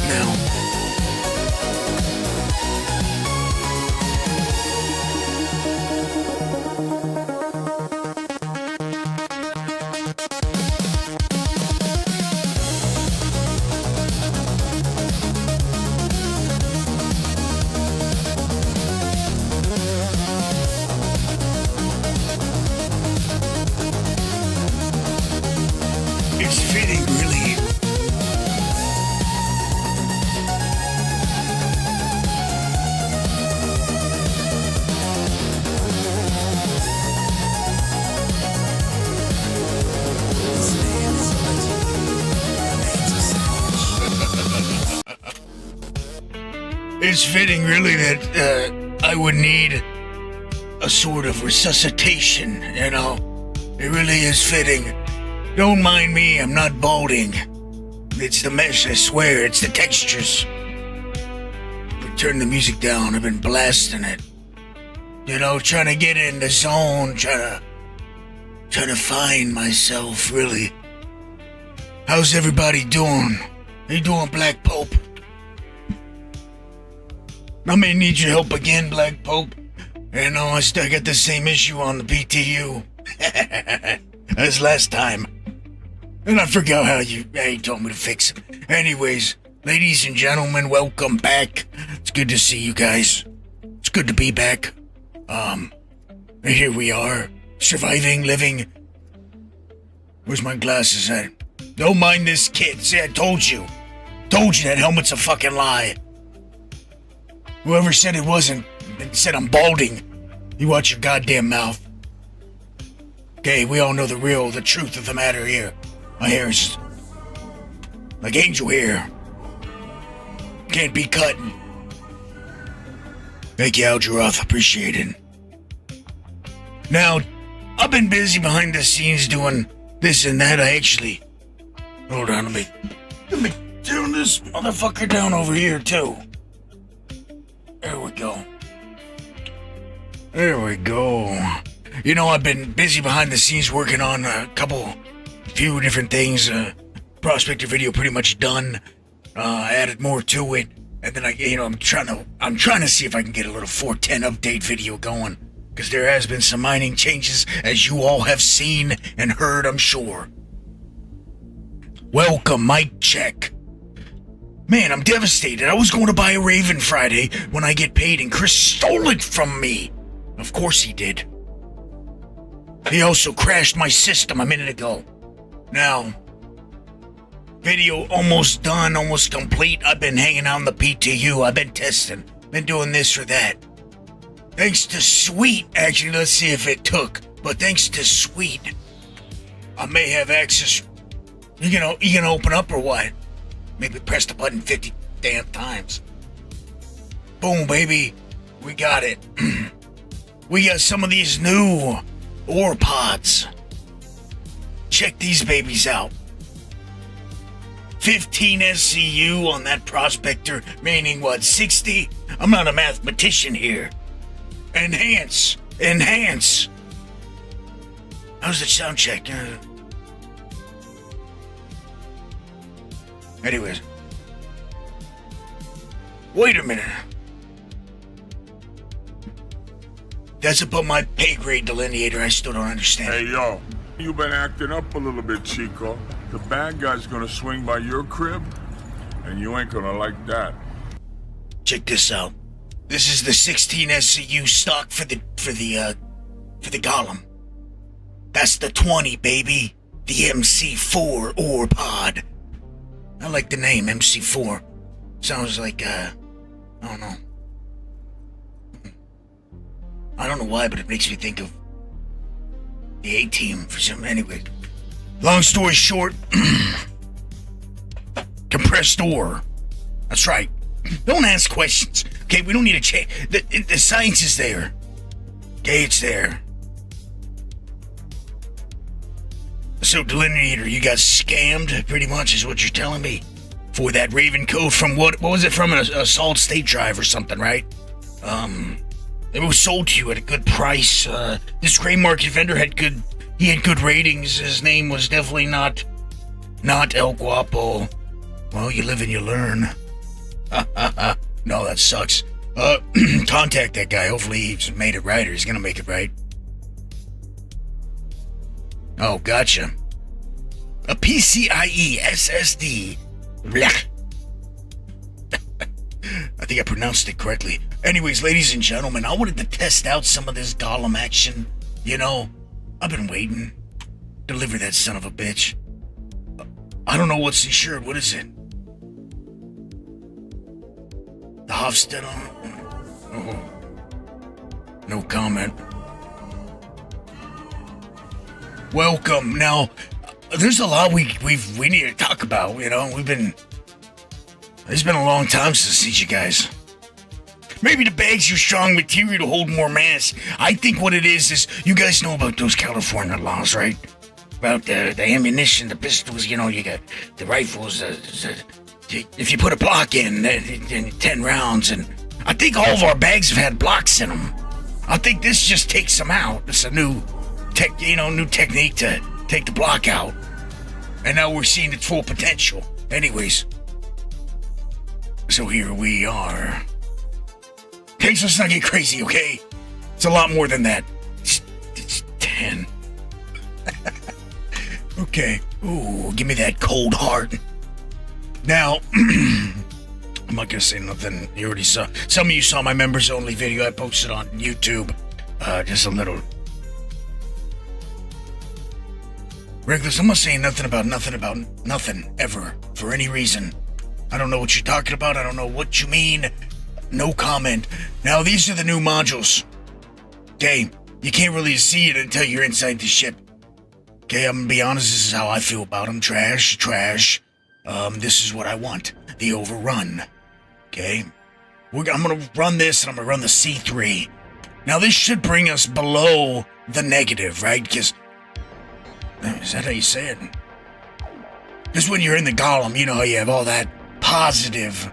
now. It's fitting, really. It's fitting, really, that I would need a sort of resuscitation, you know? It really is fitting. Don't mind me, I'm not balding. It's the mesh, I swear, it's the textures. But turn the music down, I've been blasting it. You know, trying to get in the zone, trying to find myself, really. How's everybody doing? How you doing, Black Pope? I may need your help again, Black Pope. You know, I still got the same issue on the PTU. As last time. And I forgot how you told me to fix it. Anyways, ladies and gentlemen, welcome back. It's good to see you guys. It's good to be back. Here we are. Surviving, living. Where's my glasses at? Don't mind this kid. See, I told you. Told you that helmet's a fucking lie. Whoever said it wasn't, said I'm balding. You watch your goddamn mouth. Okay, we all know the truth of the matter here. My hair is like angel hair. Can't be cutting. Thank you, Algeroth. Appreciate it. Now, I've been busy behind the scenes doing this and that. Hold on, let me turn this motherfucker down over here, too. There we go. There we go. You know, I've been busy behind the scenes working on a few different things. Prospector video pretty much done. Added more to it. And then I'm trying to see if I can get a little 410 update video going. Because there has been some mining changes, as you all have seen and heard, I'm sure. Welcome, mic check. Man, I'm devastated. I was going to buy a Raven Friday when I get paid, and Chris stole it from me. Of course he did. He also crashed my system a minute ago. Now, video almost done, almost complete. I've been hanging out in the PTU. I've been testing. Been doing this or that. Thanks to Sweet, actually, let's see if it took. But thanks to Sweet, I may have access. You gonna open up or what? Maybe press the button 50 damn times. Boom, baby. We got it. We got some of these new ore pods. Check these babies out. 15 SCU on that prospector, meaning what, 60? I'm not a mathematician here. Enhance. How's the sound check? Anyways. Wait a minute. That's above my pay grade, delineator. I still don't understand. Hey, yo. You been acting up a little bit, Chico. The bad guy's gonna swing by your crib, and you ain't gonna like that. Check this out. This is the 16 SCU stock for the golem. That's the 20, baby. The MC4 ore pod. I like the name, MC4. Sounds like, I don't know. I don't know why, but it makes me think of the A-Team for some. Anyway, long story short, compressed ore. That's right. Don't ask questions. Okay, we don't need to change. The science is there. Okay, it's there. So, delineator, you got scammed, pretty much, is what you're telling me. For that Raven code from what was it from? A solid state drive or something, right? It was sold to you at a good price. This gray market vendor had good ratings. His name was definitely not Elguapoe. Well, you live and you learn. No, that sucks. Contact that guy. Hopefully he's made it right, or he's gonna make it right. Oh, gotcha. A PCIe SSD. Blech. I think I pronounced it correctly. Anyways, ladies and gentlemen, I wanted to test out some of this Gollum action. You know, I've been waiting. Deliver that son of a bitch. I don't know what's insured. What is it? The Hofstadter? Oh. No comment. Welcome. Now, there's a lot we need to talk about, you know. It's been a long time since I seen you guys. Maybe the bag's your strong material to hold more mass. I think what it is you guys know about those California laws, right? About the ammunition, the pistols, you know, you got the rifles, if you put a block in 10 rounds, and I think all of our bags have had blocks in them. I think this just takes them out. It's a new technique to take the block out. And now we're seeing its full potential. Anyways. So here we are. Okay, so let's not get crazy, okay? It's a lot more than that. It's 10. Okay. Ooh, give me that cold heart. Now, I'm not gonna say nothing. You already saw. Some of you saw my members only video I posted on YouTube. Just a little. Regulars, I'm not saying nothing about nothing ever for any reason. I don't know what you're talking about. I don't know what you mean. No comment. Now, these are the new modules. Okay, you can't really see it until you're inside the ship. Okay, I'm gonna be honest. This is how I feel about them. Trash. This is what I want. The overrun. Okay? I'm gonna run this, and I'm gonna run the C3. Now, this should bring us below the negative, right? Because... Is that how you say it? Because when you're in the Gollum, you know how you have all that positive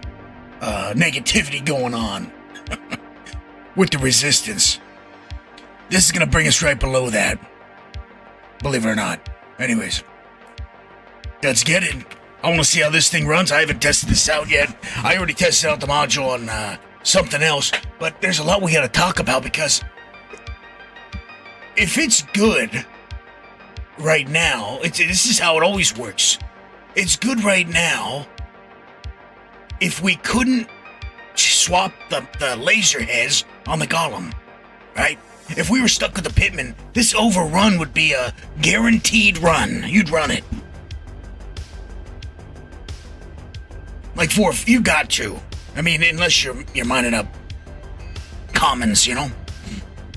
negativity going on with the resistance. This is gonna bring us right below that. Believe it or not. Anyways. Let's get it. I want to see how this thing runs. I haven't tested this out yet. I already tested out the module on something else. But there's a lot we gotta talk about, because if it's good right now, this is how it always works. It's good right now. If we couldn't swap the laser heads on the Gollum, right? If we were stuck with the Pitman, this overrun would be a guaranteed run. You'd run it. Like you got to. I mean, unless you're mining up commons, you know.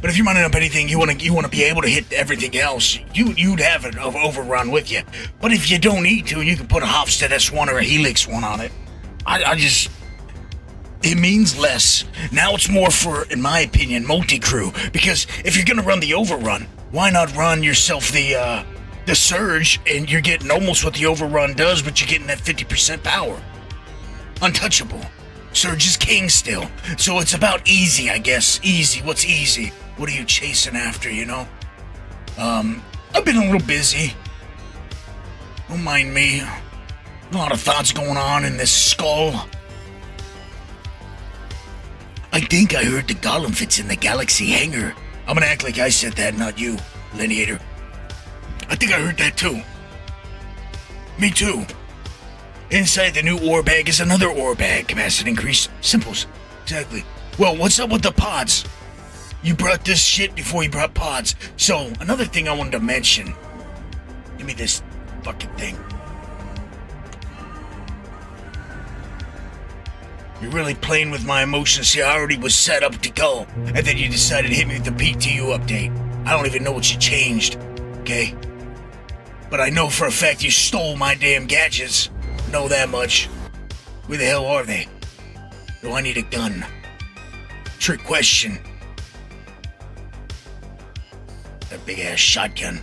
But if you're mining up anything, you want to be able to hit everything else. You'd have an overrun with you. But if you don't need to, you can put a Hofstad S1 or a Helix 1 on it. It means less. Now it's more for, in my opinion, multi-crew. Because if you're gonna run the overrun, why not run yourself the surge, and you're getting almost what the overrun does, but you're getting that 50% power. Untouchable. Surge is king still. So it's about easy, I guess. Easy. What's easy? What are you chasing after, you know? I've been a little busy. Don't mind me. A lot of thoughts going on in this skull. I think I heard the Gollum fits in the Galaxy hangar. I'm gonna act like I said that, not you, Lineator. I think I heard that too. Me too. Inside the new ore bag is another ore bag. Capacity increase. Simples. Exactly. Well, what's up with the pods? You brought this shit before you brought pods. So, another thing I wanted to mention. Give me this fucking thing. You're really playing with my emotions here. I already was set up to go. And then you decided to hit me with the PTU update. I don't even know what you changed. Okay? But I know for a fact you stole my damn gadgets. Know that much. Where the hell are they? Do I need a gun? Trick question. That big ass shotgun.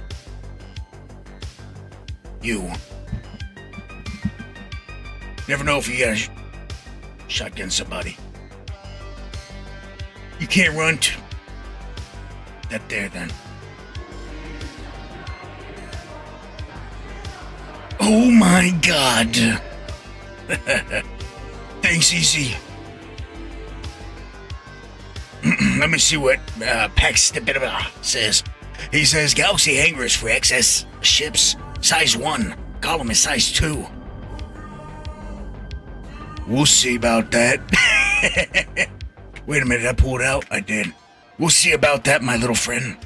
You. Never know if you gotta shotgun somebody. You can't run to that there then. Oh my god. Thanks, Easy. Let me see what Pax says. He says Galaxy hangars for excess ships, size 1. Column is size 2. We'll see about that. Wait a minute, I pulled out? I did. We'll see about that, my little friend.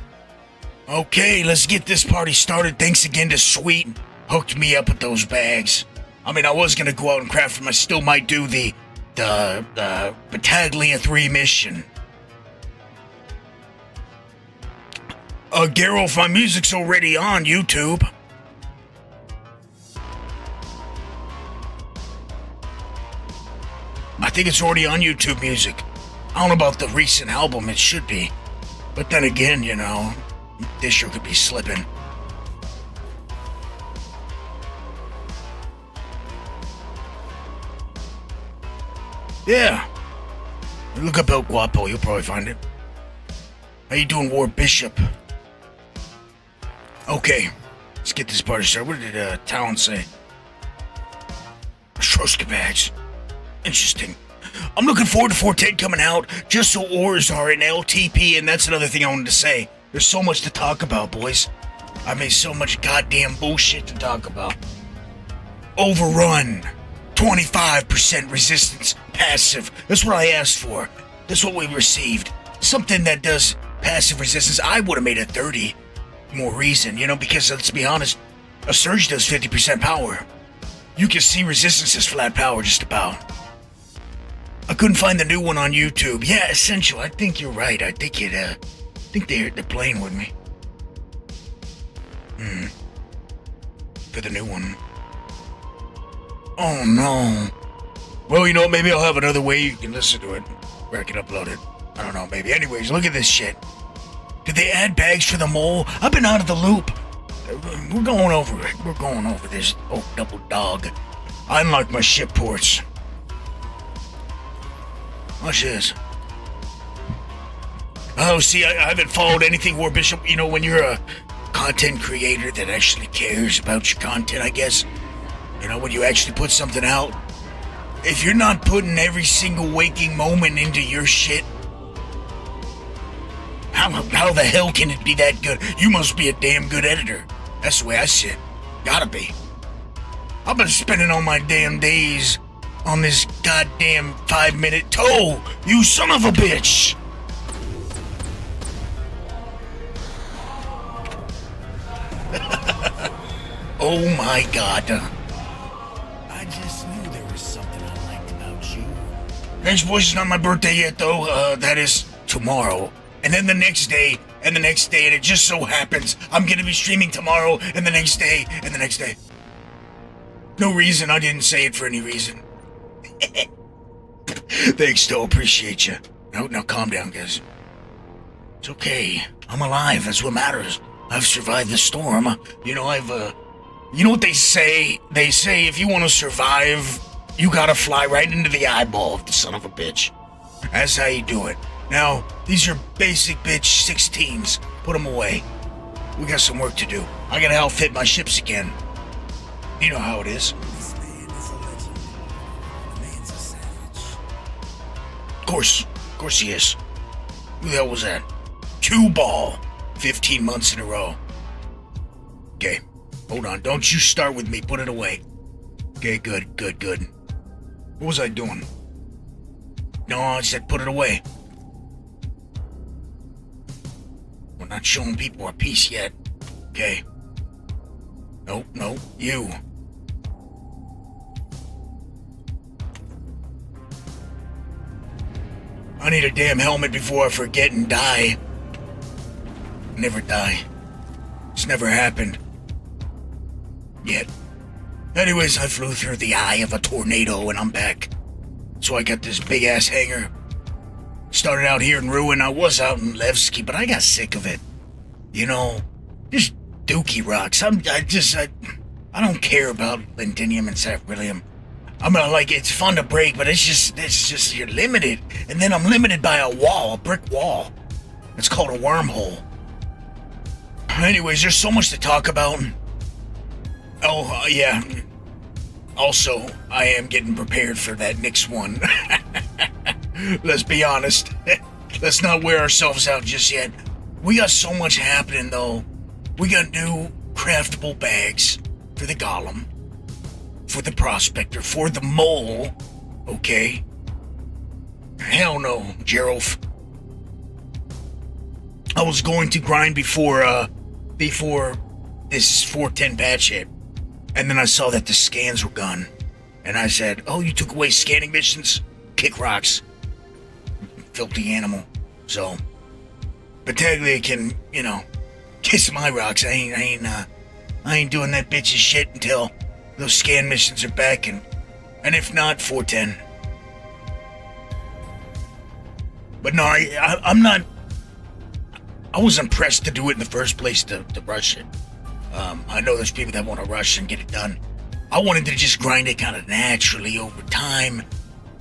Okay, let's get this party started. Thanks again to Sweet. Hooked me up with those bags. I mean, I was gonna go out and craft them. I still might do the Battaglia 3 mission. Geralt, my music's already on YouTube. I think it's already on YouTube Music. I don't know about the recent album, it should be. But then again, you know, this sure could be slipping. Yeah. Look up Elguapoe, you'll probably find it. How you doing, War Bishop? Okay, let's get this party started. What did Talon say? Troska bags. Interesting. I'm looking forward to 410 coming out, just so ores are in LTP, and that's another thing I wanted to say. There's so much to talk about, boys. I mean, so much goddamn bullshit to talk about. Overrun. 25% resistance. Passive. That's what I asked for. That's what we received. Something that does passive resistance. I would have made it 30. More reason, you know, because let's be honest, a surge does 50% power. You can see resistance as flat power just about. I couldn't find the new one on YouTube. Yeah, Essential, I think you're right. I think they're playing with me. For the new one. Oh no. Well, you know what, maybe I'll have another way you can listen to it. Where I can upload it. I don't know, maybe. Anyways, look at this shit. Did they add bags for the mole? I've been out of the loop. We're going over it. We're going over this. Oh, double dog. I unlock my ship ports. Watch this. Oh, see, I haven't followed anything, War Bishop. You know, when you're a content creator that actually cares about your content, I guess. You know, when you actually put something out. If you're not putting every single waking moment into your shit, how the hell can it be that good? You must be a damn good editor. That's the way I see it. Gotta be. I've been spending all my damn days on this goddamn 5-minute toll. You son of a bitch! Oh my god. I just knew there was something I liked about you. Thanks, boys. It's not my birthday yet, though. That is tomorrow. And then the next day, and the next day, and it just so happens I'm gonna be streaming tomorrow, and the next day, and the next day. No reason, I didn't say it for any reason. Thanks, though, appreciate you. Now calm down, guys. It's okay. I'm alive, that's what matters. I've survived the storm. You know, you know what they say? They say if you want to survive, you gotta fly right into the eyeball of the son of a bitch. That's how you do it. Now, these are basic bitch 16s. Put them away. We got some work to do. I gotta outfit my ships again. You know how it is. This man is a legend. The man's a savage. Of course he is. Who the hell was that? 2-ball. 15 months in a row. Okay, hold on. Don't you start with me. Put it away. Okay, good. What was I doing? No, I said put it away. We're not showing people our piece yet. Okay. No, you. I need a damn helmet before I forget and die. Never die. It's never happened. Yet. Anyways, I flew through the eye of a tornado and I'm back. So I got this big ass hangar. Started out here in Ruin. I was out in Levski, but I got sick of it. You know, just dookie rocks. I don't care about Lindinium and Saphrillium. I mean, like, it's fun to break, but it's just, you're limited. And then I'm limited by a brick wall. It's called a wormhole. Anyways, there's so much to talk about. Oh, yeah. Also, I am getting prepared for that next one. Let's be honest. Let's not wear ourselves out just yet. We got so much happening, though. We got new craftable bags for the golem, for the prospector, for the mole. Okay? Hell no, Gerald. I was going to grind before this 410 patch hit. And then I saw that the scans were gone. And I said, oh, you took away scanning missions? Kick rocks. Filthy animal. So, Battaglia can, kiss my rocks. I ain't doing that bitch's shit until those scan missions are back, and if not, 410. But no, I'm not. I wasn't pressed to do it in the first place to rush it. I know there's people that want to rush and get it done. I wanted to just grind it kind of naturally over time,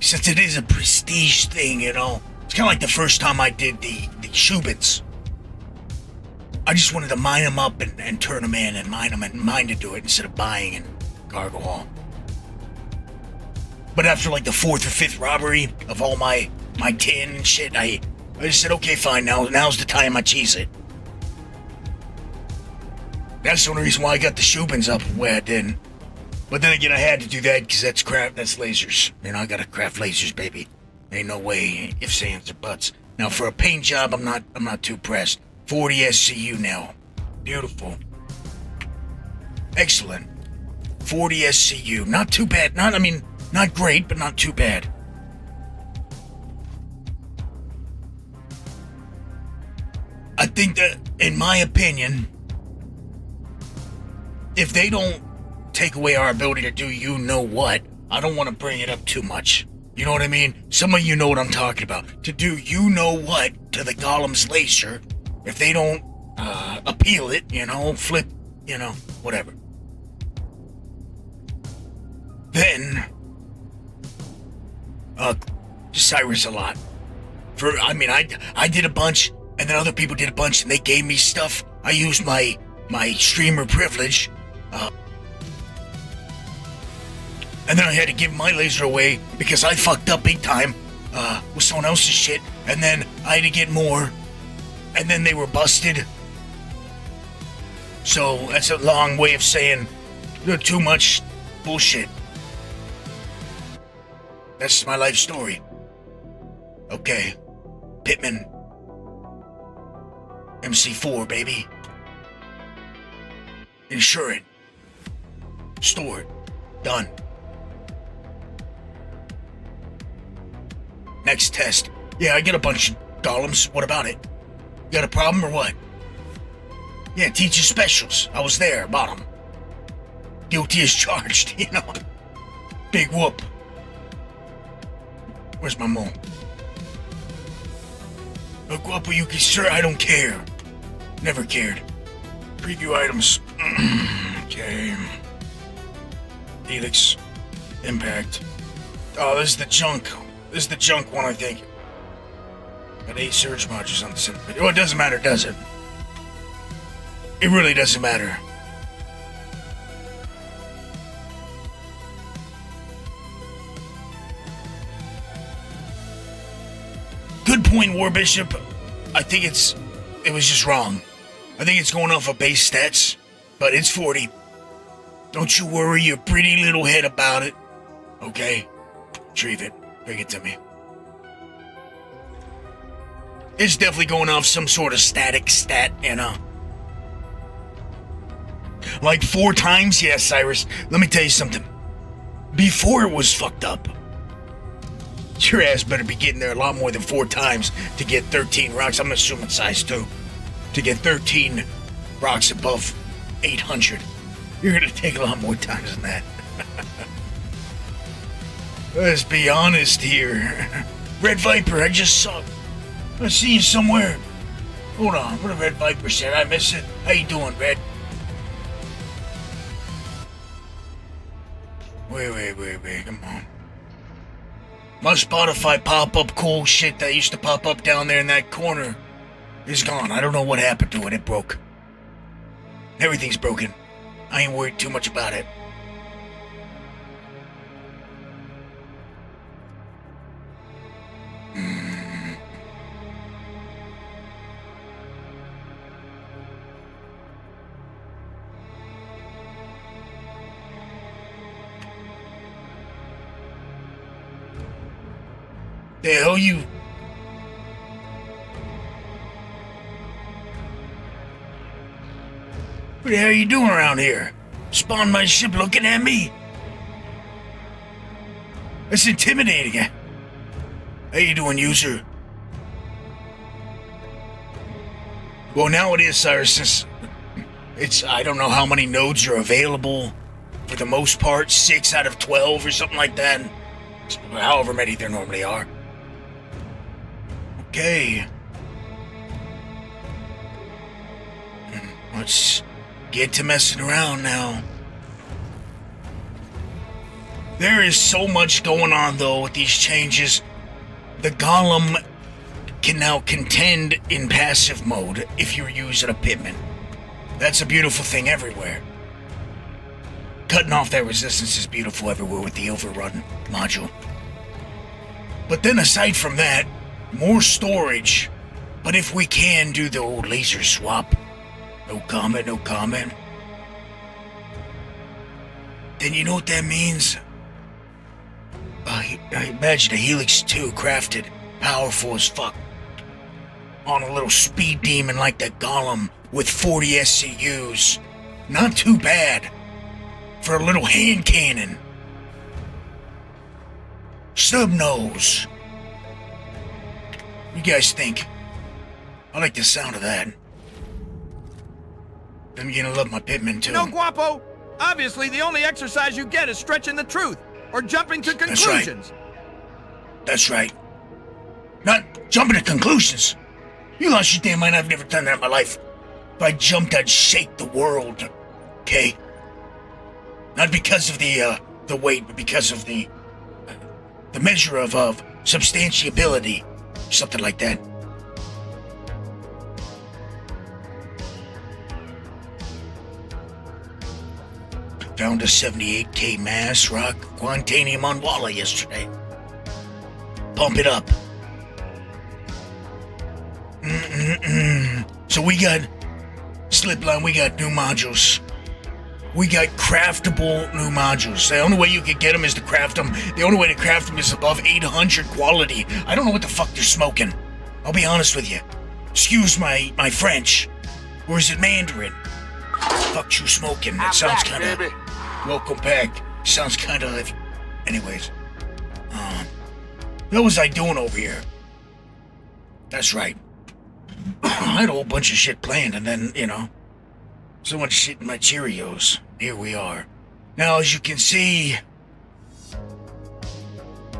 since it is a prestige thing, It's kind of like the first time I did the Shubits. I just wanted to mine them up and turn them in and mine them and mine to do it instead of buying in cargo haul. But after like the 4th or 5th robbery of all my tin and shit, I just said, okay, fine, now's the time I cheese it. That's the only reason why I got the Shubins up the way I did. But then again, I had to do that because that's lasers. I gotta craft lasers, baby. Ain't no way ifs, ands, or buts. Now, for a paint job, I'm not too pressed. 40 SCU now. Beautiful. Excellent. 40 SCU. Not too bad. Not great, but not too bad. I think that, in my opinion, if they don't take away our ability to do you-know-what, I don't want to bring it up too much. You know what I mean? Some of you know what I'm talking about. To do you-know-what to the golem's laser, if they don't appeal it, flip, whatever. Then, Cyrus a lot. I did a bunch, and then other people did a bunch, and they gave me stuff. I used my streamer privilege, and then I had to give my laser away because I fucked up big time with someone else's shit, and then I had to get more, and then they were busted. So that's a long way of saying too much bullshit. That's my life story. Okay, Pittman. MC4, baby. Insure it. Store it. Done. Next test. Yeah, I get a bunch of golems. What about it? You got a problem or what? Yeah, teacher specials. I was there, bottom. Guilty as charged, Big whoop. Where's my mom? Elguapoe, you can, sir, I don't care. Never cared. Preview items. Okay. Helix. Impact. Oh, this is the junk. This is the junk one, I think. Got 8 surge modules on the center. Oh, it doesn't matter, does it? It really doesn't matter. Good point, War Bishop. I think it was just wrong. I think it's going off of base stats, but it's 40. Don't you worry your pretty little head about it. Okay? Retrieve it. Bring it to me. It's definitely going off some sort of static stat, Like 4 times? Yeah, Cyrus. Let me tell you something. Before it was fucked up. Your ass better be getting there a lot more than 4 times to get 13 rocks. I'm assuming size 2. To get 13 rocks above 800. You're gonna take a lot more times than that. Let's be honest here. Red Viper, I see you somewhere. Hold on, what did Red Viper say? I miss it. How you doing, Red? Wait, come on. My Spotify pop-up cool shit that used to pop up down there in that corner is gone. I don't know what happened to it. It broke. Everything's broken. I ain't worried too much about it. The hell you... What the hell are you doing around here? Spawn my ship looking at me? That's intimidating. How you doing, user? Well, now it is, Cyrus, since I don't know how many nodes are available. For the most part, 6 out of 12 or something like that. However many there normally are. Okay. Let's get to messing around now. There is so much going on, though, with these changes. The golem can now contend in passive mode if you're using a pitman. That's a beautiful thing everywhere. Cutting off that resistance is beautiful everywhere with the overrun module. But then aside from that, more storage. But if we can do the old laser swap, no comment, no comment. Then you know what that means? I imagine a Helix 2 crafted, powerful as fuck, on a little speed demon like that golem with 40 SCUs. Not too bad for a little hand cannon. Snub-nose. What do you guys think? I like the sound of that. I'm beginning to love my pitman too. Elguapoe, obviously the only exercise you get is stretching the truth or jumping to conclusions. That's right. Not jumping to conclusions. You lost your damn mind. I've never done that in my life. If I jumped, I'd shake the world. Okay? Not because of the weight, but because of the measure of substantiability. Something like that. Found a 78K mass rock quantanium on Walla yesterday. Pump it up. So we got Slipline, we got new modules. We got craftable new modules. The only way you could get them is to craft them. The only way to craft them is above 800 quality. I don't know what the fuck they're smoking. I'll be honest with you. Excuse my French. Or is it Mandarin? Fuck you smoking. That sounds kind of... Welcome back. Sounds kind of... Anyways. What was I doing over here? That's right. I had a whole bunch of shit planned and then, so much shit in my Cheerios. Here we are. Now, as you can see...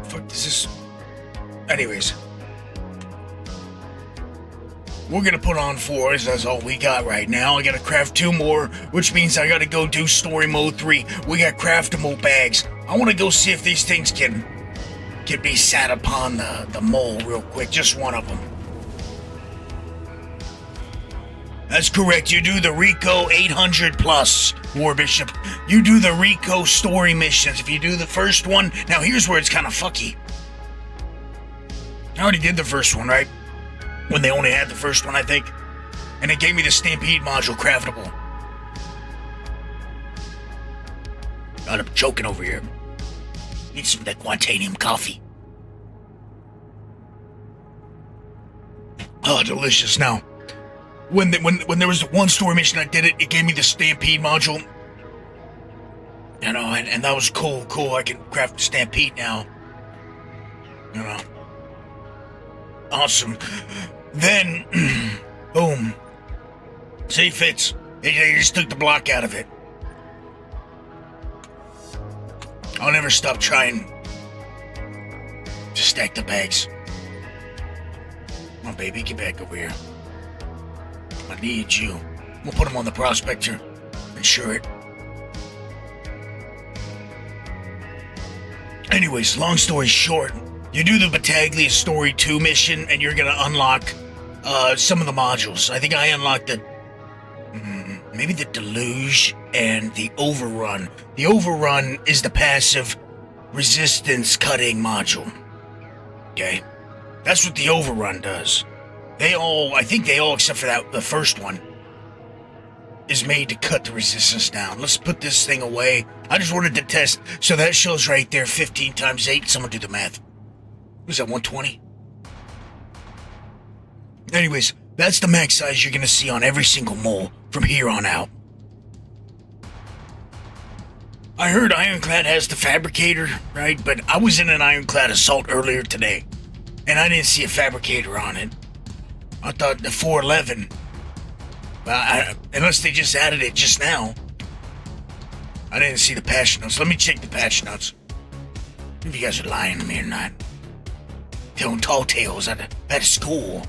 Fuck, this is... Anyways. We're gonna put on 4, that's all we got right now. I gotta craft 2 more, which means I gotta go do story mode 3. We got craftable bags. I wanna go see if these things can be sat upon the mole real quick. Just one of them. That's correct. You do the Rico 800 plus, War Bishop. You do the Rico story missions. If you do the first one, now here's where it's kind of fucky. I already did the first one, right? When they only had the first one, I think. And it gave me the Stampede module craftable. God, I'm choking over here. Need some of that quantanium coffee. Oh, delicious. Now, when there was one story mission I did it gave me the Stampede module. And that was cool. I can craft the Stampede now. Awesome. Then, boom. See, fits. They just took the block out of it. I'll never stop trying to stack the bags. Come on, baby, get back over here. I need you. We'll put them on the prospector. Insure it. Anyways, long story short, you do the Battaglia Story 2 mission, and you're gonna unlock some of the modules. I think I unlocked maybe the Deluge and the Overrun. The Overrun is the passive resistance cutting module. Okay? That's what the Overrun does. I think they all, except for the first one, is made to cut the resistance down. Let's put this thing away. I just wanted to test. So that shows right there, 15 times 8. Someone do the math. Was that 120? Anyways, that's the max size you're gonna see on every single mole from here on out. I heard Ironclad has the fabricator, right? But I was in an Ironclad assault earlier today, and I didn't see a fabricator on it. I thought the 411, unless they just added it just now. I didn't see the patch notes. Let me check the patch notes. If you guys are lying to me or not. Telling tall tales at school.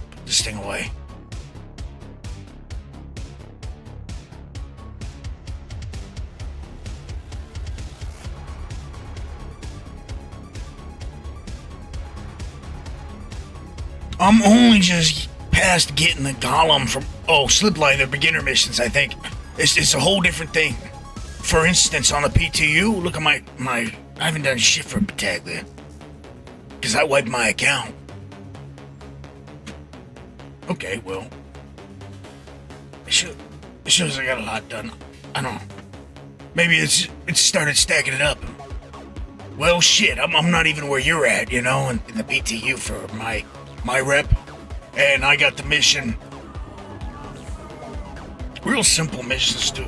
Put this thing away. I'm only just past getting the golem from Slipline, the beginner missions. I think it's a whole different thing. For instance, on the PTU, look at my I haven't done shit for Battaglia because I wiped my account. Okay, well, it shows I got a lot done. I don't know. Maybe it started stacking it up. Well, shit, I'm not even where you're at, you know, in the PTU for my rep, and I got the mission. Real simple missions too.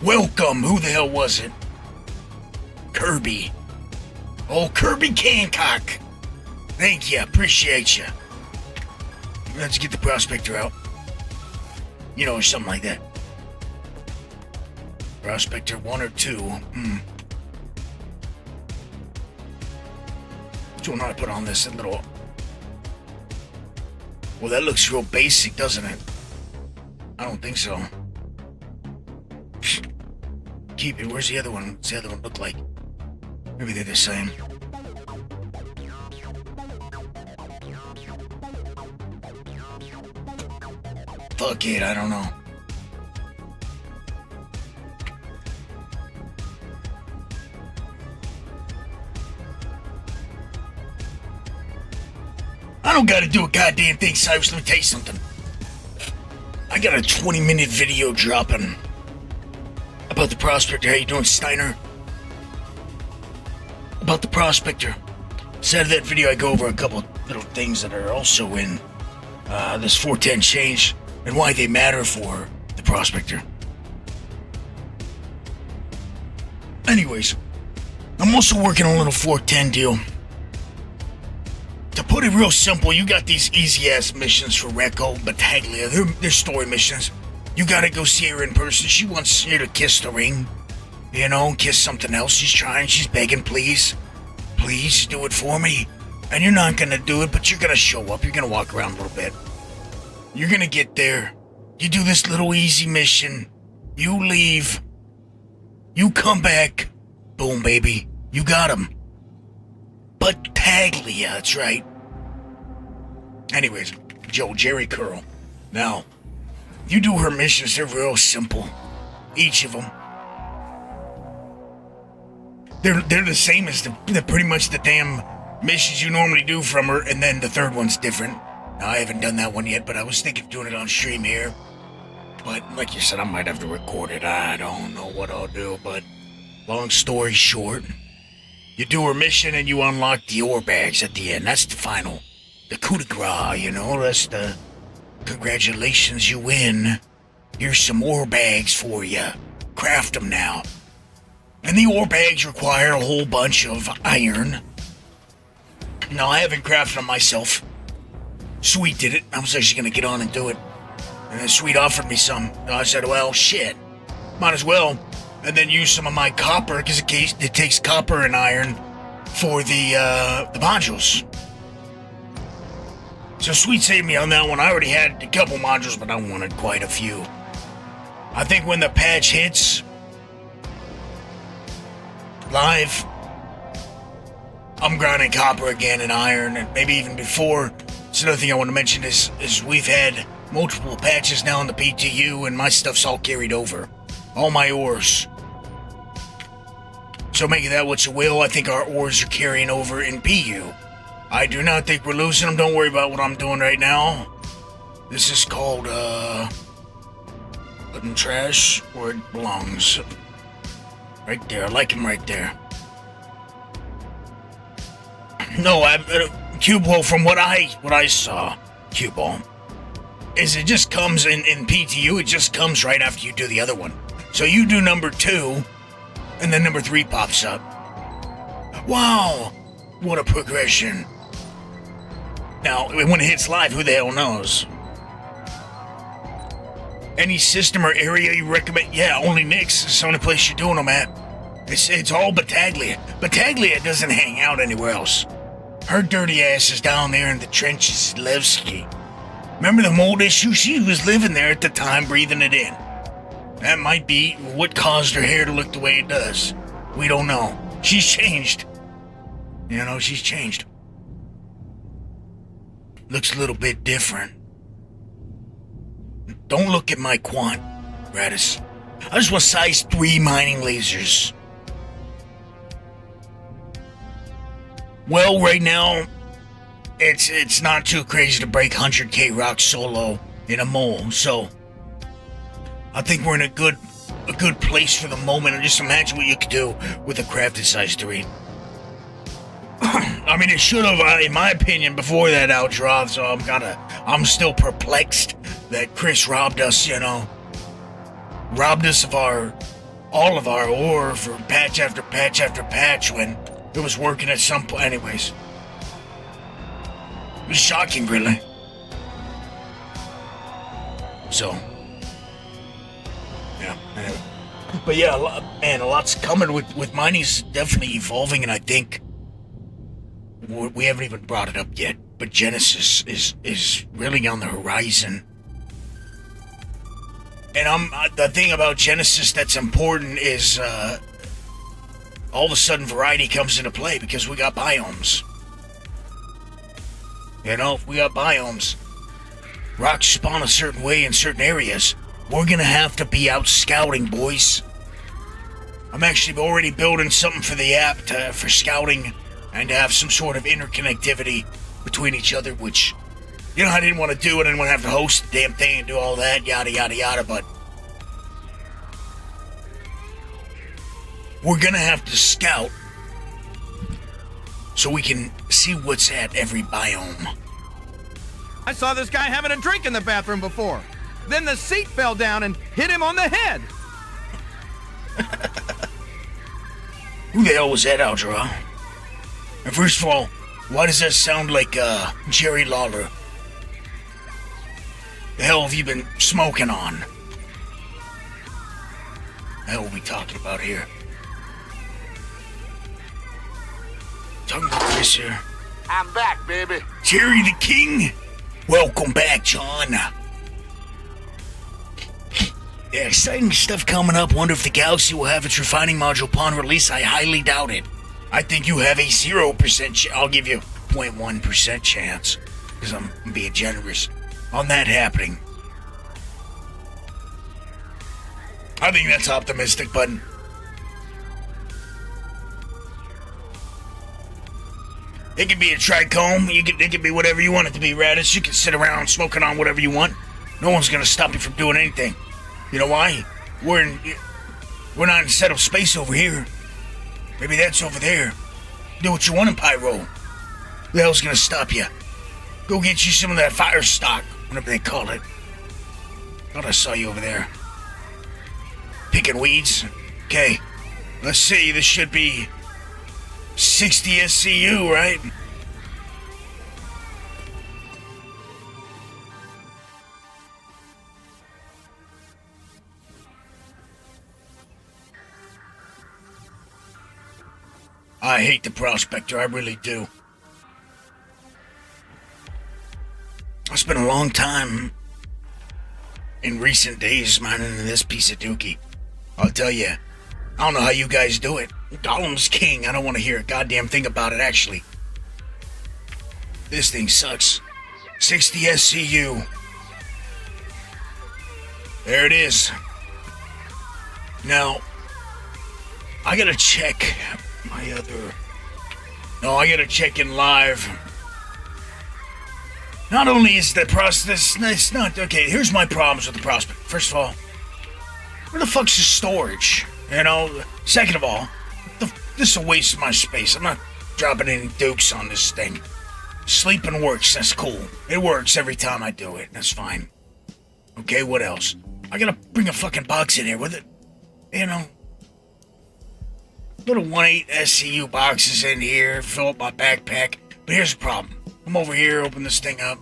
Welcome. Who the hell was it? Kirby. Oh, Kirby Cancock. Thank you. Appreciate you. Let's get the prospector out. You know, or something like that. Prospector 1 or 2. Which one do I put on this little... Well, that looks real basic, doesn't it? I don't think so. Keep it. Where's the other one? What's the other one look like? Maybe they're the same. Fuck it, I don't know. I don't gotta do a goddamn thing, Cyrus. Let me tell you something. I got a 20-minute video dropping about the prospector. How you doing, Steiner? About the prospector. Inside of that video, I go over a couple little things that are also in this 410 change and why they matter for the prospector. Anyways, I'm also working on a little 410 deal. To put it real simple, you got these easy-ass missions for Recco, Battaglia. They're story missions. You gotta go see her in person. She wants you to kiss the ring. You know, kiss something else. She's trying, she's begging, please. Please do it for me. And you're not gonna do it, but you're gonna show up. You're gonna walk around a little bit. You're gonna get there. You do this little easy mission. You leave. You come back. Boom, baby. You got him. Battaglia, that's right. Anyways, Jerry Curl. Now, you do her missions, they're real simple. Each of them. They're the same as they're pretty much the damn missions you normally do from her, and then the third one's different. Now, I haven't done that one yet, but I was thinking of doing it on stream here. But, like you said, I might have to record it. I don't know what I'll do, but long story short, you do her mission and you unlock the ore bags at the end. That's the final. The coup de grace, you know? That's the... Congratulations, you win. Here's some ore bags for you. Craft them now. And the ore bags require a whole bunch of iron. Now, I haven't crafted them myself. Sweet did it. I was actually going to get on and do it. And then Sweet offered me some. I said, well, shit. Might as well. And then use some of my copper, because it takes copper and iron for the modules. So Sweet saved me on that one. I already had a couple modules, but I wanted quite a few. I think when the patch hits live, I'm grinding copper again and iron, and maybe even before. It's another thing I want to mention is we've had multiple patches now in the PTU, and my stuff's all carried over. All my ores. So make of that what you will. I think our ores are carrying over in PU. I do not think we're losing them. Don't worry about what I'm doing right now. This is called, putting trash where it belongs. Right there. I like him right there. No, Cubo, from what I saw, Cubo, is it just comes in PTU, it just comes right after you do the other one. So you do number 2, and then number 3 pops up. Wow, what a progression. Now, when it hits live, who the hell knows? Any system or area you recommend? Yeah, only Nick's is the only place you're doing them at. It's all Battaglia. Battaglia doesn't hang out anywhere else. Her dirty ass is down there in the trenches, Levski. Remember the mold issue? She was living there at the time, breathing it in. That might be what caused her hair to look the way it does. We don't know. She's changed. You know, she's changed. Looks a little bit different. Don't look at my quant, Radis. I just want size 3 mining lasers. Well, right now, it's not too crazy to break 100k rock solo in a mole, so I think we're in a good place for the moment. And just imagine what you could do with a crafted size 3. I mean, it should have, in my opinion, before that outdraw, so I'm still perplexed that Chris robbed us, you know. Robbed us of all of our ore for patch after patch after patch when it was working at some point. Anyways. It was shocking, really. So. Yeah, anyway. But yeah, a lot's coming with mining's definitely evolving, and I think we haven't even brought it up yet, but Genesis is really on the horizon. And the thing about Genesis that's important is all of a sudden variety comes into play because we got biomes. You know, if we got biomes, rocks spawn a certain way in certain areas, we're gonna have to be out scouting, boys. I'm actually already building something for the app for scouting and to have some sort of interconnectivity between each other, which, you know, I didn't want to do it. I didn't want to have to host the damn thing and do all that, yada, yada, yada, but we're gonna have to scout so we can see what's at every biome. I saw this guy having a drink in the bathroom before. Then the seat fell down and hit him on the head. Who the hell was that, Aldra? And first of all, why does that sound like Jerry Lawler? The hell have you been smoking on? The hell are we talking about here? Talking about Chris here. I'm back, baby. Jerry the King? Welcome back, John. Yeah, exciting stuff coming up. Wonder if the Galaxy will have its refining module upon release. I highly doubt it. I think you have a 0% I'll give you 0.1% chance, because I'm being generous, on that happening. I think that's optimistic, but it can be a trichome. It can be whatever you want it to be, Radis. You can sit around smoking on whatever you want. No one's gonna stop you from doing anything. You know why? We're not in settled space over here. Maybe that's over there. Do what you want in Pyro. Who the hell's gonna stop you? Go get you some of that fire stock, whatever they call it. Thought I saw you over there. Picking weeds. Okay. Let's see, this should be 60 SCU, right? I hate the Prospector, I really do. I spent a long time in recent days mining this piece of dookie. I'll tell you, I don't know how you guys do it. Golem's king, I don't want to hear a goddamn thing about it, actually. This thing sucks. 60 SCU. There it is. Now, I gotta check my other... No, I gotta check in live. Not only is the process... It's not... Okay, here's my problems with the prospect. First of all, where the fuck's the storage? You know, Second of all, this is a waste of my space. I'm not dropping any dukes on this thing. Sleeping works, that's cool. It works every time I do it, that's fine. Okay, what else? I gotta bring a fucking box in here with it. You know, little 1/8 SCU boxes in here, fill up my backpack. But here's the problem. I'm over here, open this thing up.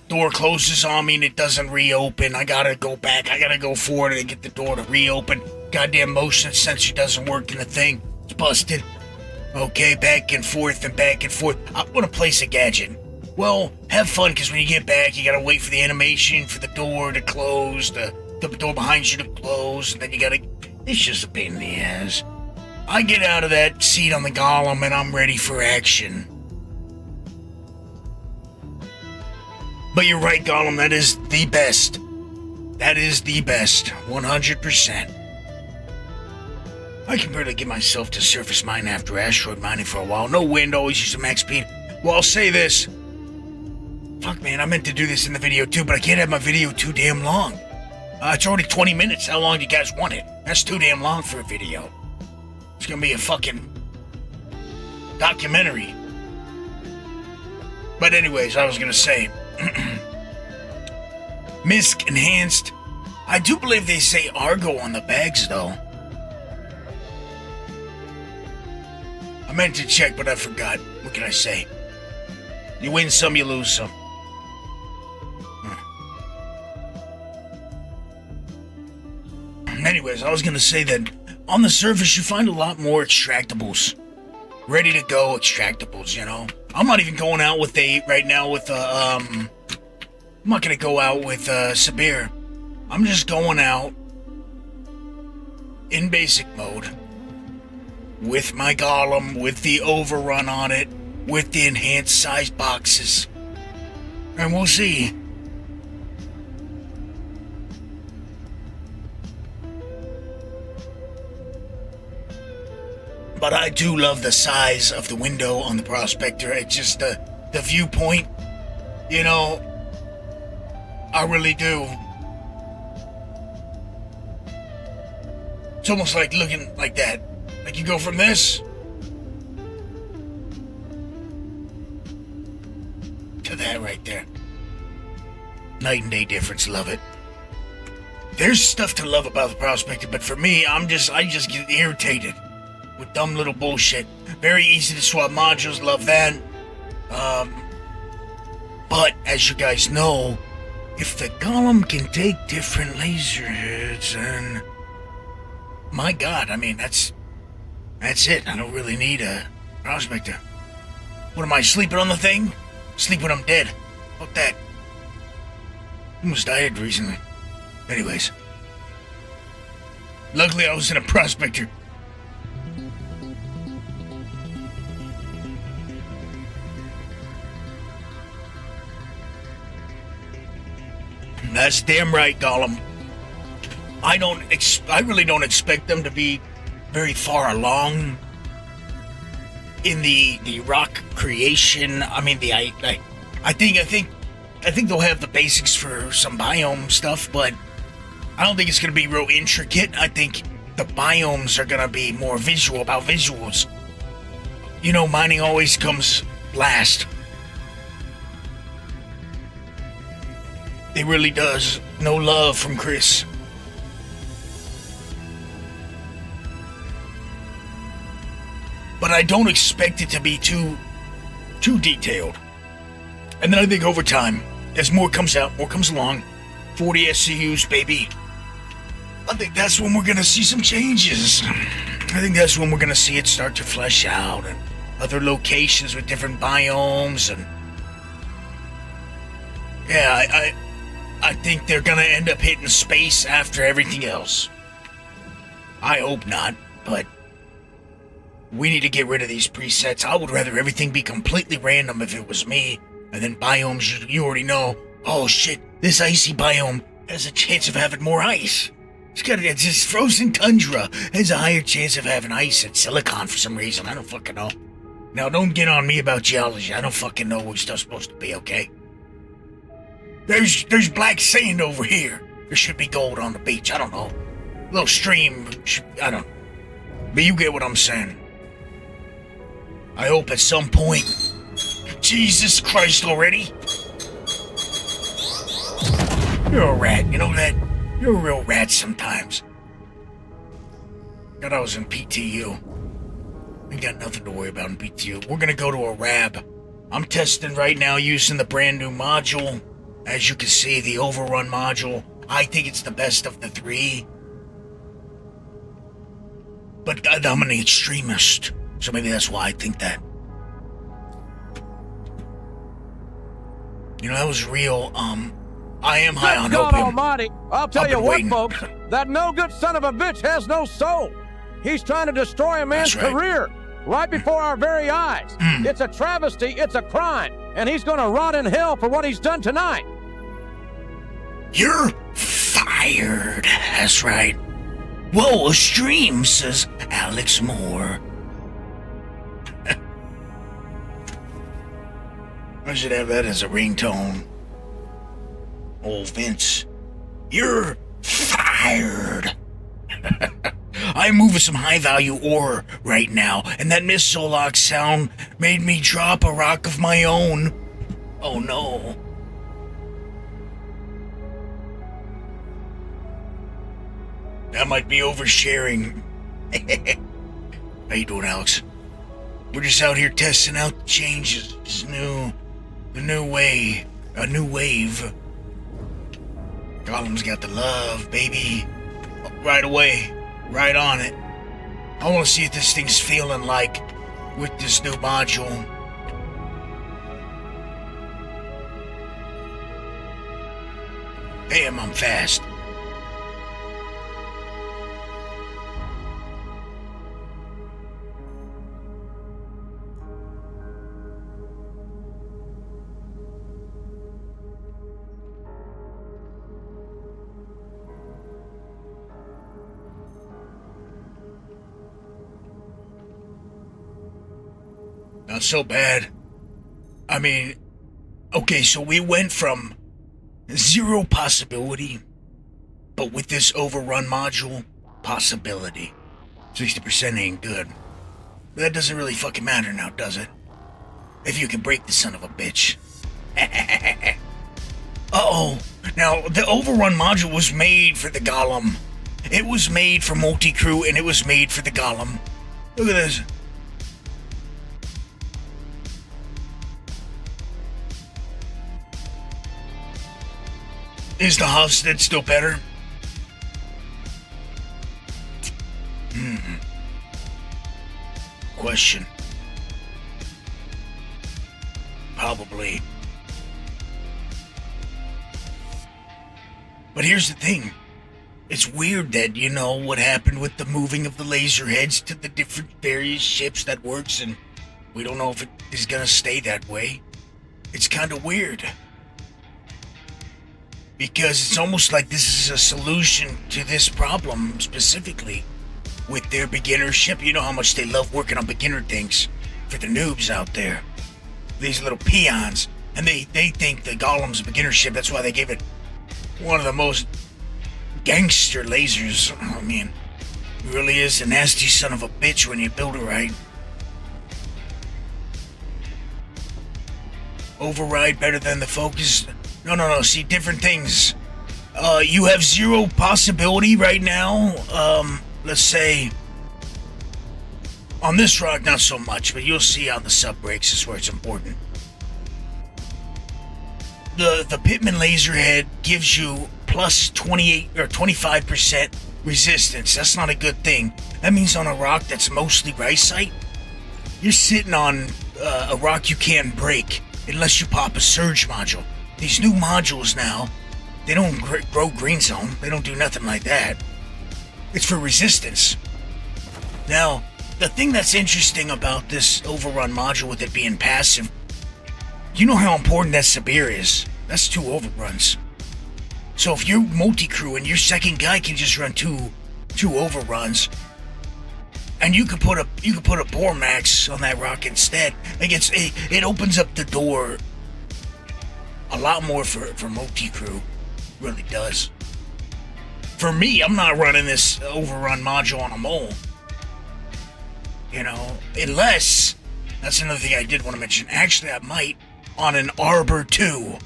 Door closes on me and it doesn't reopen. I gotta go back. I gotta go forward and get the door to reopen. Goddamn motion sensor doesn't work in the thing. It's busted. Okay, back and forth and back and forth. I want to place a gadget. Well, have fun, because when you get back, you gotta wait for the animation for the door to close, the door behind you to close, and then you gotta... It's just a pain in the ass. I get out of that seat on the golem and I'm ready for action. But you're right, Gollum, that is the best. That is the best, 100%. I can barely get myself to surface mine after asteroid mining for a while. No wind, always use a max speed. Well, I'll say this. Fuck, man, I meant to do this in the video too, but I can't have my video too damn long. It's already 20 minutes. How long do you guys want it? That's too damn long for a video. It's gonna be a fucking documentary. But anyways, I was gonna say... MISC enhanced. I do believe they say Argo on the bags, though. I meant to check, but I forgot. What can I say? You win some, you lose some. Anyways, I was gonna say that on the surface you find a lot more extractables. Ready to go extractables, you know? I'm not even going out with right now with I'm not gonna go out with Sabir. I'm just going out in basic mode with my golem, with the overrun on it, with the enhanced size boxes. And we'll see. But I do love the size of the window on the Prospector. It's just the viewpoint, you know, I really do. It's almost like looking like that. Like you go from this to that right there. Night and day difference, love it. There's stuff to love about the Prospector, but for me, I just get irritated with dumb little bullshit. Very easy to swap modules, love that. But as you guys know, if the golem can take different laser hits, and my god, I mean, that's it. I don't really need a Prospector. What am I, sleeping on the thing? Sleep when I'm dead. Fuck that. Almost died recently. Anyways. Luckily I was in a Prospector. That's damn right, Gollum. I really don't expect them to be very far along in the rock creation. I mean, I think they'll have the basics for some biome stuff, but I don't think it's gonna be real intricate. I think the biomes are gonna be more visual, about visuals. You know, mining always comes last. It really does. No love from Chris. But I don't expect it to be too detailed. And then I think over time, as more comes out, more comes along, 40 SCUs, baby, I think that's when we're gonna see some changes. I think that's when we're gonna see it start to flesh out, and other locations with different biomes, and yeah, I think they're gonna end up hitting space after everything else. I hope not, but we need to get rid of these presets. I would rather everything be completely random if it was me, and then biomes you already know. Oh shit, this icy biome has a chance of having more ice. It's just frozen tundra has a higher chance of having ice than silicon for some reason. I don't fucking know. Now don't get on me about geology. I don't fucking know what stuff's supposed to be, okay? There's black sand over here. There should be gold on the beach. I don't know. A little stream. I don't know. But you get what I'm saying. I hope at some point... Jesus Christ already. You're a rat. You know that? You're a real rat sometimes. Thought I was in PTU. Ain't got nothing to worry about in PTU. We're gonna go to a rab. I'm testing right now using the brand new module. As you can see, the overrun module. I think it's the best of the three. But I'm an extremist. So maybe that's why I think that. You know, that was real, I am high on God opium. Almighty, I'll tell I've you been what, waiting. folks, that no good son of a bitch has no soul. He's trying to destroy a man's That's right. career right before our very eyes. It's a travesty, it's a crime, and he's gonna rot in hell for what he's done tonight. You're fired. That's right. Whoa, a stream, says Alex Moore. I should have that as a ringtone. Old Vince, you're fired. I'm moving some high-value ore right now, and that missile lock sound made me drop a rock of my own. Oh no. That might be oversharing. How you doing, Alex? We're just out here testing out the changes. A new wave. Gollum's got the love, baby. Right away. Right on it. I want to see what this thing's feeling like with this new module. Damn, I'm fast. Not so bad. I mean, okay, so we went from 0 possibility, but with this overrun module, possibility. 60% ain't good. But that doesn't really fucking matter now, does it? If you can break the son of a bitch. Uh-oh. Now, the overrun module was made for the Golem. It was made for multi-crew, and it was made for the Golem. Look at this. Is the Hofstad still better? Question. Probably. But here's the thing. It's weird that, you know, what happened with the moving of the laser heads to the different various ships that works, and we don't know if it is gonna stay that way. It's kinda weird. Because it's almost like this is a solution to this problem specifically with their beginner ship. You know how much they love working on beginner things for the noobs out there. These little peons. And they think the Golem's a beginner ship. That's why they gave it one of the most gangster lasers. I mean, it really is a nasty son of a bitch when you build it right. Override better than the Focus. No. See, different things. You have 0 possibility right now. Let's say on this rock, not so much, but you'll see on the sub breaks is where it's important. The Pittman laser head gives you plus 28 or 25% resistance. That's not a good thing. That means on a rock that's mostly ricite, you're sitting on a rock you can't break unless you pop a surge module. These new modules now, they don't grow green zone. They don't do nothing like that. It's for resistance. Now, the thing that's interesting about this overrun module with it being passive, you know how important that Sabir is. That's 2 overruns. So if you're multi-crew and your second guy can just run two overruns, and you could put a Bore Max on that rock instead, like it opens up the door a lot more for multi-crew, really does. for me, I'm not running this overrun module on a mole. You know, unless, that's another thing I did want to mention. Actually, I might on an Arbor 2.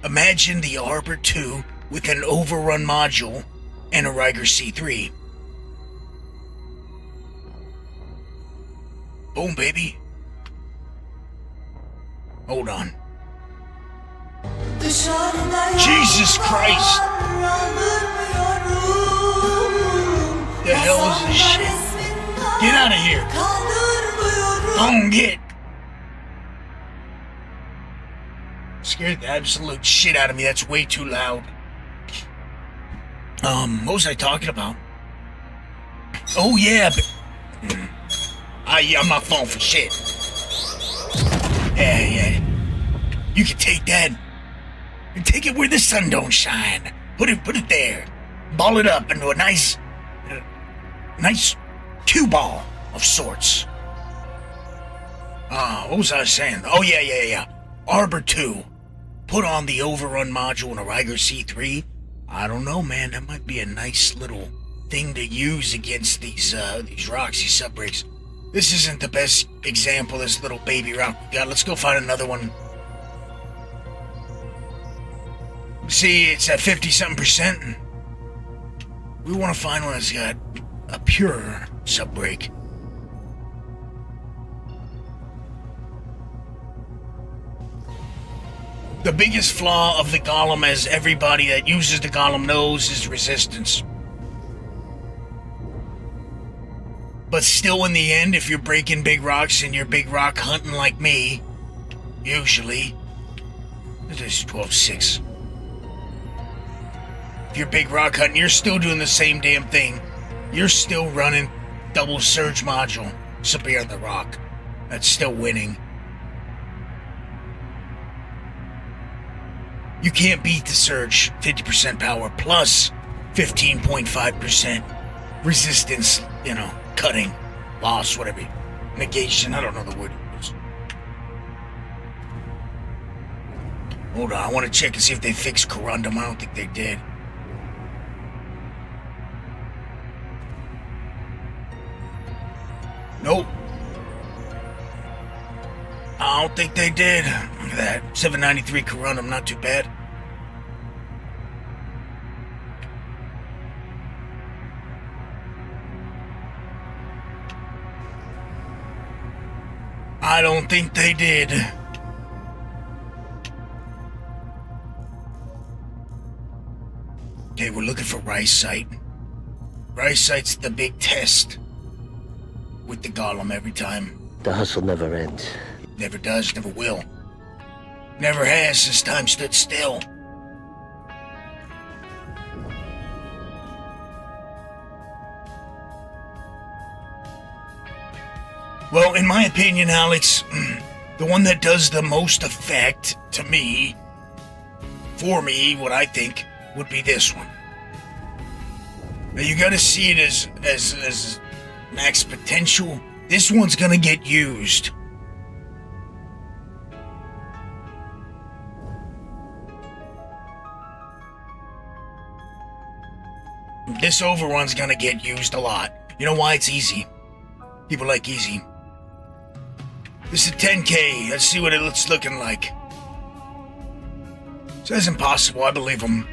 Imagine the Arbor 2 with an overrun module and a Riker C3. Boom, baby. Hold on. Jesus Christ! The hell is this shit? Get out of here! Don't get! Scared the absolute shit out of me. That's way too loud. What was I talking about? Oh yeah, I'm not falling for shit. Yeah. You can take that and take it where the sun don't shine. Put it there. Ball it up into a nice cue ball of sorts. What was I saying? Oh yeah. Arbor 2. Put on the overrun module and a Riker C3. I don't know, man. That might be a nice little thing to use against these rocks, these subbreaks. This isn't the best example, this little baby rock we got. Let's go find another one. See, it's at 50-something%. We want to find one that's got a pure subbreak. The biggest flaw of the golem, as everybody that uses the golem knows, is resistance. But still, in the end, if you're breaking big rocks and you're big rock hunting like me, usually, this is 12.6. If you're big rock hunting, you're still doing the same damn thing. You're still running double surge module, Sabir on the rock. That's still winning. You can't beat the surge 50% power plus 15.5% resistance, cutting, loss, whatever. Negation, I don't know the word it is. Hold on, I want to check and see if they fixed Corundum. I don't think they did. Nope. I don't think they did. Look at that. 793 Corundum, not too bad. I don't think they did. Okay, we're looking for Rice Site. Rice Site's the big test with the golem every time. The hustle never ends. Never does, never will. Never has since time stood still. Well, in my opinion, Alex, the one that does the most effect to me, for me, what I think, would be this one. Now you gotta see it as max potential. This one's gonna get used. This overrun's gonna get used a lot. You know why? It's easy. People like easy. This is 10K. Let's see what it's looking like. Says impossible. I believe him.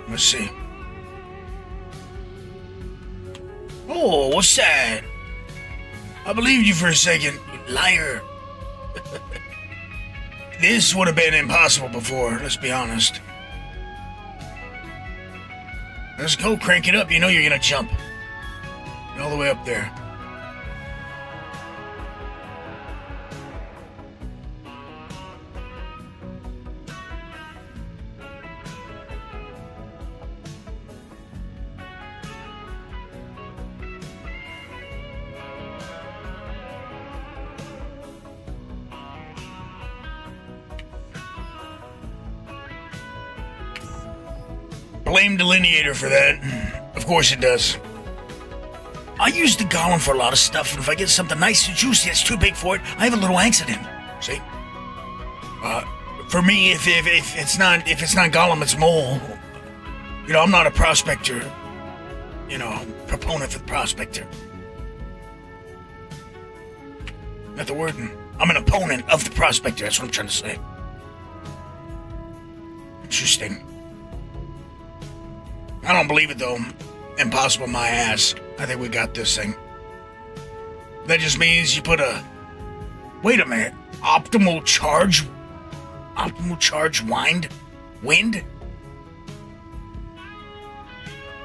Let's see. Oh, what's that? I believed you for a second, you liar. This would have been impossible before, let's be honest. Let's go, crank it up. You know you're gonna jump. Get all the way up there. Blame Delineator for that. Of course it does. I use the golem for a lot of stuff, and if I get something nice and juicy that's too big for it, I have a little accident. See? For me, if it's not golem, it's mole. You know, I'm not a prospector. You know, proponent for the prospector. Not the word. I'm an opponent of the prospector. That's what I'm trying to say. Interesting. I don't believe it, though. Impossible my ass. I think we got this thing. That just means you put a... Wait a minute. Optimal charge wind? Wind?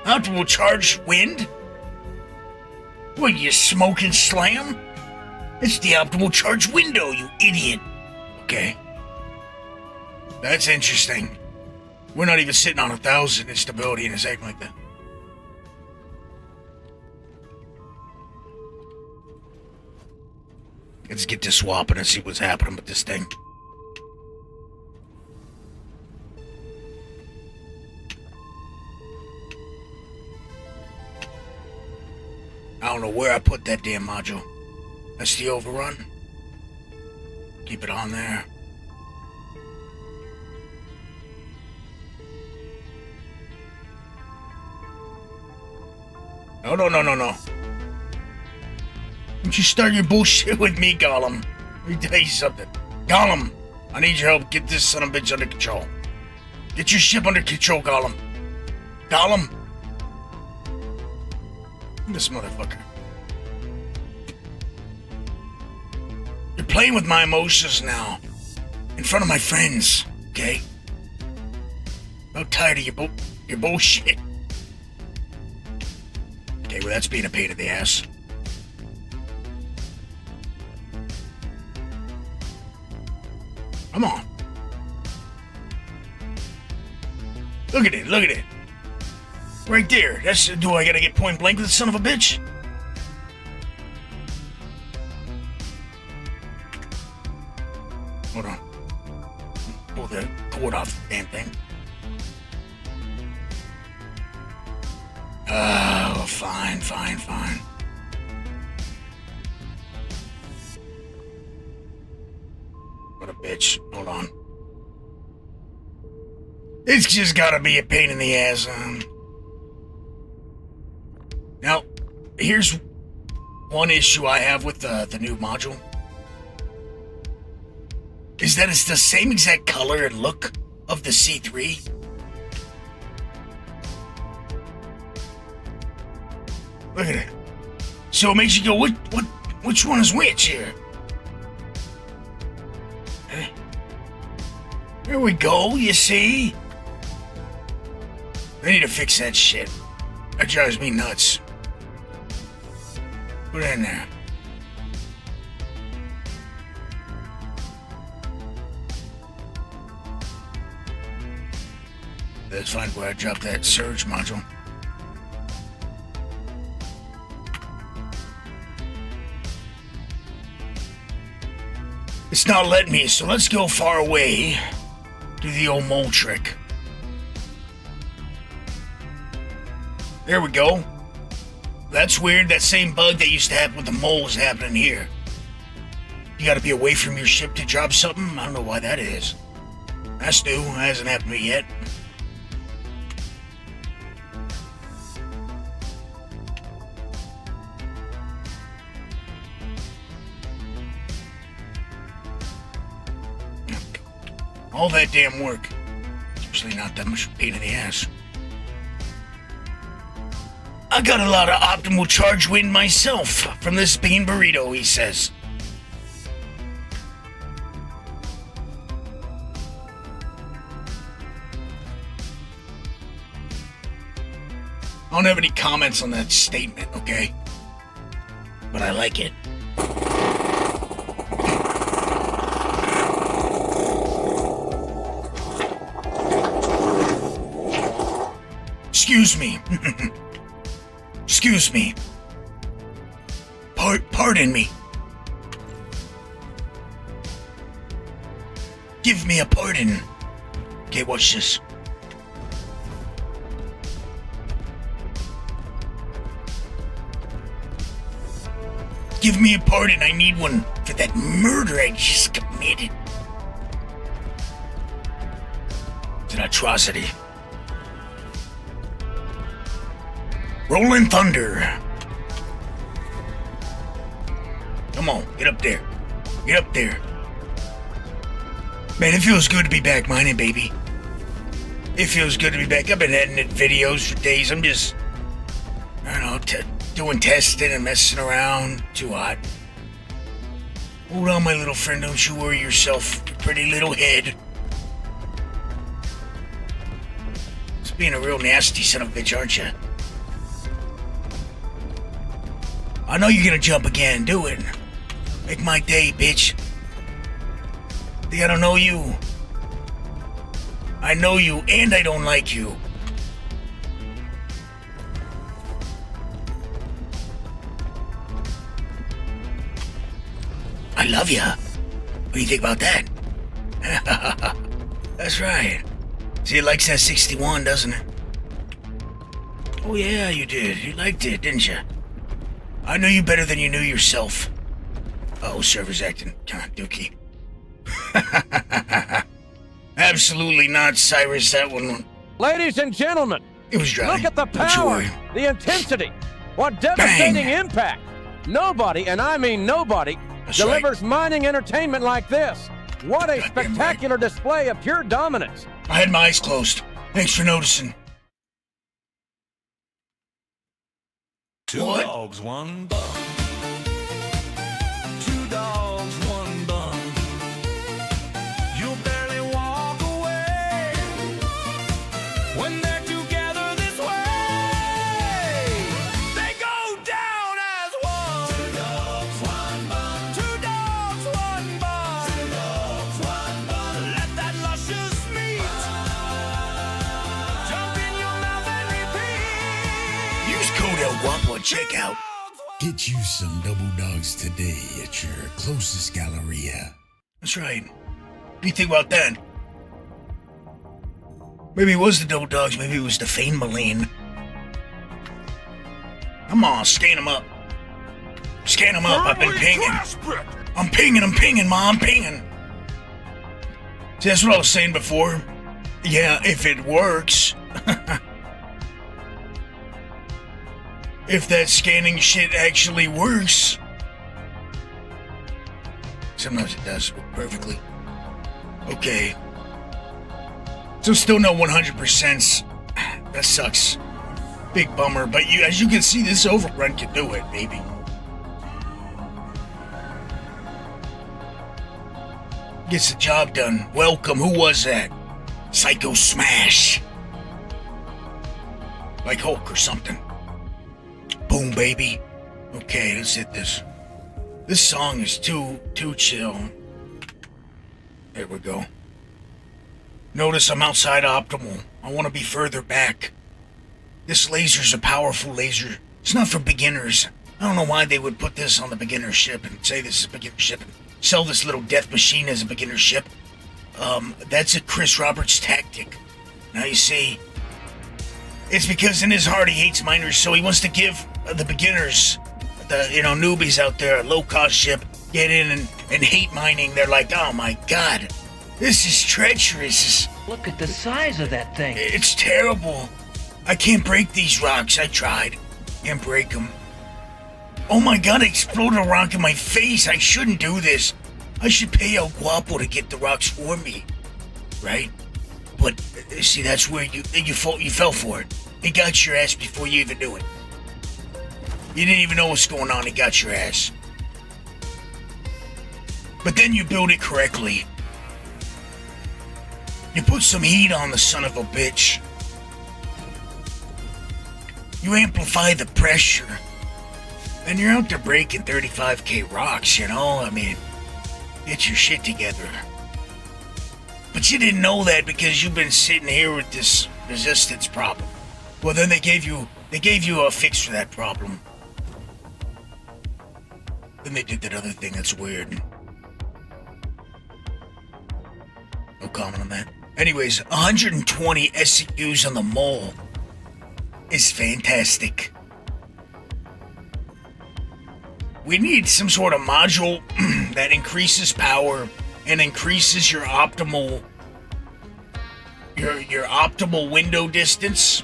Optimal charge wind? What, you smoking slam? It's the optimal charge window, you idiot. Okay. That's interesting. We're not even sitting on 1,000 in stability and it's acting like that. Let's get to swapping and see what's happening with this thing. I don't know where I put that damn module. That's the overrun. Keep it on there. No. Don't you start your bullshit with me, Gollum. Let me tell you something. Gollum, I need your help. Get this son of a bitch under control. Get your ship under control, Gollum. Gollum. This motherfucker. You're playing with my emotions now. In front of my friends, okay? I'm tired of your bullshit. Okay, well that's being a pain in the ass. Come on. Look at it. Right there. Do I gotta get point blank with this son of a bitch? Hold on. Pull the cord off the damn thing. Oh, fine. What a bitch. Hold on. It's just gotta be a pain in the ass. Now, here's one issue I have with the new module. Is that it's the same exact color and look of the C3. Look at it. So it makes you go, which one is which here? There we go, you see? They need to fix that shit. That drives me nuts. Put it in there. Let's find where I dropped that surge module. It's not letting me, so let's go far away. Do the old mole trick. There we go. That's weird. That same bug that used to happen with the mole is happening here. You gotta be away from your ship to drop something? I don't know why that is. That's new. That hasn't happened to me yet. All that damn work. Usually not that much pain in the ass. I got a lot of optimal charge wind myself from this bean burrito, he says. I don't have any comments on that statement, okay? But I like it. Excuse me. Excuse me. Pardon me. Give me a pardon. Okay, watch this. Give me a pardon. I need one for that murder I just committed. It's an atrocity. Rolling Thunder. Come on, get up there. Get up there. Man, it feels good to be back mining, baby. It feels good to be back. I've been editing videos for days. I'm just, I don't know, doing testing and messing around. Too hot. Hold on, my little friend. Don't you worry yourself, you pretty little head. Just being a real nasty son of a bitch, aren't you? I know you're gonna jump again. Do it. Make my day, bitch. Think I don't know you? I know you, and I don't like you. I love ya. What do you think about that? That's right. See, it likes that 61, doesn't it? Oh yeah, you did. You liked it, didn't you? I know you better than you knew yourself. Oh, server's acting kind of dookie. Absolutely not, Cyrus. That one. Ladies and gentlemen, It was dry. look at the Don't you power, worry. the intensity, what devastating Bang. impact. Nobody, and I mean nobody, That's delivers mining entertainment like this. What a Goddamn spectacular display of pure dominance. I had my eyes closed. Thanks for noticing. Two What? dogs, one bun. Two dogs, one bun. You'll barely walk away when they're together this way. They go down as one. Two dogs, one bun. Two dogs, one bun. Two dogs, one bun. Let that luscious meat jump in your mouth and repeat. Use code Elguapoe at checkout. Get you some double dogs today at your closest Galleria. That's right. What do you think about that? Maybe it was the double dogs. Maybe it was the Fane Maline. Come on, scan them up. Scan them up. I've been pinging. I'm pinging, Ma. I'm pinging. See, that's what I was saying before. Yeah, if it works. If that scanning shit actually works. Sometimes it does work perfectly. Okay. So still no 100%. That sucks. Big bummer, but as you can see, this overrun can do it, baby. Gets the job done. Welcome. Who was that? Psycho Smash. Like Hulk or something. Boom, baby. Okay, let's hit this. This song is too chill. There we go. Notice I'm outside optimal. I want to be further back. This laser's a powerful laser. It's not for beginners. I don't know why they would put this on the beginner ship and say this is a beginner ship and sell this little death machine as a beginner ship. That's a Chris Roberts tactic. Now you see, it's because in his heart he hates miners, so he wants to give the beginners, the newbies out there, a low-cost ship, get in and hate mining. They're like, oh my god, this is treacherous. Look at the size of that thing. It's terrible. I can't break these rocks. I tried. Can't break them. Oh my god, I exploded a rock in my face. I shouldn't do this. I should pay Elguapoe to get the rocks for me. Right? But, see, that's where you fell for it. He got your ass before you even knew it. You didn't even know what's going on. He got your ass. But then you build it correctly. You put some heat on the son of a bitch. You amplify the pressure. And you're out there breaking 35k rocks, I mean, get your shit together. But you didn't know that because you've been sitting here with this resistance problem. Well, then they gave you a fix for that problem. Then they did that other thing that's weird. No comment on that. Anyways, 120 SCUs on the mole is fantastic. We need some sort of module that increases power and increases your optimal window distance.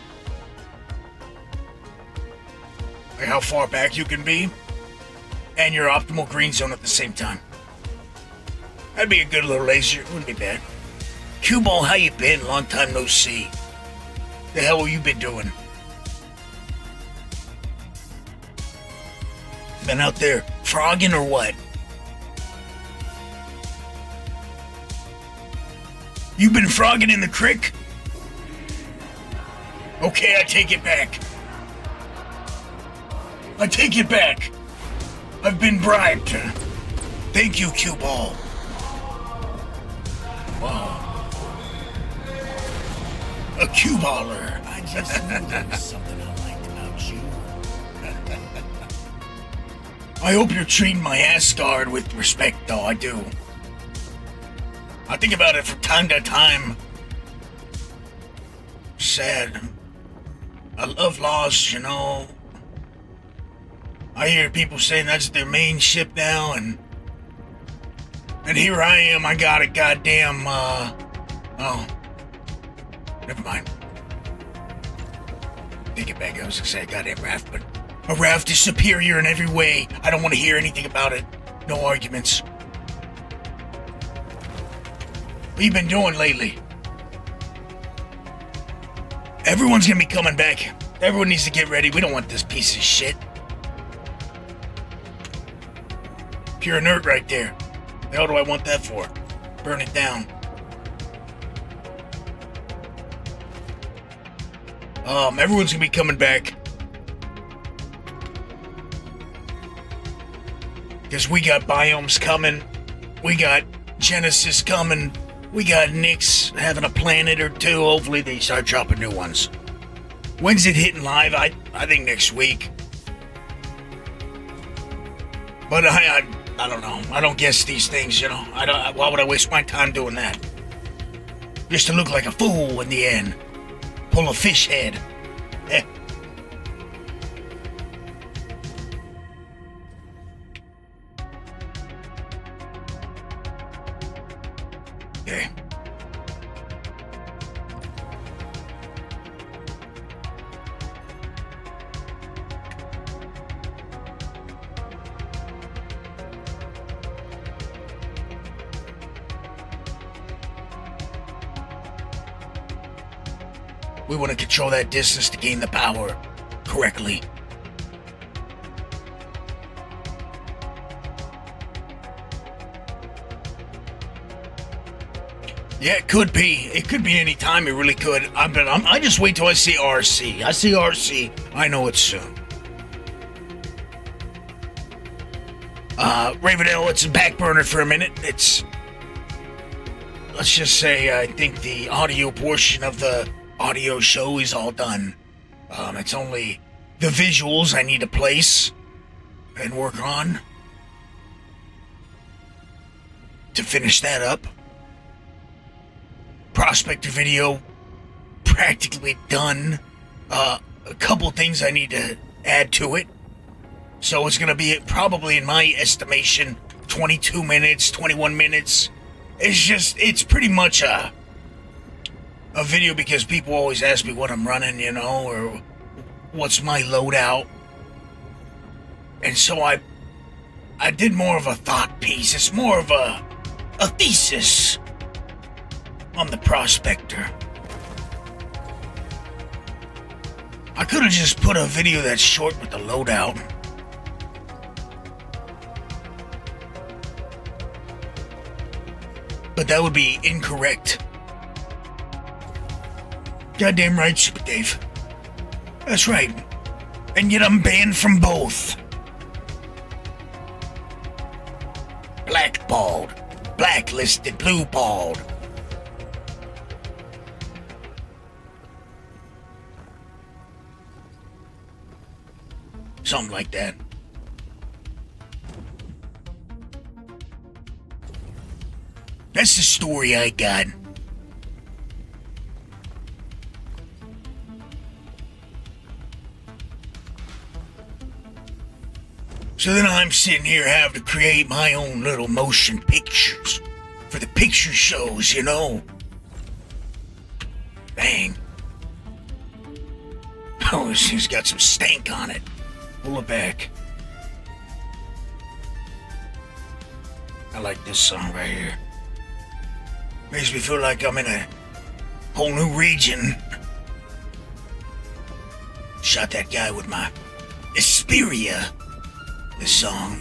like how far back you can be, and your optimal green zone at the same time. That'd be a good little laser. Wouldn't be bad. Cue Ball, how you been? Long time no see. The hell have you been doing? Been out there frogging or what? You been frogging in the creek? Okay, I take it back. I take it back. I've been bribed. Thank you, Cue Ball. Wow. A cue baller. I just knew there was something I liked about you. I hope you're treating my Asgard with respect, though. I do. I think about it from time to time. Sad. I love Lost, you know. I hear people saying that's their main ship now, and here I am. I got a goddamn. Oh, never mind. Take it back. I was gonna say a goddamn raft, but a raft is superior in every way. I don't want to hear anything about it. No arguments. What you been doing lately? Everyone's gonna be coming back. Everyone needs to get ready. We don't want this piece of shit. Pure inert right there. The hell do I want that for? Burn it down. Everyone's gonna be coming back. Because we got biomes coming. We got Genesis coming. We got Nyx having a planet or two. Hopefully they start dropping new ones. When's it hitting live? I think next week. But I don't know. I don't guess these things, you know. Why would I waste my time doing that? Just to look like a fool in the end. Pull a fish head. Eh. Okay. We want to control that distance to gain the power correctly. Yeah, it could be. It could be any time. It really could. I just wait till I see RC. I see RC. I know it's soon. Ravenel, it's a back burner for a minute. Let's just say I think the audio portion of the audio show is all done. It's only the visuals I need to place and work on to finish that up. Prospector video practically done. A couple things I need to add to it. So it's gonna be probably, in my estimation, 22 minutes, 21 minutes. It's pretty much a video because people always ask me what I'm running, you know, or what's my loadout. And so I did more of a thought piece. It's more of a thesis on the Prospector. I could have just put a video that's short with the loadout. But that would be incorrect. Goddamn right, Super Dave. That's right. And yet I'm banned from both. Blackballed, blacklisted, blue-balled. Something like that. That's the story I got. So then I'm sitting here having to create my own little motion pictures for the picture shows, you know. Bang. Oh, it's got some stank on it. Pull it back. I like this song right here. Makes me feel like I'm in a whole new region. Shot that guy with my Xperia. This song.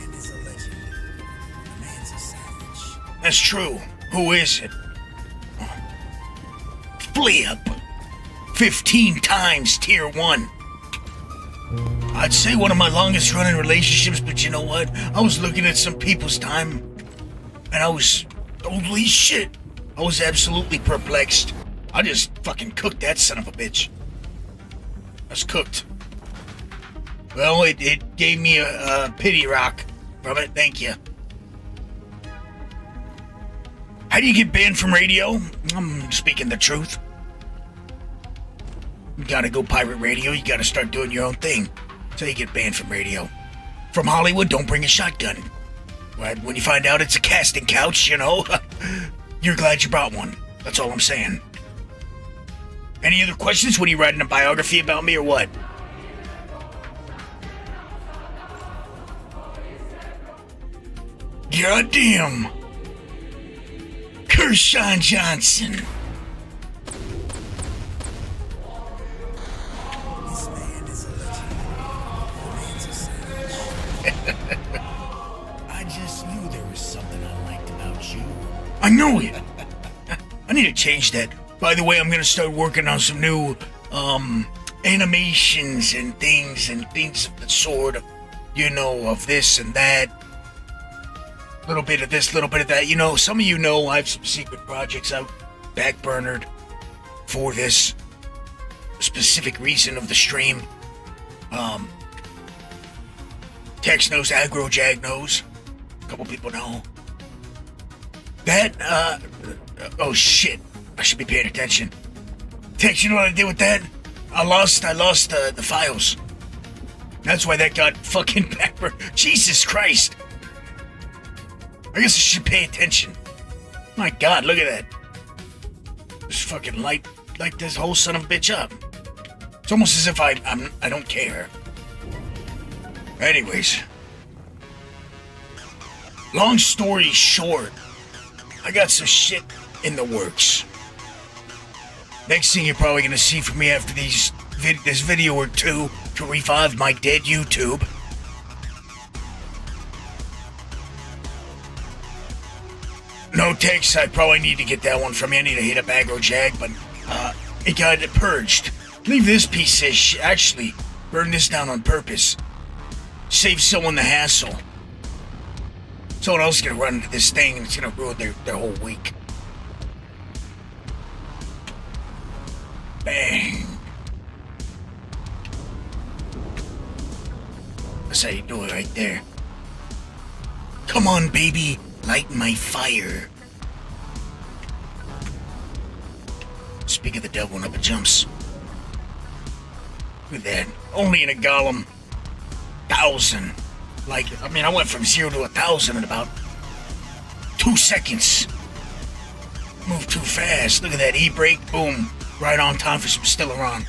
That's true. Who is it? Flip. 15 times tier 1. I'd say one of my longest running relationships, but you know what? I was looking at some people's time, and I was... Holy shit. I was absolutely perplexed. I just fucking cooked that son of a bitch. I was cooked. Well, it gave me a pity rock from it. Thank you. How do you get banned from radio? I'm speaking the truth. You gotta go pirate radio. You gotta start doing your own thing. So you get banned from radio. From Hollywood, don't bring a shotgun. Right? When you find out it's a casting couch, you know, you're glad you brought one. That's all I'm saying. Any other questions? What are you writing a biography about me or what? Goddamn. Kershaw Johnson. This man is a legend. The man's a savage. I just knew there was something I liked about you. I know it. I need to change that. By the way, I'm gonna start working on some new animations and things of the sort of, you know, of this and that. Little bit of this, little bit of that. You know, some of you know I have some secret projects out backburnered for this specific reason of the stream. Tex knows, Aggro Jag knows. A couple people know. That, oh shit. I should be paying attention. Tex, you know what I did with that? I lost the files. That's why that got fucking backburned. Jesus Christ. I guess I should pay attention. My God, look at that. Just fucking light this whole son of a bitch up. It's almost as if I don't care. Anyways. Long story short, I got some shit in the works. Next thing you're probably gonna see from me after this video or two to revive my dead YouTube. No text, I probably need to get that one from you. I need to hit up Aggro Jag, but it got purged. Leave this piece of shit. Actually, burn this down on purpose. Save someone the hassle. Someone else is gonna run into this thing and it's gonna ruin their whole week. Bang. That's how you do it right there. Come on, baby. Light my fire. Speak of the devil, and up it jumps. Look at that. Only in a golem. 1,000. Like, I mean, I went from 0 to 1,000 in about 2 seconds. Move too fast. Look at that E-brake. Boom. Right on time for some Stellaron.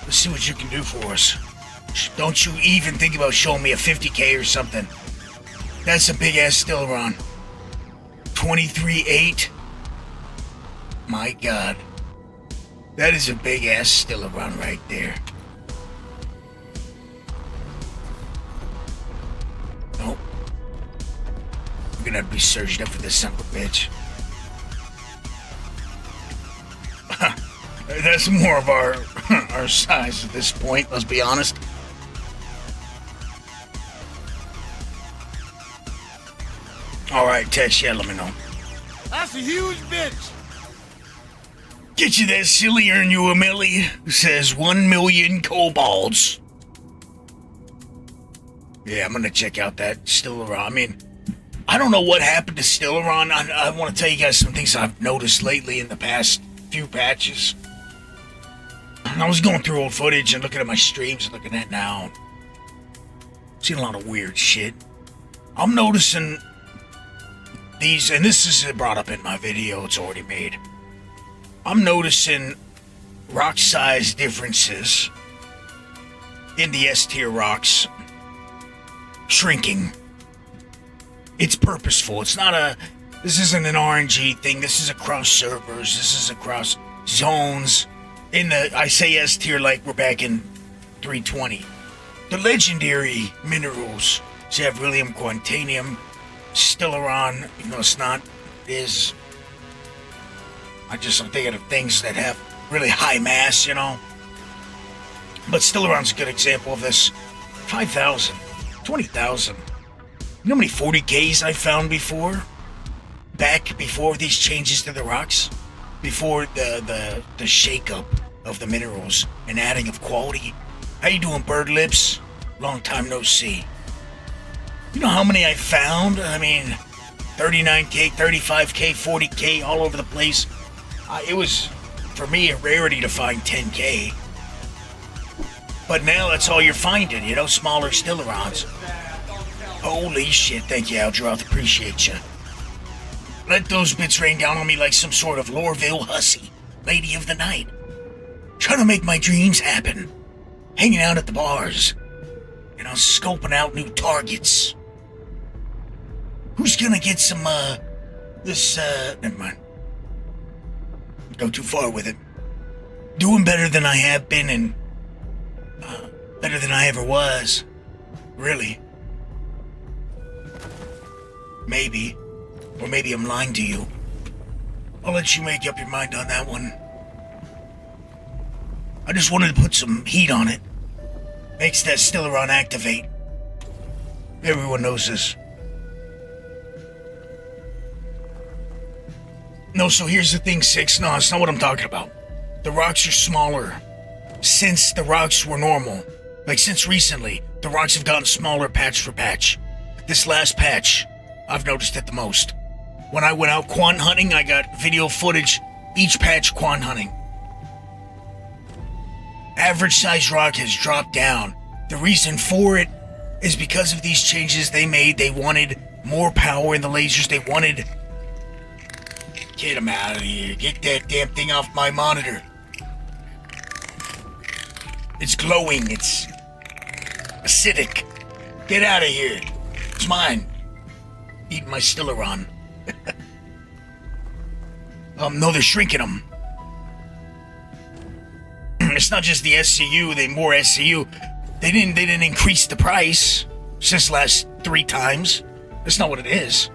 Let's see what you can do for us. Don't you even think about showing me a 50k or something. That's a big-ass Stellaron. 23.8. My God. That is a big-ass Stellaron right there. Nope. We're gonna have to be surged up for this son of a bitch. That's more of our size at this point, let's be honest. Alright, Tesh, yeah, let me know. That's a huge bitch. Get you that silly earn you a milli, who says 1 million kobolds. Yeah, I'm gonna check out that Stellaron. I mean, I don't know what happened to Stellaron. I want to tell you guys some things I've noticed lately in the past few patches. I was going through old footage and looking at my streams and looking at now. Seen a lot of weird shit. I'm noticing these, and this is brought up in my video, it's already made. I'm noticing rock size differences in the S tier rocks shrinking. It's purposeful. This isn't an RNG thing. This is across servers. This is across zones. I say S tier like we're back in 320. The legendary minerals, Zavrillium, Quantanium, Stellaron, it's not, is. I'm thinking of things that have really high mass, But Stellaron's a good example of this. 5,000, 20,000. You know how many 40Ks I found before? Back before these changes to the rocks? Before the shake-up of the minerals and adding of quality. How you doing, Bird Lips? Long time no see. You know how many I found? 39K, 35K, 40K, all over the place. It was, for me, a rarity to find 10K. But now that's all you're finding, smaller Stellarons. Holy shit, thank you, Aldroth, appreciate you. Let those bits rain down on me like some sort of Lorville hussy, lady of the night. Trying to make my dreams happen. Hanging out at the bars. Scoping out new targets. Who's gonna get some, never mind. Go too far with it. Doing better than I have been and, better than I ever was. Really. Maybe. Or maybe I'm lying to you. I'll let you make up your mind on that one. I just wanted to put some heat on it. Makes that Stellaron activate. Everyone knows this. No, so here's the thing, Six. No, that's not what I'm talking about. The rocks are smaller. Since the rocks were normal. Since recently, the rocks have gotten smaller patch for patch. This last patch, I've noticed it the most. When I went out quant hunting, I got video footage, each patch quant hunting. Average size rock has dropped down. The reason for it is because of these changes they made. They wanted more power in the lasers. They wanted... Get him out of here. Get that damn thing off my monitor. It's glowing. It's acidic. Get out of here. It's mine. Eat my Stellaron. No, they're shrinking them. It's not just the SCU, more SCU. They didn't increase the price since last 3 times. That's not what it is.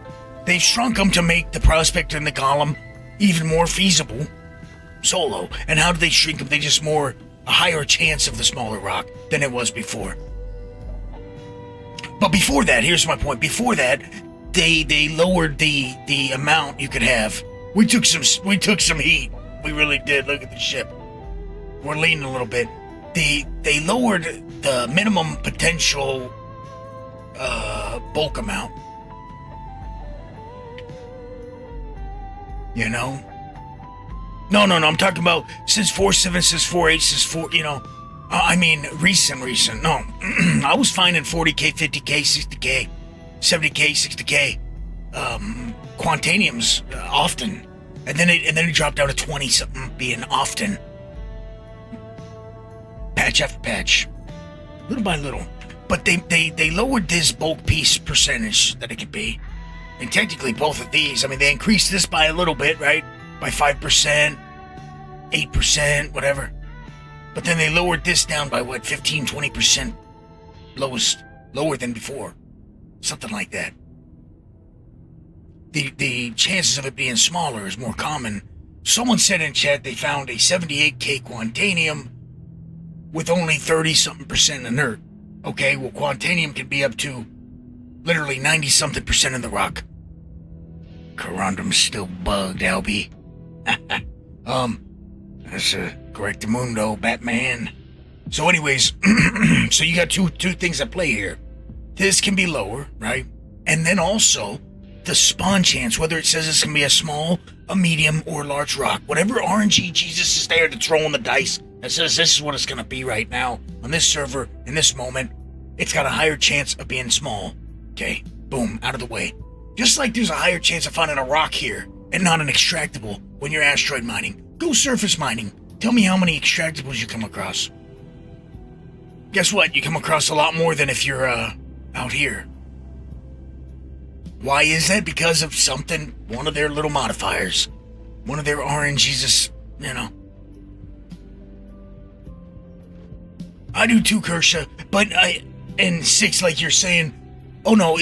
They've shrunk them to make the Prospector and the Column even more feasible. Solo. And how do they shrink them? They just a higher chance of the smaller rock than it was before. But before that, here's my point. Before that, they lowered the amount you could have. We took some heat. We really did. Look at the ship. We're leaning a little bit. They lowered the minimum potential bulk amount. No, I'm talking about since 4.7, since 4.8, since 4, recent. No, I was finding 40K, 50K, 60K, 70K, 60K, Quantaniums often. And then it dropped down to 20 something being often. Patch after patch. Little by little. But they lowered this bulk piece percentage that it could be. And technically both of these, they increased this by a little bit, right? By 5%, 8%, whatever. But then they lowered this down by 15, 20% lower than before. Something like that. The chances of it being smaller is more common. Someone said in chat they found a 78K Quantanium with only 30-something% inert. Okay, well, Quantanium can be up to literally 90-something% in the rock. Corundum's still bugged, Albie. That's a Correctamundo, Batman. So anyways, so you got two things at play here. This can be lower, right? And then also the spawn chance, whether it says it's going to be a small, a medium, or a large rock. Whatever RNG Jesus is there to throw on the dice that says this is what it's going to be right now on this server in this moment, it's got a higher chance of being small. Okay, boom, out of the way. Just like there's a higher chance of finding a rock here and not an extractable when you're asteroid mining. Go surface mining. Tell me how many extractables you come across. Guess what? You come across a lot more than if you're out here. Why is that? Because of something, one of their little modifiers. One of their RNGs, you know. I do too, Kersha, but and 6, like you're saying, oh no,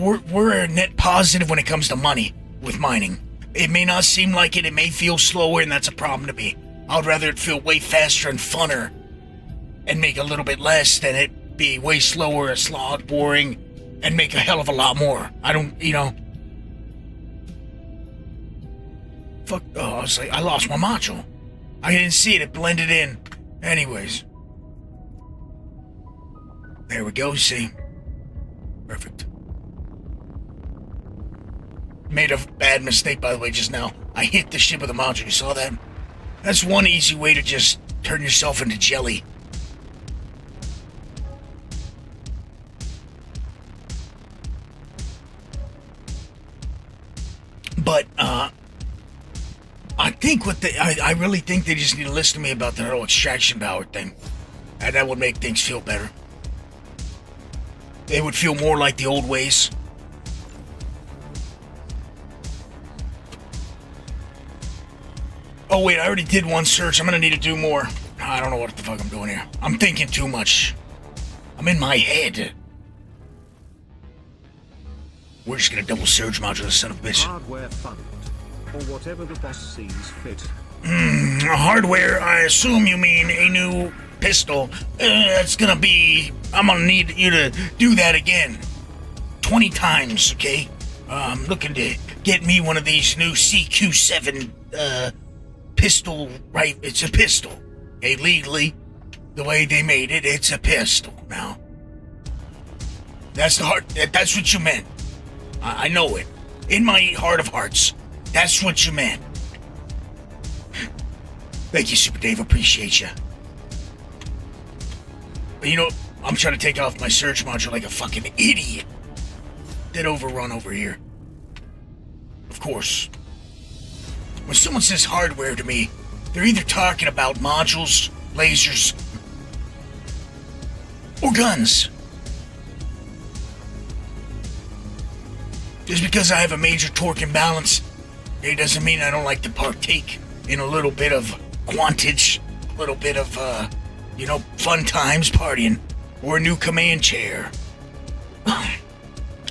we're a net positive when it comes to money with mining. It may not seem like it may feel slower, and that's a problem to me. I'd rather it feel way faster and funner and make a little bit less than it be way slower, a slog, boring, and make a hell of a lot more. I don't, you know. Fuck, oh, I was like, I lost my module. I didn't see it, it blended in. Anyways. There we go, see? Perfect. Made a bad mistake, by the way, just now. I hit the ship with a module, you saw that? That's one easy way to just turn yourself into jelly. But, I think I really think they just need to listen to me about the whole extraction power thing. And that would make things feel better. It would feel more like the old ways. Oh wait, I already did one search. I'm gonna need to do more. I don't know what the fuck I'm doing here. I'm thinking too much. I'm in my head. We're just gonna double surge module this son of a bitch. Hardware fund, or whatever the boss sees fit. Hardware, I assume you mean a new pistol. That's gonna be... I'm gonna need you to do that again. 20 times, okay? I'm looking to get me one of these new CQ7, pistol, right? It's a pistol. Okay, legally, the way they made it, it's a pistol now. That's what you meant. I know it. In my heart of hearts, that's what you meant. Thank you, Super Dave. Appreciate you. But you know, I'm trying to take off my surge module like a fucking idiot. Did overrun over here. Of course. When someone says hardware to me, they're either talking about modules, lasers, or guns. Just because I have a major torque imbalance, it doesn't mean I don't like to partake in a little bit of quantage, a little bit of, you know, fun times partying, or a new command chair.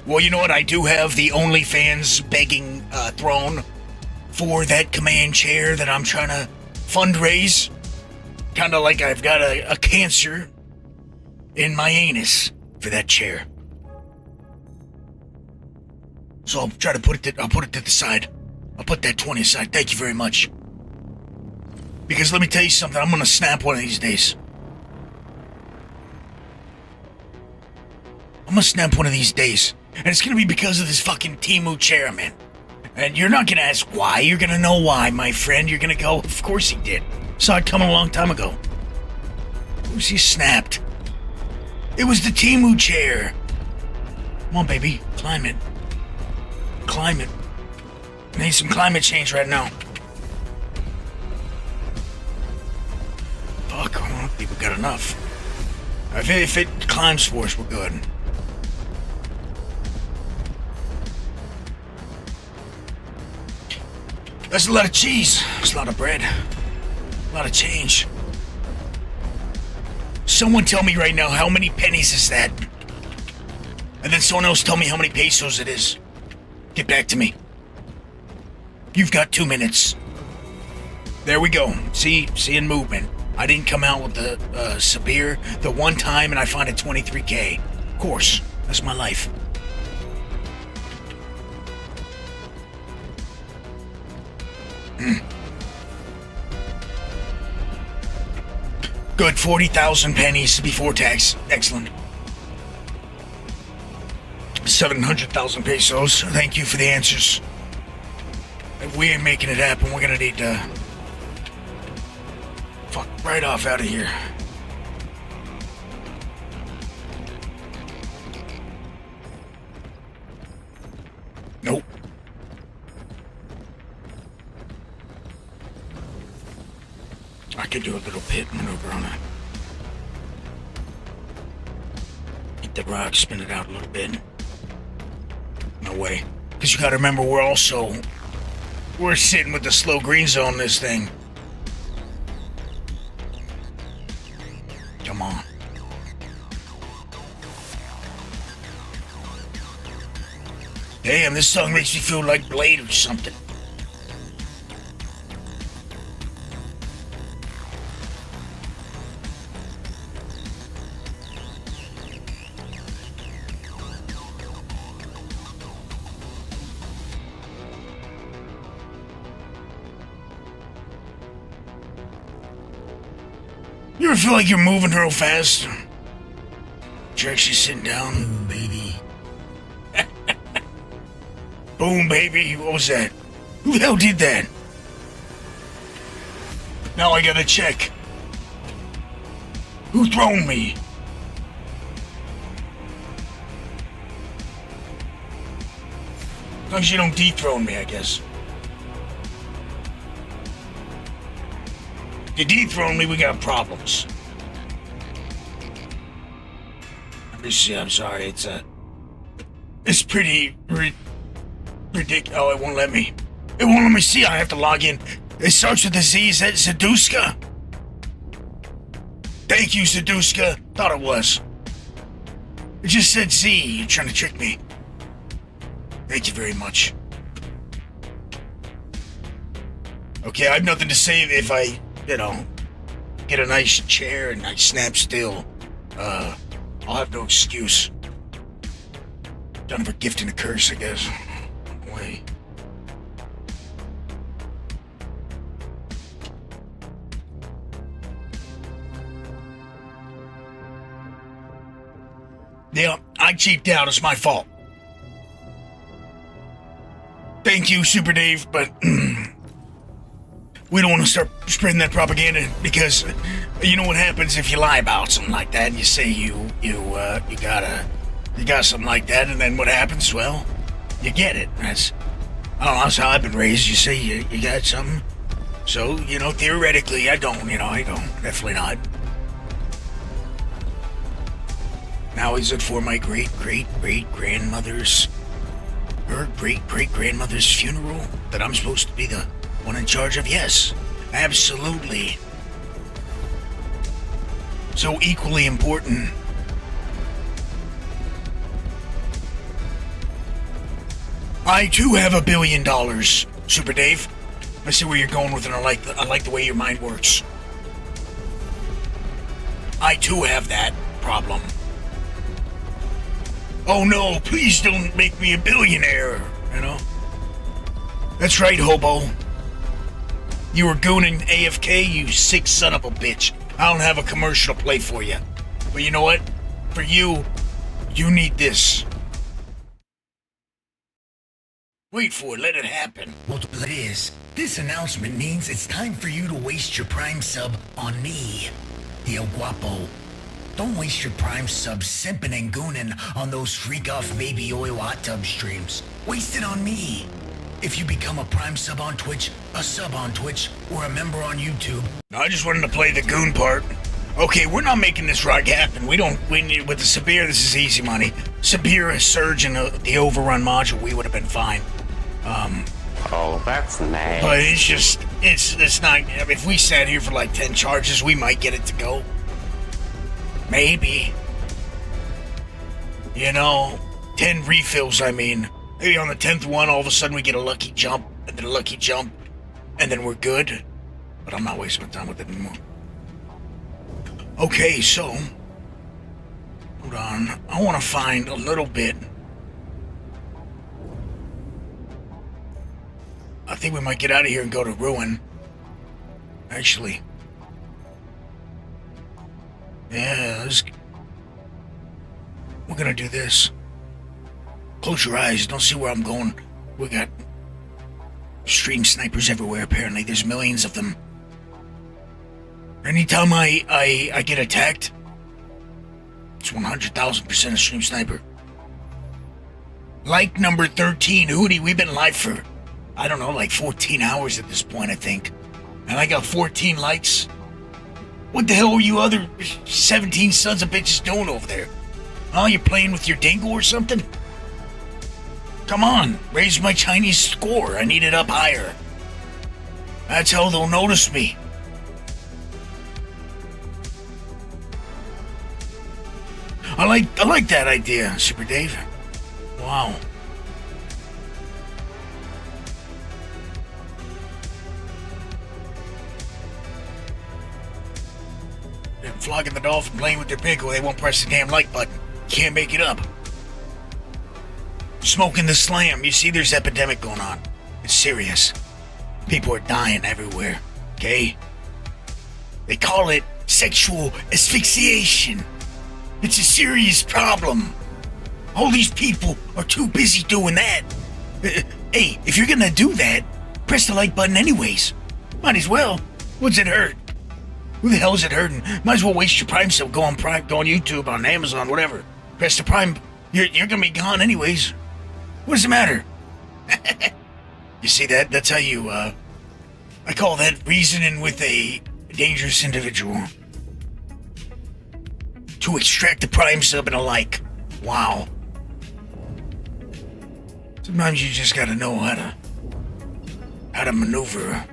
Well, you know what? I do have the OnlyFans begging throne for that command chair that I'm trying to fundraise. Kind of like I've got a cancer in my anus for that chair. So I'll try to put it to the side. I'll put that 20 aside. Thank you very much. Because let me tell you something, I'm gonna snap one of these days. I'm gonna snap one of these days. And it's gonna be because of this fucking Temu chair, man. And you're not gonna ask why, you're gonna know why, my friend. You're gonna go, of course he did. Saw it coming a long time ago. Who's he snapped? It was the Temu chair. Come on, baby, climb it. Climb it. I need some climate change right now. Fuck, I don't think we got enough. If it climbs for us, we're good. That's a lot of cheese. That's a lot of bread. A lot of change. Someone tell me right now how many pennies is that? And then someone else tell me how many pesos it is. Get back to me. You've got 2 minutes. There we go. Seeing movement. I didn't come out with the Sabir the one time and I found it 23K. Of course, that's my life. Good, 40,000 pennies before tax. Excellent. 700,000 pesos. Thank you for the answers. If we ain't making it happen, we're gonna need to fuck right off out of here. Nope. I could do a little pit maneuver on it. Get the that rock, spin it out a little bit. No way. Because you gotta remember, we're sitting with the slow green zone on this thing. Come on. Damn, this song makes me feel like Blade or something. You ever feel like you're moving real fast? You're actually sitting down. Boom, baby. Boom, baby. What was that? Who the hell did that? Now I gotta check. Who thrown me? As long as you don't dethrone me, I guess. If you dethrone me, we got problems. I'm sorry, it's pretty ridiculous. Oh, it won't let me. It won't let me see. I have to log in. It starts with a Z. Is that Zaduska? Thank you, Zaduska. Thought it was. It just said Z. You're trying to trick me. Thank you very much. Okay, I have nothing to say if I, get a nice chair and I snap still. I'll have no excuse. Done for gifting a curse, I guess. Wait. Yeah, I cheaped out. It's my fault. Thank you, Super Dave, but we don't want to start spreading that propaganda because you know what happens if you lie about something like that and you say you got something like that, and then what happens? Well, you get it. I don't know, that's how I've been raised. You say you got something. So, theoretically, I don't, definitely not. Now is it for my great-great-great-grandmother's, her great-great-grandmother's funeral that I'm supposed to be the one in charge of? Yes, absolutely. So equally important. I too have $1 billion, Super Dave. I see where you're going with it. I like the way your mind works. I too have that problem. Oh no, please don't make me a billionaire, That's right, hobo. You were gooning AFK, you sick son of a bitch. I don't have a commercial to play for you. But you know what? For you need this. Wait for it, let it happen. Well, it is. This announcement means it's time for you to waste your Prime sub on me, the Elguapoe. Don't waste your Prime sub simping and gooning on those freak-off baby oil hot tub streams. Waste it on me. If you become a Prime sub on Twitch, a sub on Twitch, or a member on YouTube. I just wanted to play the goon part. Okay, we're not making this rug happen. We need, with the Sabir, this is easy money. Sabir, a surge, and the overrun module, we would have been fine. Oh, that's nice. But it's not, if we sat here for like 10 charges, we might get it to go. Maybe. 10 refills, I mean. Maybe on the 10th one, all of a sudden we get a lucky jump, and then a lucky jump, and then we're good. But I'm not wasting my time with it anymore. Okay, so. Hold on. I want to find a little bit. I think we might get out of here and go to Ruin. Actually. Yeah, we're gonna do this. Close your eyes, don't see where I'm going. We got stream snipers everywhere, apparently. There's millions of them. Anytime I get attacked, it's 100,000% a stream sniper. Like number 13, Hootie, we've been live for, I don't know, like 14 hours at this point, I think. And I got 14 likes. What the hell are you other 17 sons of bitches doing over there? Oh, you're playing with your dingo or something? Come on, raise my Chinese score. I need it up higher. That's how they'll notice me. I like that idea, Super Dave. Wow. They're flogging the dolphin, playing with their pickle. They won't press the damn like button. Can't make it up. Smoking the slam. You see, there's epidemic going on. It's serious. People are dying everywhere. Okay? They call it sexual asphyxiation. It's a serious problem. All these people are too busy doing that. Hey, if you're gonna do that, press the like button anyways. Might as well. What's it hurt? Who the hell is it hurting? Might as well waste your Prime sub. Go on Prime, go on YouTube, on Amazon, whatever. Press the Prime. You're gonna be gone anyways. What does it matter? You see that? That's how you, I call that reasoning with a dangerous individual. To extract the Prime sub and a like. Wow. Sometimes you just gotta know how to maneuver.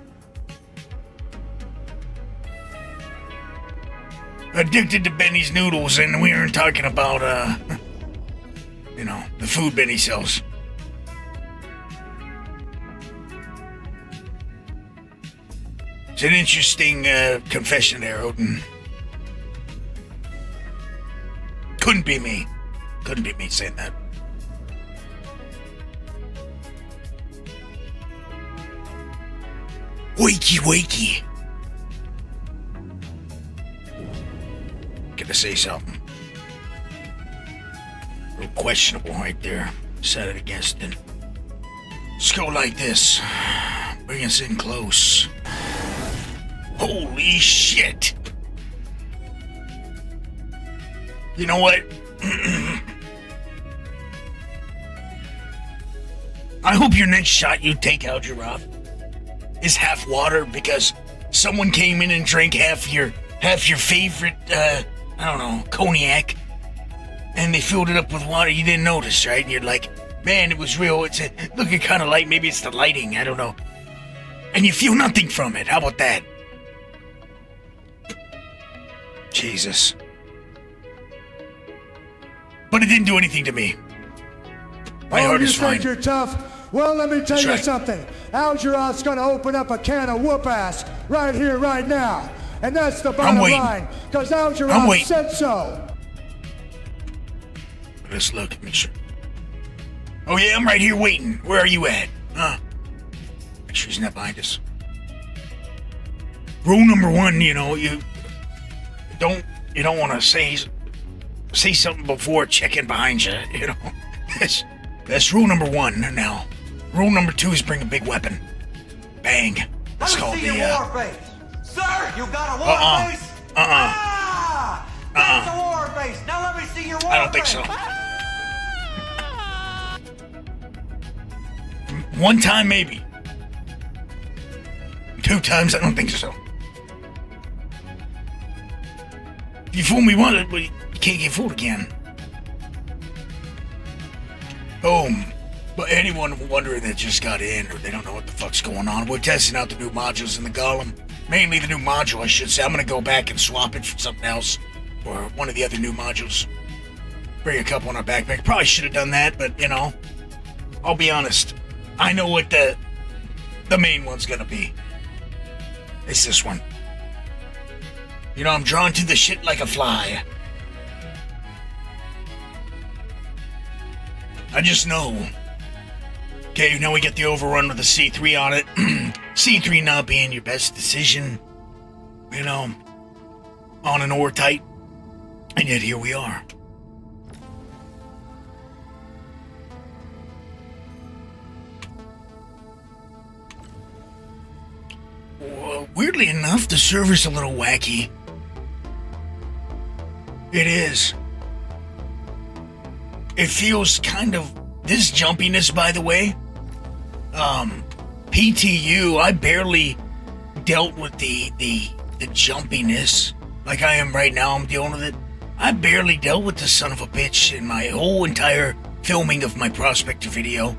Addicted to Benny's noodles, and we aren't talking about, the food Benny sells. It's an interesting confession there, Odin. Couldn't be me. Couldn't be me saying that. Wakey, wakey. Gonna say something. A little questionable right there. Set it against it. Let's go like this. Bring us in close. Holy shit! You know what? I hope your next shot you take out your Roth is half water, because someone came in and drank half your favorite cognac, and they filled it up with water. You didn't notice, right? And you're like, man, it was real. It's looking kind of light. Maybe it's the lighting. I don't know. And you feel nothing from it. How about that? Jesus. But it didn't do anything to me. My heart is fine. You think you're tough? Well, let me tell you something. Algeron's gonna open up a can of whoop ass right here, right now. And that's the bottom line, because Algeron said so. Let's look, make sure. Oh yeah, I'm right here waiting. Where are you at? Huh? Make sure he's not behind us. Rule number one, you don't want to say something before checking behind you. That's rule number one. Now, rule number two is bring a big weapon. Bang. That's called the war face. Sir, you got a war face? That's a war face. Now let me see your war face. I don't think so. One time, maybe. 2 times, I don't think so. If you fool me once, but you can't get fooled again. Boom. But anyone wondering that just got in, or they don't know what the fuck's going on, we're testing out the new modules in the Golem. Mainly the new module, I should say. I'm gonna go back and swap it for something else, or one of the other new modules. Bring a couple in our backpack. Probably should have done that, but I'll be honest. I know what the main one's gonna be. It's this one. I'm drawn to the shit like a fly. I just know. Okay, now we get the overrun with the C3 on it. C3 not being your best decision, on an ore tight. And yet here we are. Weirdly enough, the server's a little wacky. It is. It feels kind of... This jumpiness, by the way, PTU, I barely dealt with the jumpiness like I am right now. I'm dealing with it. I barely dealt with this son of a bitch in my whole entire filming of my Prospector video.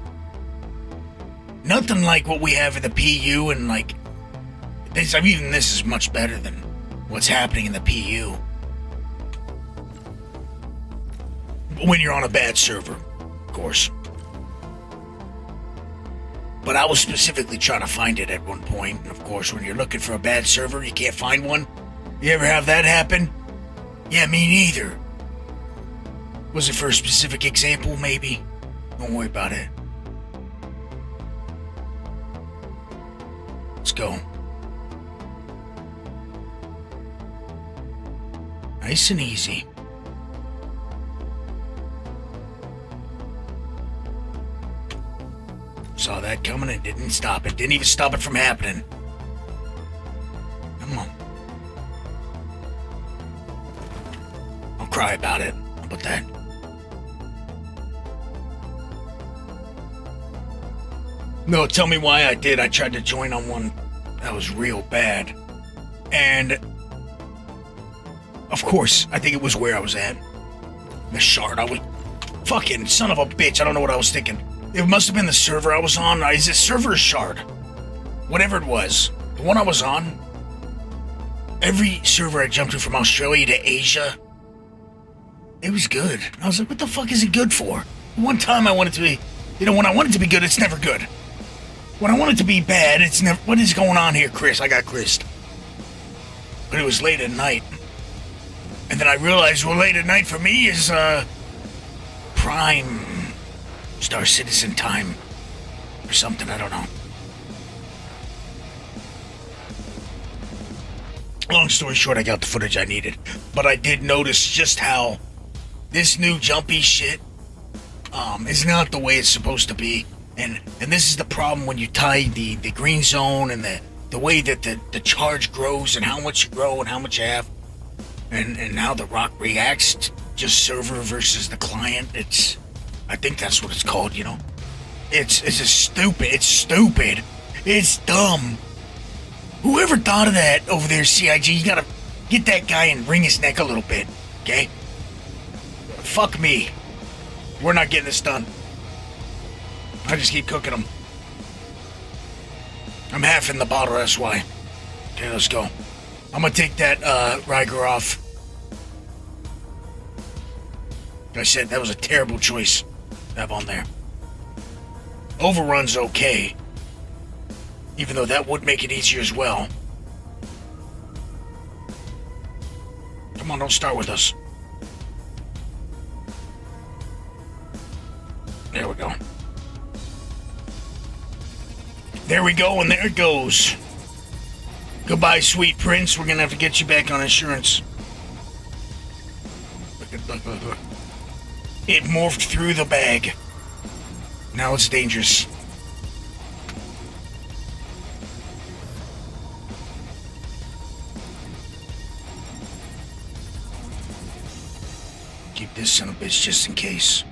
Nothing like what we have in the PU, and like this. I mean, this is much better than what's happening in the PU. When you're on a bad server, of course. But I was specifically trying to find it at one point, and of course, when you're looking for a bad server, you can't find one. You ever have that happen? Yeah, me neither. Was it for a specific example, maybe? Don't worry about it. Let's go. Nice and easy. Saw that coming and didn't stop it. Didn't even stop it from happening. Come on. I'll cry about it. How about that? No, tell me why I did. I tried to join on one that was real bad. And, of course, I think it was where I was at. The shard. I was... Fucking son of a bitch. I don't know what I was thinking. It must have been the server I was on. Is it server or shard? Whatever it was. The one I was on. Every server I jumped to from Australia to Asia, it was good. I was like, what the fuck is it good for? One time I want it to be... You know, when I want it to be good, it's never good. When I want it to be bad, it's never... What is going on here, Chris? I got Chris. But it was late at night. And then I realized, well, late at night for me is, prime Star Citizen time. Or something, I don't know. Long story short, I got the footage I needed. But I did notice just how this new jumpy shit is not the way it's supposed to be. And this is the problem when you tie the green zone and the way that the charge grows and how much you grow and how much you have. And how the rock reacts to just server versus the client. I think that's what it's called, you know? It's just stupid. It's stupid. It's dumb. Whoever thought of that over there, CIG, you gotta get that guy and wring his neck a little bit, okay? Fuck me. We're not getting this done. I just keep cooking them. I'm half in the bottle, that's why. Okay, let's go. I'm gonna take that Riker off. Like I said, that was a terrible choice to have on there. Overrun's okay. Even though that would make it easier as well. Come on, don't start with us. There we go. There we go, and there it goes. Goodbye, sweet prince. We're gonna have to get you back on insurance. Look. It morphed through the bag. Now it's dangerous. Keep this son of a bitch just in case.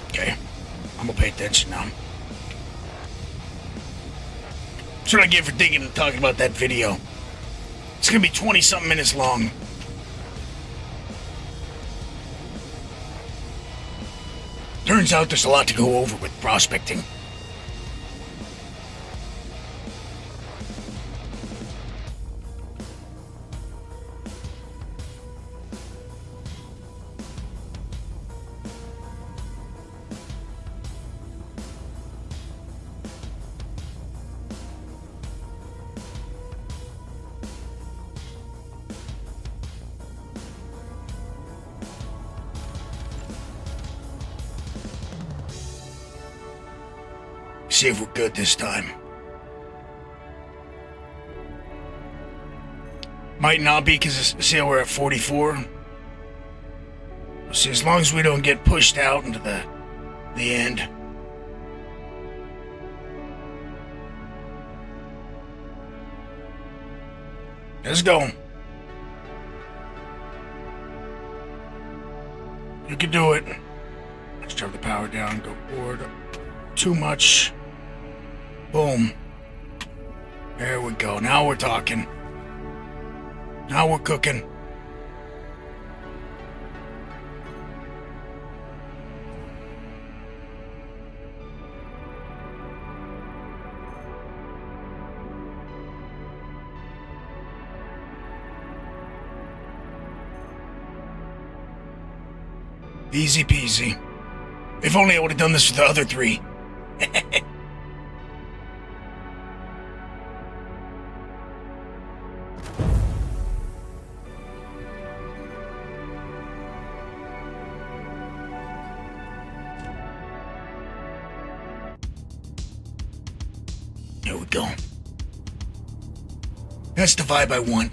Okay. I'm gonna pay attention now. That's what I get for digging and talking about that video. It's gonna be 20-something minutes long. Turns out there's a lot to go over with prospecting. See if we're good this time. Might not be because see we're at 44. See, as long as we don't get pushed out into the end. Let's go. You can do it. Let's turn the power down, go forward. Too much. Boom. There we go. Now we're talking. Now we're cooking. Easy peasy. If only I would have done this with the other three. There we go. That's the vibe I want.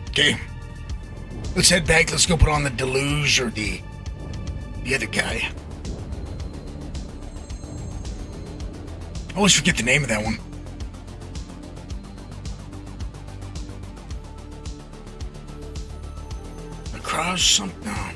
Okay. Let's head back. Let's go put on the Deluge or the other guy. I always forget the name of that one. Across something. No.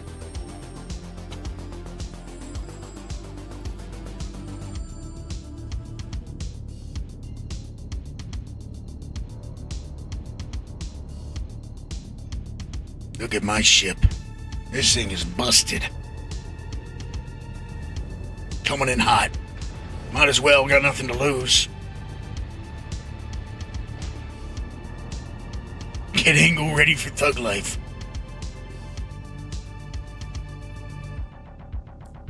Look at my ship. This thing is busted. Coming in hot. Might as well, got nothing to lose. Get Angle ready for thug life.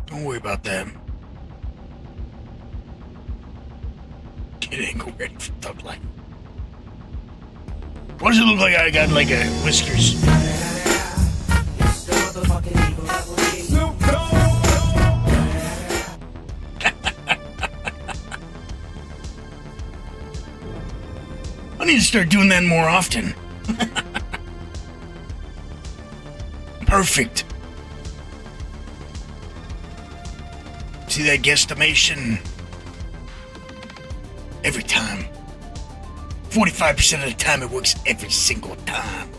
Don't worry about that. Get Angle ready for thug life. Why does it look like I got like a whiskers? I need to start doing that more often. Perfect. See that guesstimation? Every time. 45% of the time it works every single time.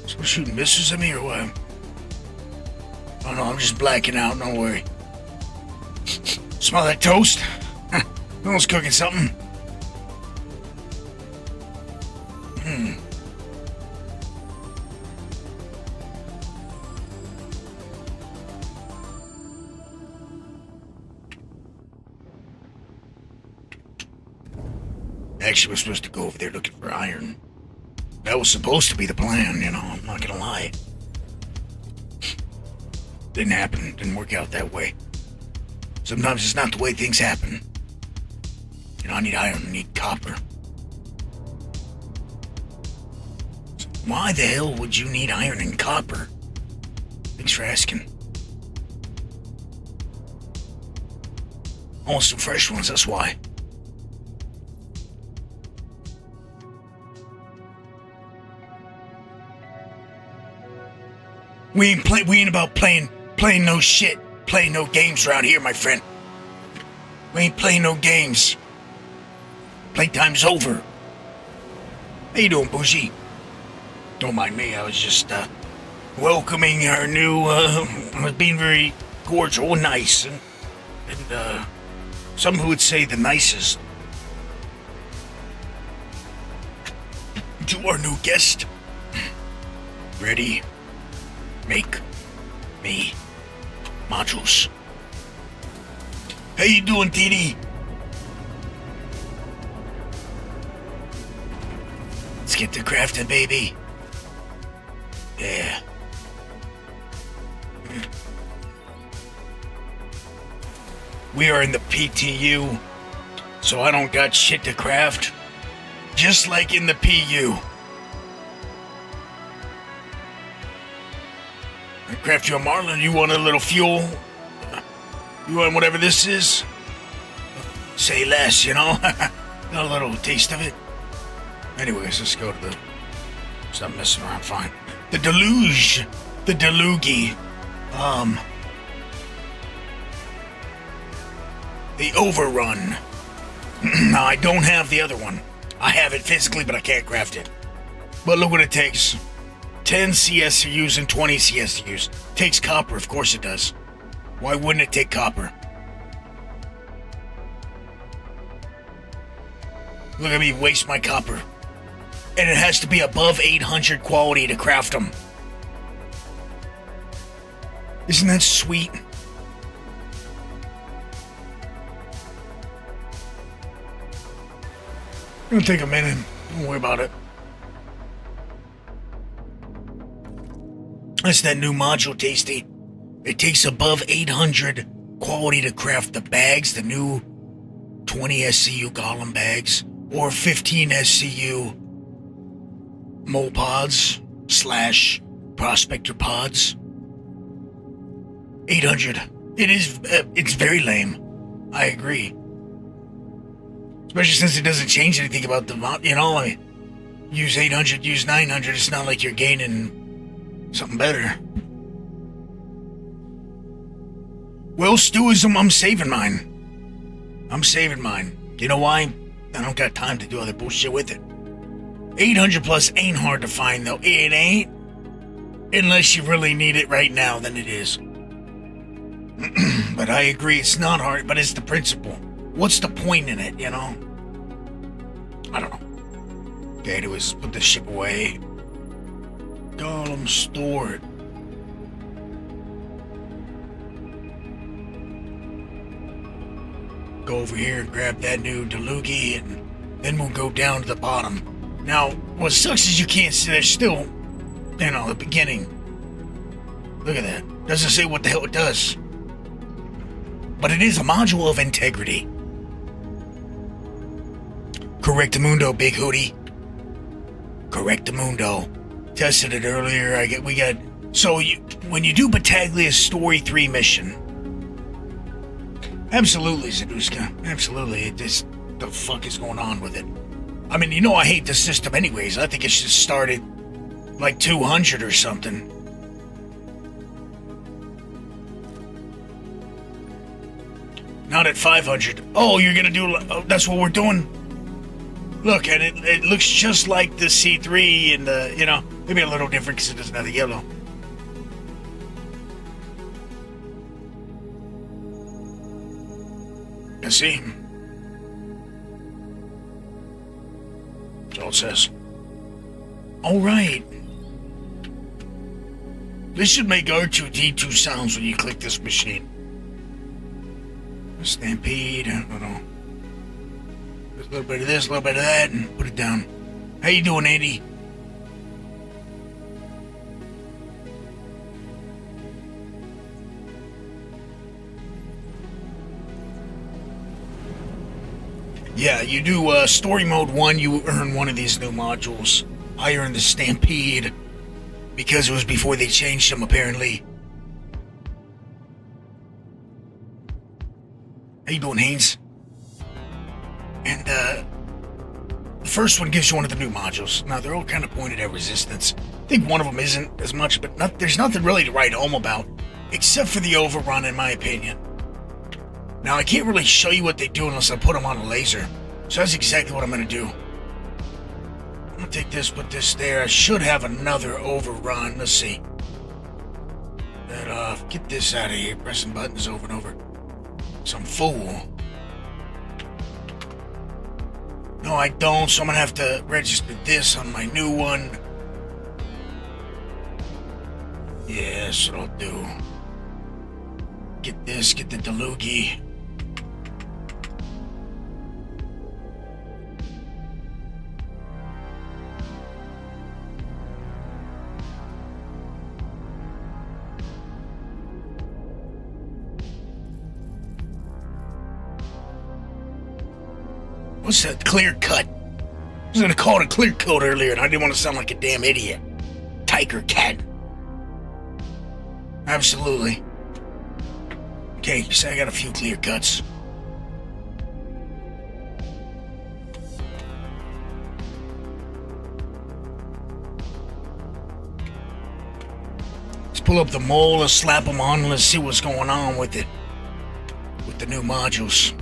So we're shooting missiles at me or what? Oh no, I'm just blacking out, don't worry. Smell that toast? No one's cooking something. Actually, we're supposed to go over there looking for iron. That was supposed to be the plan, you know, I'm not gonna lie. Didn't happen, didn't work out that way. Sometimes it's not the way things happen. You know, I need iron, I need copper. So why the hell would you need iron and copper? Thanks for asking. I want some fresh ones, that's why. We ain't about playing no shit, playing no games around here, my friend. We ain't playing no games. Playtime's over. How you doing, Bougie? Don't mind me, I was just, welcoming our new, I was being very cordial and nice, and some who would say the nicest. To our new guest. Ready? Make me modules. How you doing, TD? Let's get to crafting, baby. Yeah. We are in the PTU, so I don't got shit to craft. Just like in the PU. I craft you a Marlin. You want a little fuel? You want whatever this is? Say less, you know? Got a little taste of it. Anyways, let's go to the... Stop messing around, fine. The Deluge. The Delugi. The Overrun. Now, I don't have the other one. I have it physically, but I can't craft it. But look what it takes. 10 CSUs and 20 CSUs. Takes copper, of course it does. Why wouldn't it take copper? Look at me waste my copper. And it has to be above 800 quality to craft them. Isn't that sweet? It'll take a minute. Don't worry about it. That's that new module, Tasty. It takes above 800 quality to craft the bags, the new 20 SCU golem bags, or 15 SCU mole pods / prospector pods. 800. It's very lame. I agree. Especially since it doesn't change anything about the, I use 800, use 900. It's not like you're gaining something better. Well, Stewism, I'm saving mine. You know why? I don't got time to do other bullshit with it. 800 plus ain't hard to find, though. It ain't. Unless you really need it right now, then it is. But I agree, it's not hard, but it's the principle. What's the point in it, I don't know. Okay, anyways, put this ship away. Golem stored. Go over here and grab that new Delugi, and then we'll go down to the bottom. Now, what sucks is you can't see, there's still, the beginning. Look at that. Doesn't say what the hell it does. But it is a module of integrity. Correctamundo, big hoodie. Correctamundo. Tested it earlier. When you do Battaglia's Story 3 mission. Absolutely, Zaduska. Absolutely. The fuck is going on with it? I mean, I hate the system anyways. I think it should start at like 200 or something. Not at 500. Oh, you're gonna do... Oh, that's what we're doing? Look, and it looks just like the C3 and the, maybe a little different because it doesn't have the yellow. You see? That's all it says. Alright. This should make R2-D2 sounds when you click this machine. Stampede, I don't know. There's a little bit of this, a little bit of that, and put it down. How you doing, Andy? Yeah, you do story mode 1, you earn one of these new modules. I earned the Stampede because it was before they changed them, apparently. How you doing, Haynes? And, the first one gives you one of the new modules. Now, they're all kind of pointed at resistance. I think one of them isn't as much, but there's nothing really to write home about, except for the overrun, in my opinion. Now, I can't really show you what they do unless I put them on a laser. So that's exactly what I'm going to do. I'm going to take this, put this there. I should have another overrun. Let's see. That off. Get this out of here. Pressing buttons over and over. Some fool. No, I don't, so I'm gonna have to register this on my new one. Yeah, that's what I'll do. Get this, get the Delugi. What's that? Clear cut. I was gonna call it a clear coat earlier, and I didn't want to sound like a damn idiot. Tiger cat. Absolutely. Okay, so I got a few clear cuts. pull up the mole, let's slap them on, let's see what's going on with it. With the new modules.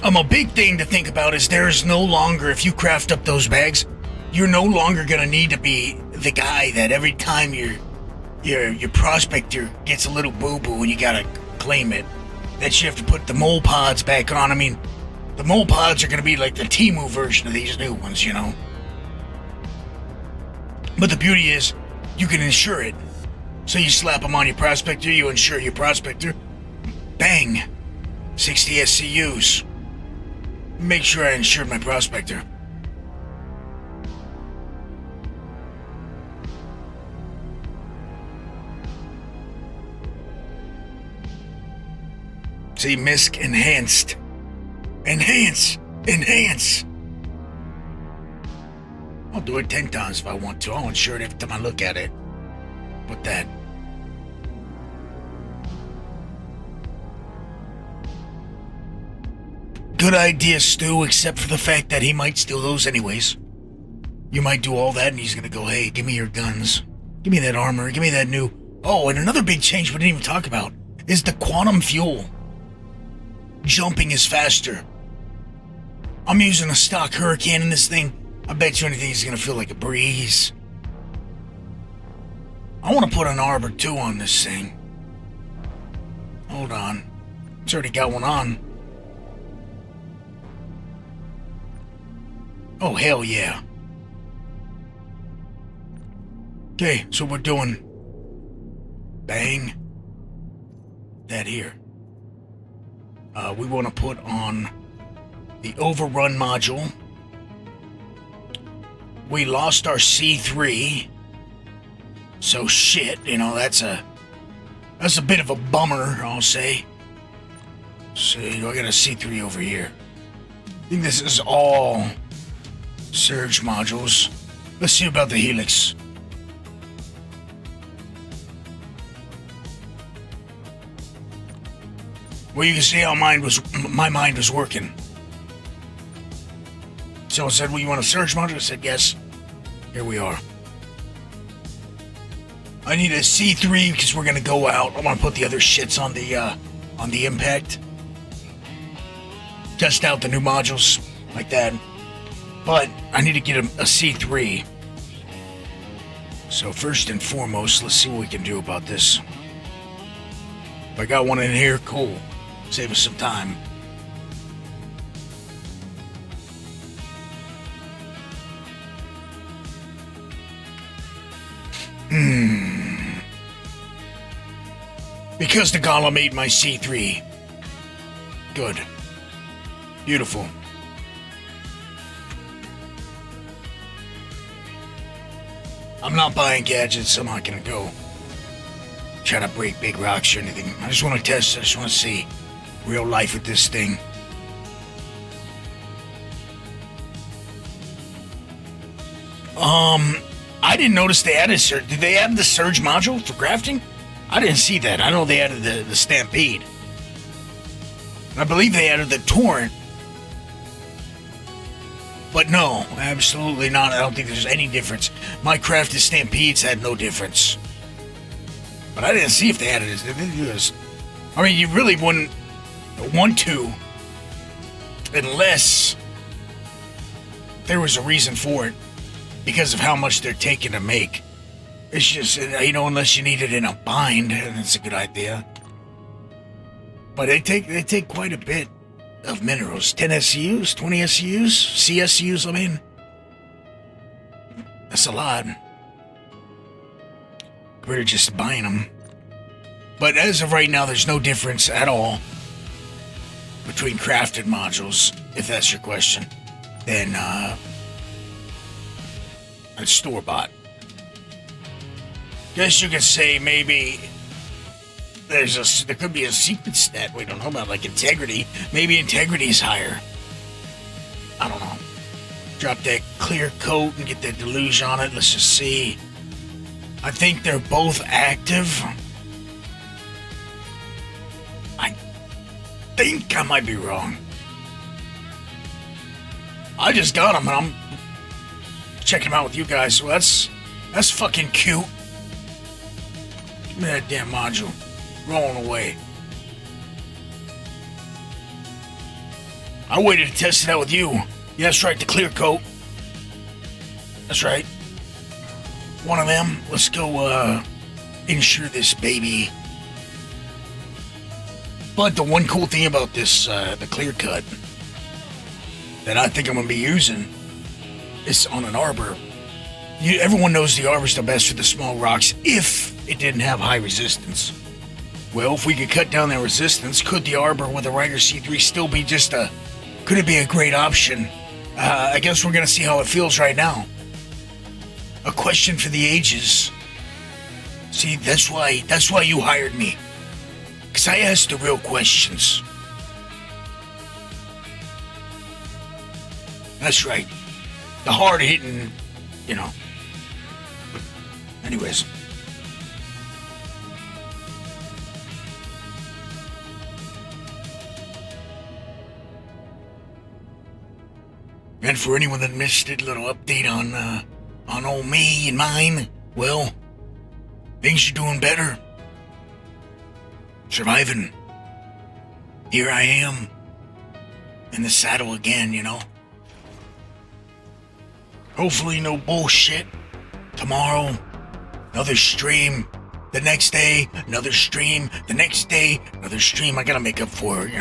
A big thing to think about is there is no longer, if you craft up those bags, you're no longer gonna need to be the guy that every time your prospector gets a little boo-boo and you gotta claim it, that you have to put the mole pods back on. I mean, the mole pods are gonna be like the Temu version of these new ones, you know? But the beauty is, you can insure it. So you slap them on your prospector, you insure your prospector, bang, 60 SCUs. Make sure I insured my prospector. See, MISC enhanced. Enhance! Enhance! I'll do it 10 times if I want to. I'll insure it every time I look at it. Put that. Good idea, Stu, except for the fact that he might steal those anyways. You might do all that and he's gonna go, hey, give me your guns. Give me that armor. Give me that new... Oh, and another big change we didn't even talk about is the quantum fuel. Jumping is faster. I'm using a stock Hurricane in this thing. I bet you anything is gonna feel like a breeze. I want to put an Arbor 2 on this thing. Hold on. It's already got one on. Oh, hell yeah. Okay, so we're doing... Bang. That here. We want to put on the Overrun module. We lost our C3. So shit, you know, that's a bit of a bummer, I'll say. See, I got a C3 over here. I think this is all Surge modules. Let's see about the Helix. Well, you can see how my mind was working. Someone said, well, you want a Surge module? I said, yes. Here we are. I need a C3 because we're gonna go out. I want to put the other shits on the Impact. Test out the new modules like that. But I need to get a C3. So first and foremost, let's see what we can do about this. If I got one in here, cool. Save us some time. Because the Golem ate my C3. Good. Beautiful. I'm not buying gadgets. I'm not gonna go try to break big rocks or anything. I just want to test. I just want to see real life with this thing. I didn't notice they added Surge. Did they add the Surge module for crafting? I didn't see that. I know they added the Stampede. I believe they added the Torrent. But no, absolutely not. I don't think there's any difference. My crafted Stampedes had no difference. But I didn't see if they added it. Did they do this? I mean, you really wouldn't want to unless there was a reason for it. Because of how much they're taking to make. It's just, you know, unless you need it in a bind, and it's a good idea. But they take quite a bit of minerals. 10 SCUs, 20 SCUs, CSCUs, I mean. That's a lot. We're just buying them. But as of right now, there's no difference at all between crafted modules, if that's your question, than store-bought. Guess you could say maybe there could be a secret stat we don't know about, like integrity. Maybe integrity is higher. I don't know. Drop that clear coat and get that deluge on it. Let's just see. I think they're both active. I think I might be wrong. I just got them and I'm checking them out with you guys, so that's That's fucking cute. Give me that damn module. Rolling away. I waited to test it out with you. Yeah, that's right, the clear coat. That's right. One of them. Let's go, insure this baby. But the one cool thing about this, the clear cut, that I think I'm gonna be using is on an arbor. Everyone knows the arbor's the best for the small rocks if it didn't have high resistance. Well, if we could cut down that resistance, could the arbor with a Ryder C3 still be could it be a great option? I guess we're gonna see how it feels right now. A question for the ages. See, that's why you hired me. 'Cause I asked the real questions. That's right. The hard-hitting, Anyways. And for anyone that missed it, little update on old me and mine, well, things are doing better. Surviving. Here I am. In the saddle again, Hopefully no bullshit. Tomorrow, another stream. The next day, another stream. The next day, another stream. I gotta make up for it,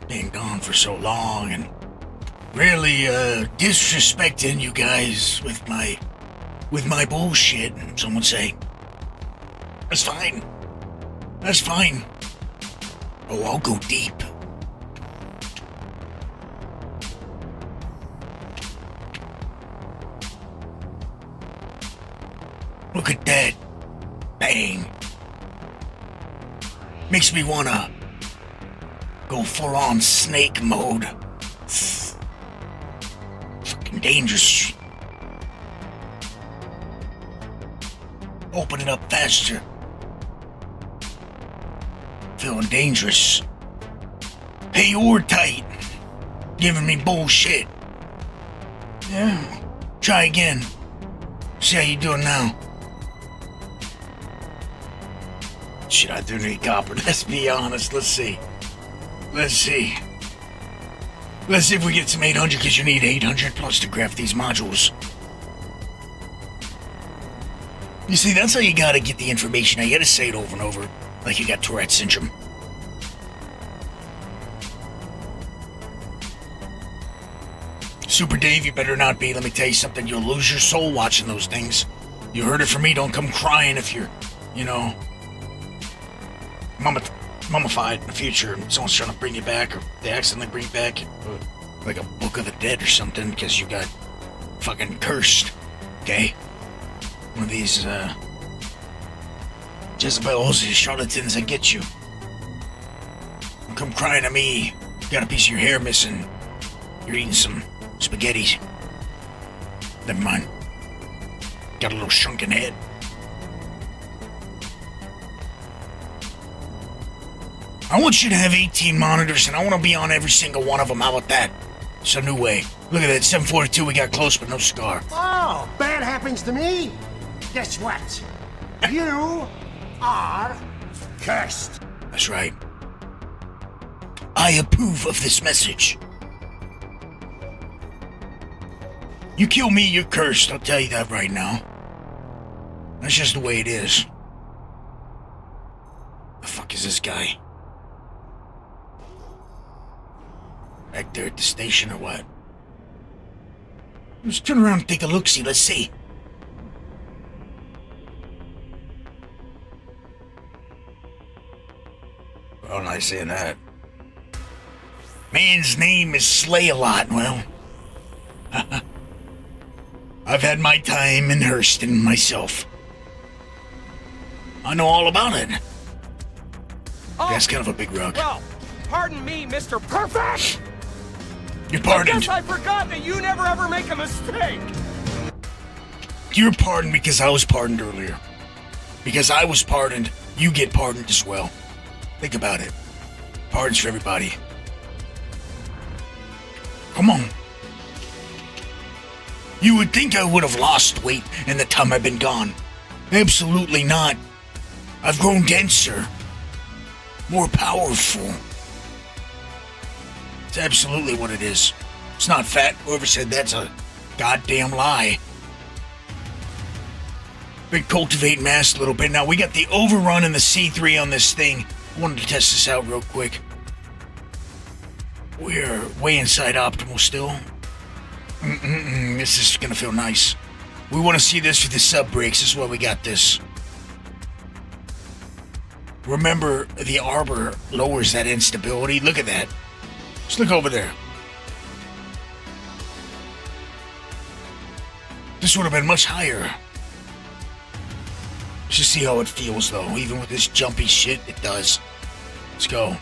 Being gone for so long and really disrespecting you guys with my bullshit, some would say. That's fine. That's fine. Oh, I'll go deep. Look at that. Bang. Makes me wanna go full-on snake mode. Fucking dangerous. Open it up faster. Feeling dangerous. Hey, you're tight. Giving me bullshit. Yeah. Try again. See how you doing now. Shit, I do need copper. Let's be honest. Let's see. Let's see if we get some 800, because you need 800 plus to craft these modules. You see, that's how you gotta get the information. You gotta say it over and over, like you got Tourette syndrome. Super Dave, you better not be. Let me tell you something. You'll lose your soul watching those things. You heard it from me. Don't come crying if you're, mummified in the future and someone's trying to bring you back, or they accidentally bring you back like a Book of the Dead or something because you got fucking cursed, okay? One of these Jezebels, these charlatans that get you. Don't come crying to me. You got a piece of your hair missing. You're eating some spaghetti. Never mind. Got a little shrunken head. I want you to have 18 monitors, and I want to be on every single one of them. How about that? It's a new way. Look at that, 742, we got close, but no scar. Oh, bad happens to me? Guess what? You are cursed. That's right. I approve of this message. You kill me, you're cursed. I'll tell you that right now. That's just the way it is. The fuck is this guy? Back there at the station or what? Let's turn around and take a look-see. Let's see. Oh, nice saying that. Man's name is Slay-A-Lot. Well, I've had my time in Hurston myself. I know all about it. Oh, that's kind of a big rug. Well, pardon me, Mr. Perfect! You're pardoned. I guess I forgot that you never ever make a mistake. You're pardoned because I was pardoned earlier. Because I was pardoned, you get pardoned as well. Think about it. Pardons for everybody. Come on. You would think I would have lost weight in the time I've been gone. Absolutely not. I've grown denser. More powerful. It's absolutely what it is. It's not fat. Whoever said that's a goddamn lie. Been cultivating mass a little bit. Now, we got the overrun and the C3 on this thing. I wanted to test this out real quick. We're way inside optimal still. This is gonna feel nice. We want to see this with the sub brakes. This is why we got this. Remember, the arbor lowers that instability. Look at that. Just look over there. This would have been much higher. Let's just see how it feels, though. Even with this jumpy shit, it does. Let's go.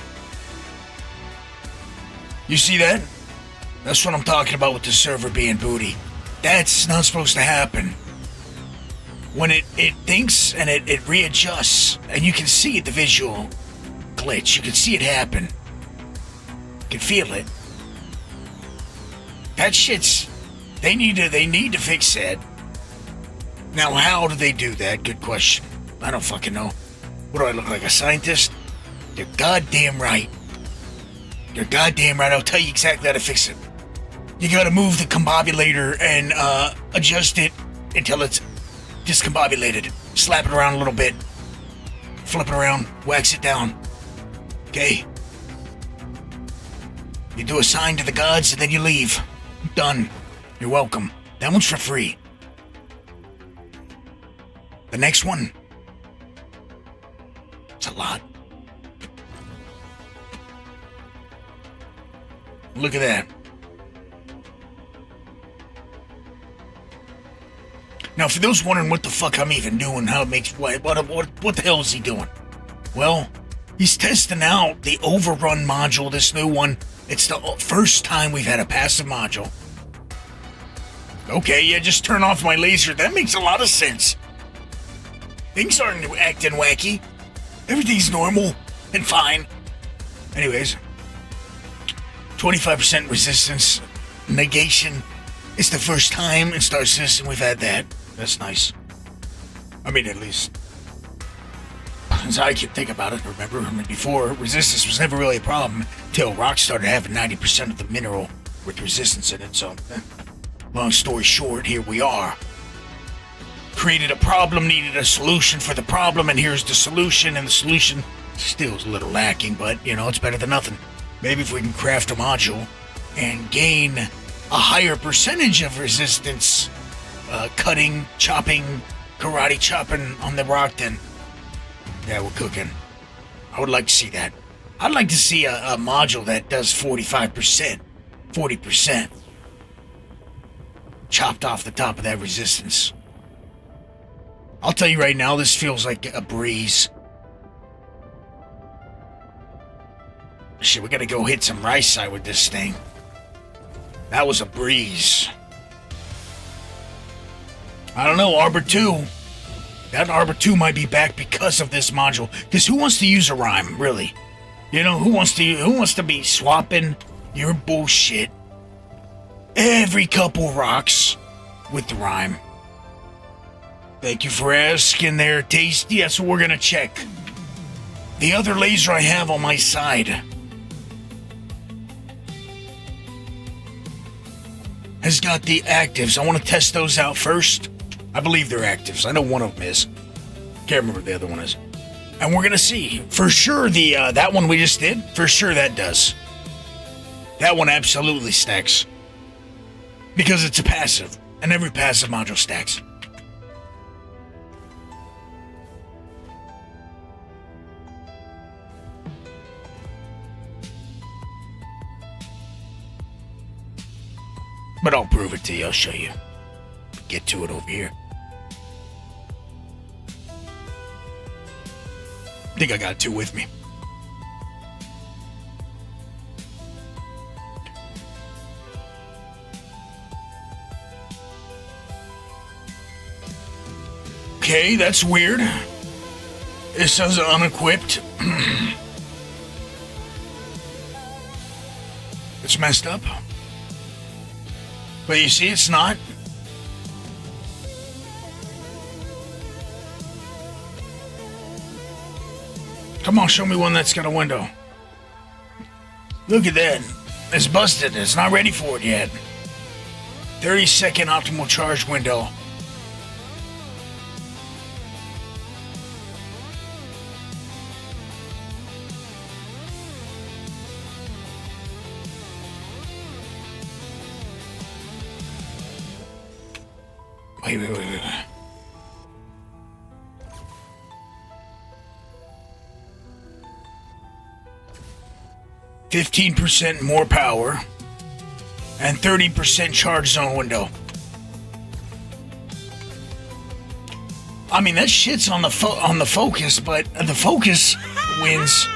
You see that? That's what I'm talking about with the server being booty. That's not supposed to happen. When it thinks and it readjusts, and you can see the visual glitch. You can see it happen. You can feel it. That shit's... They need to fix that. Now, how do they do that? Good question. I don't fucking know. What do I look like, a scientist? You're goddamn right. You're goddamn right. I'll tell you exactly how to fix it. You gotta move the combobulator and adjust it until it's discombobulated. Slap it around a little bit. Flip it around. Wax it down. Okay? You do a sign to the gods and then you leave. Done. You're welcome. That one's for free. The next one, it's a lot. Look at that. Now, for those wondering what the fuck I'm even doing, how it makes what the hell is he doing? Well, he's testing out the overrun module, this new one. It's the first time we've had a passive module. Okay, yeah, just turn off my laser. That makes a lot of sense. Things aren't acting wacky. Everything's normal and fine. Anyways, 25% resistance negation. It's the first time in Star Citizen we've had that. That's nice. I mean, at least as I can think about it. Remember, before, resistance was never really a problem till rock started having 90% of the mineral with resistance in it. So, long story short, here we are. Created a problem, needed a solution for the problem, and here's the solution, and the solution still is a little lacking, but, you know, it's better than nothing. Maybe if we can craft a module and gain a higher percentage of resistance, cutting, chopping, karate chopping on the rock, then, yeah, we're cooking. I would like to see that. I'd like to see a module that does 45%, 40%. Chopped off the top of that resistance. I'll tell you right now, this feels like a breeze. Shit, we gotta go hit some rice side with this thing. That was a breeze. I don't know, Arbor 2. That Arbor 2 might be back because of this module. Because who wants to use a rhyme, really? You know, who wants to be swapping your bullshit every couple rocks with the rhyme? Thank you for asking there, Tasty. That's what we're gonna check. The other laser I have on my side has got the actives. I want to test those out first. I believe they're actives. I know one of them is. Can't remember what the other one is. And we're gonna see. For sure, that one we just did, for sure that does. That one absolutely stacks. Because it's a passive. And every passive module stacks. But I'll prove it to you. I'll show you. Get to it over here. I think I got two with me. Okay, that's weird. It says unequipped. It's messed up. But you see, it's not. Come on, show me one that's got a window. Look at that. It's busted. It's not ready for it yet. 30-second optimal charge window. Wait. 15% more power and 30% charge zone window. I mean, that shit's on the focus, but the focus wins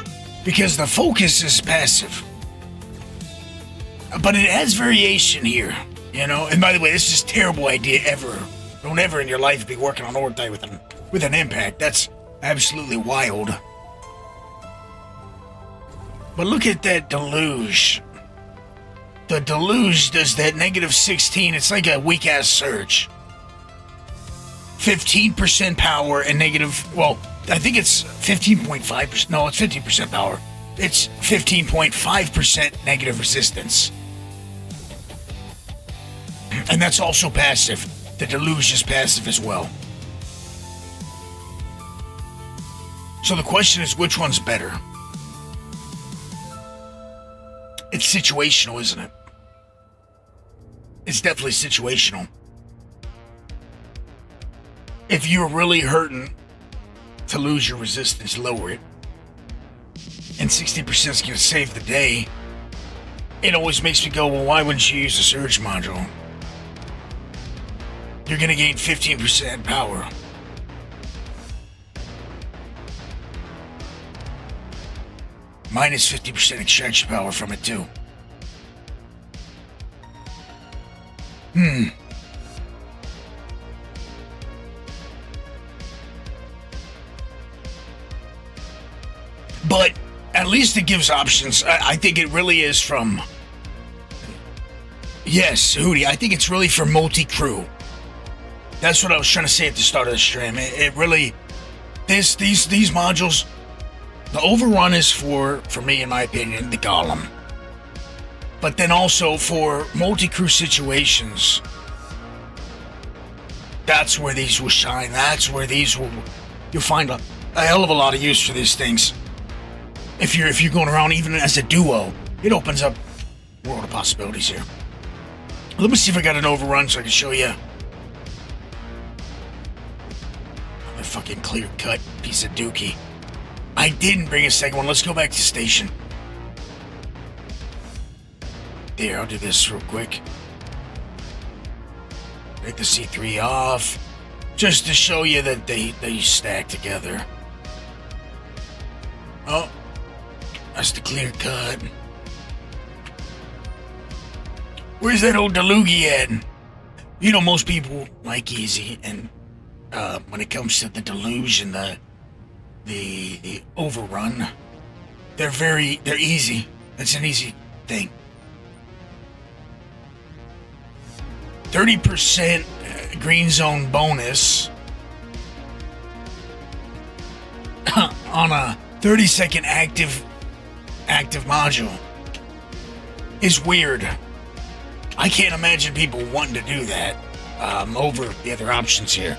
because the focus is passive. But it has variation here, you know. And by the way, this is a terrible idea ever. Don't ever in your life be working on Orthe with an impact. That's absolutely wild. But look at that deluge. The deluge does that -16. It's like a weak-ass surge. 15% power and I think it's 15.5%. No, it's 15% power. It's 15.5% negative resistance. And that's also passive. The deluge is passive as well. So the question is, which one's better? It's situational, isn't it? It's definitely situational. If you're really hurting to lose your resistance, lower it. And 60% is going to save the day. It always makes me go, well, why wouldn't you use the surge module? You're going to gain 15% power. Minus 50% extraction power from it, too. But at least it gives options. I think it really is from... Yes, Hootie, I think it's really for multi-crew. That's what I was trying to say at the start of the stream. It really... These modules... The overrun is for me, in my opinion, the Golem. But then also for multi-crew situations, that's where these will shine. That's where you'll find a hell of a lot of use for these things. If you're going around even as a duo, it opens up a world of possibilities here. Let me see if I got an overrun so I can show you. A fucking clear-cut piece of dookie. I didn't bring a second one. Let's go back to station. There, I'll do this real quick. Take the C3 off. Just to show you that they stack together. Oh. That's the clear cut. Where's that old Delugi at? You know, most people like easy, and when it comes to the deluge and the overrun, they're easy. It's an easy thing. 30% green zone bonus on a 30-second active module is weird. I can't imagine people wanting to do that over the other options here.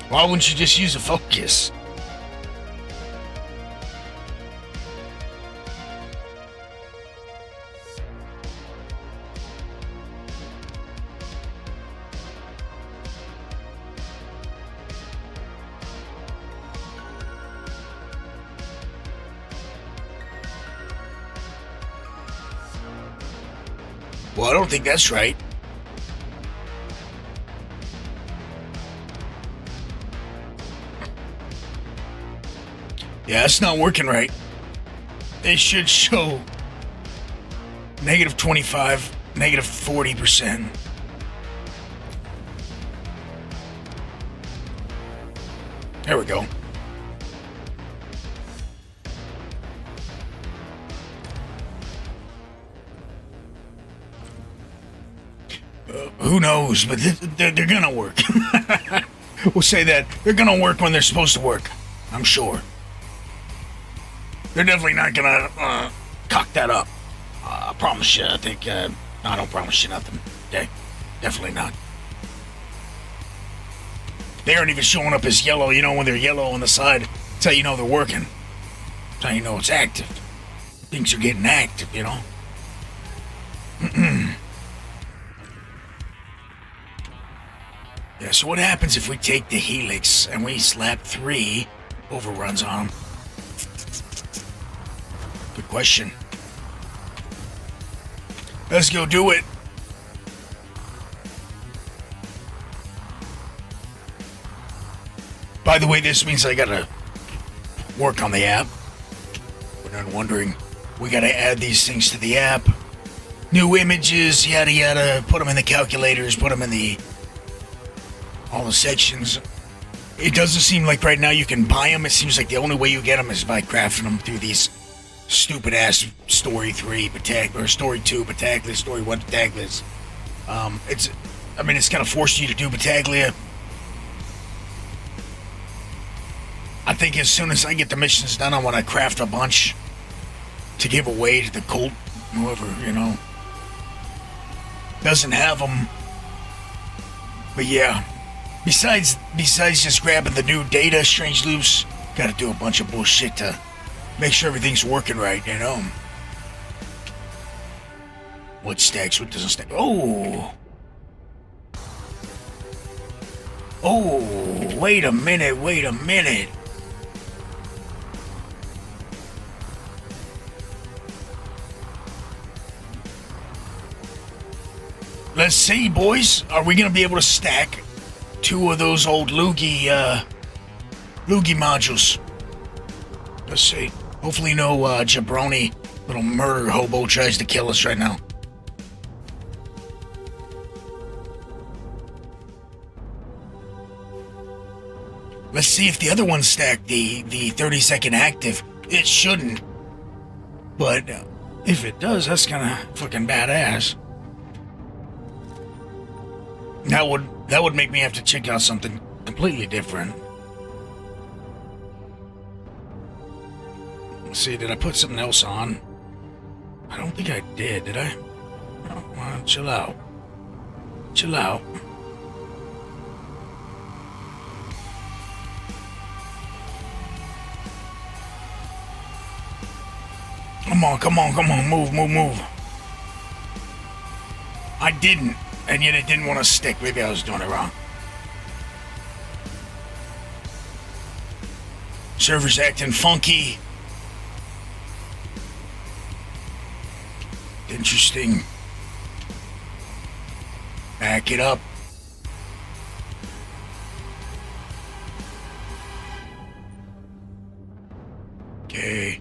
Why wouldn't you just use a focus? Well, I don't think that's right. Yeah, it's not working right. It should show -25, -40%. There we go. Who knows, but they're gonna work. We'll say that they're gonna work when they're supposed to work. I'm sure. They're definitely not gonna cock that up. I promise you. I think. I don't promise you nothing. Okay, definitely not. They aren't even showing up as yellow. You know, when they're yellow on the side, that's how you know they're working. That's how you know it's active. Things are getting active. You know. Yeah, so what happens if we take the Helix and we slap 3 overruns on them? Good question. Let's go do it. By the way, this means I gotta work on the app. We're not wondering. We gotta add these things to the app. New images, yada yada. Put them in the calculators, put them in the... all the sections. It doesn't seem like right now you can buy them. It seems like the only way you get them is by crafting them through these stupid ass Story 3 or Story 2 Battaglia, Story 1 Battaglias. It's gonna force you to do Battaglia. I think as soon as I get the missions done, I want to craft a bunch to give away to the cult, whoever, you know, doesn't have them. But yeah. Besides just grabbing the new data, Strange Loops, gotta do a bunch of bullshit to make sure everything's working right, you know? What stacks, what doesn't stack? Oh! Oh, wait a minute. Let's see, boys. Are we gonna be able to stack 2 of those old Loogie modules? Let's see. Hopefully no jabroni little murder hobo tries to kill us right now. Let's see if the other ones stack the 30-second active. It shouldn't. But if it does, that's kind of fucking badass. That would make me have to check out something completely different. Let's see, did I put something else on? I don't think I did I? Oh, well, chill out. Chill out. Come on, move. I didn't. And yet it didn't want to stick. Maybe I was doing it wrong. Server's acting funky. Interesting. Back it up. Okay.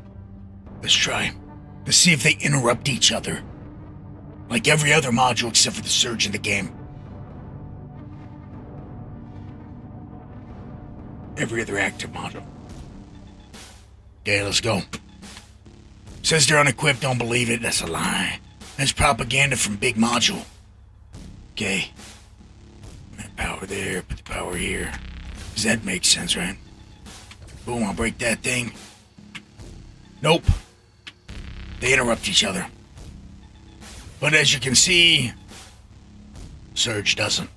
Let's try. Let's see if they interrupt each other. Like every other module except for the surge in the game. Every other active module. Okay, let's go. Says they're unequipped, don't believe it. That's a lie. That's propaganda from Big Module. Okay. That power there, put the power here. Does that make sense, right? Boom, I'll break that thing. Nope. They interrupt each other. But as you can see, Surge doesn't.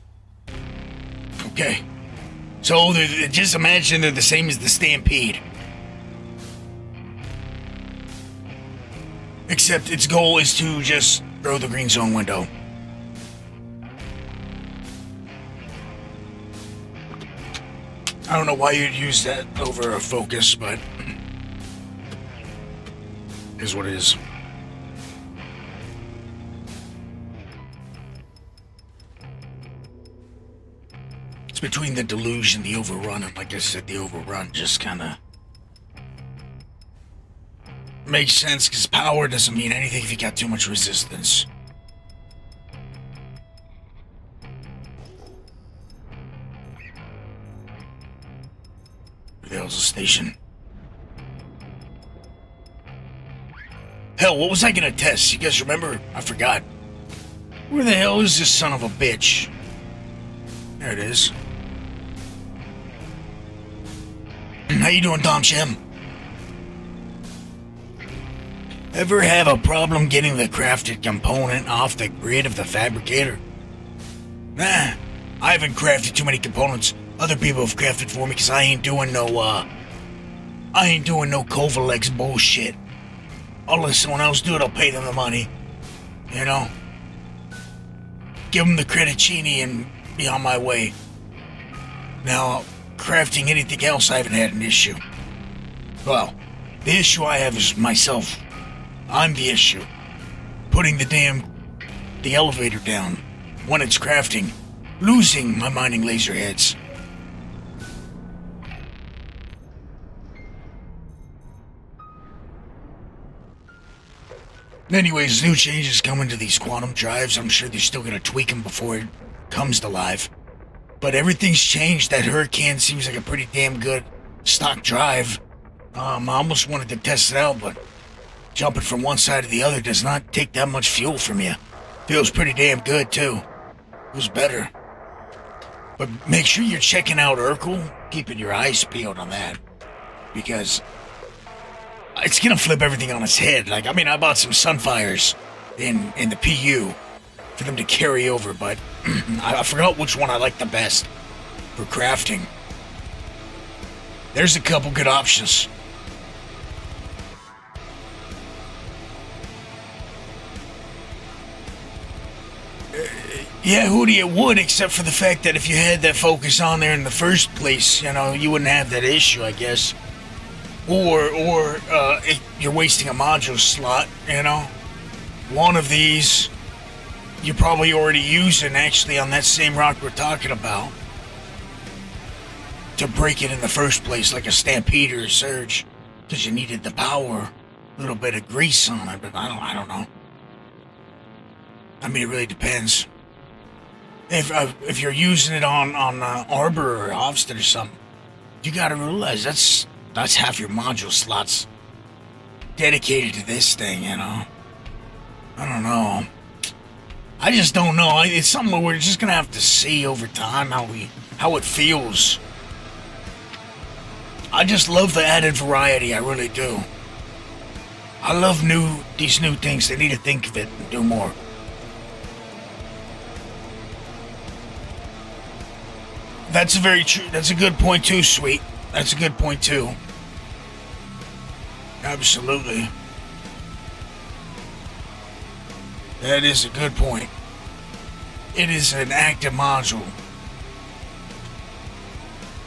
Okay. So just imagine they're the same as the Stampede. Except its goal is to just throw the green zone window. I don't know why you'd use that over a focus, but it is what it is. It's between the deluge and the overrun, and like I said, the overrun just kind of makes sense, because power doesn't mean anything if you got too much resistance. Where the hell's the station? Hell, what was I gonna test? You guys remember? I forgot. Where the hell is this son of a bitch? There it is. How you doing, Tom Shem? Ever have a problem getting the crafted component off the grid of the fabricator? Nah, I haven't crafted too many components. Other people have crafted for me because I ain't doing no Kovalex bullshit. I'll let someone else do it, I'll pay them the money. You know? Give them the creditini and be on my way. Now, crafting anything else, I haven't had an issue. Well, the issue I have is myself. I'm the issue. Putting the elevator down when it's crafting. Losing my mining laser heads. Anyways, new changes coming to these quantum drives. I'm sure they're still gonna tweak them before it comes to life. But everything's changed. That Hurricane seems like a pretty damn good stock drive. I almost wanted to test it out, but jumping from one side to the other does not take that much fuel from you. Feels pretty damn good, too. Feels better. But make sure you're checking out Urkel, keeping your eyes peeled on that. Because it's gonna flip everything on its head. Like, I mean, I bought some Sunfires in the PU for them to carry over, but I forgot which one I like the best for crafting. There's a couple good options. Yeah, Hootie, it would, except for the fact that if you had that focus on there in the first place, you know, you wouldn't have that issue, I guess. Or you're wasting a module slot, you know? One of these, you're probably already using, actually, on that same rock we're talking about. To break it in the first place, like a Stampede or a Surge. Because you needed the power, a little bit of grease on it, but I don't know. I mean, it really depends. If you're using it on Arbor or Hofstad or something, you gotta realize that's half your module slots dedicated to this thing, you know? I don't know. I just don't know. It's something we're just gonna have to see over time how it feels. I just love the added variety, I really do. I love these new things. They need to think of it and do more. That's a good point too, Sweet. That's a good point too. Absolutely. That is a good point. It is an active module.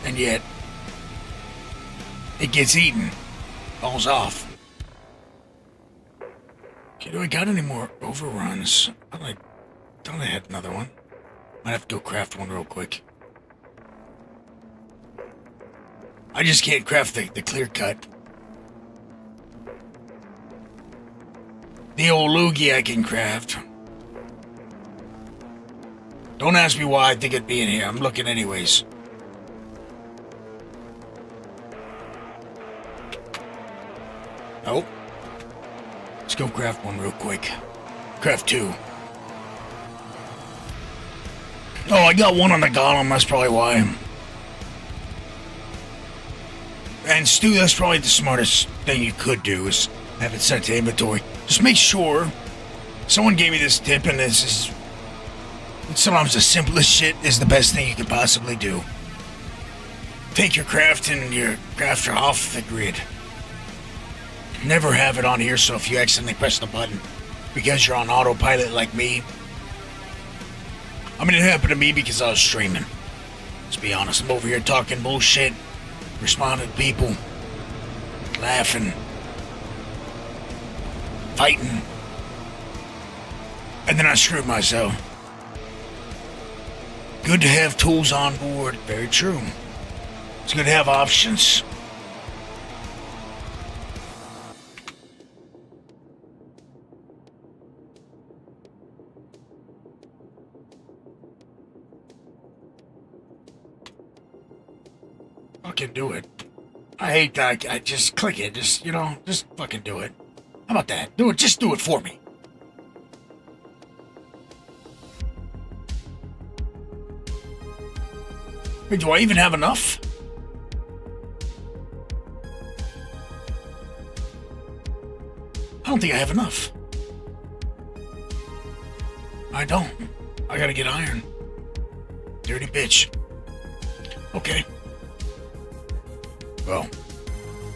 And yet, it gets eaten. Falls off. Okay, do I got any more overruns? I thought I had another one. Might have to go craft one real quick. I just can't craft the clear cut. The old loogie I can craft. Don't ask me why I think it'd be in here. I'm looking anyways. Nope. Let's go craft one real quick. Craft two. Oh, I got one on the golem. That's probably why. And Stu, that's probably the smartest thing you could do is have it set to inventory. Just make sure. Someone gave me this tip, and this is sometimes the simplest shit is the best thing you could possibly do. Take your craft and your crafter off the grid. Never have it on here, so if you accidentally press the button because you're on autopilot like me. I mean, it happened to me because I was streaming. Let's be honest, I'm over here talking bullshit, responding to people, laughing, fighting, and then I screwed myself. Good to have tools on board. Very true. It's good to have options. Fucking do it. I hate that. I just click it. Just fucking do it. How about that? Do it. Just do it for me. Wait, do I even have enough? don't think I have enough. I don't. I gotta get iron. Dirty bitch. Okay. Well,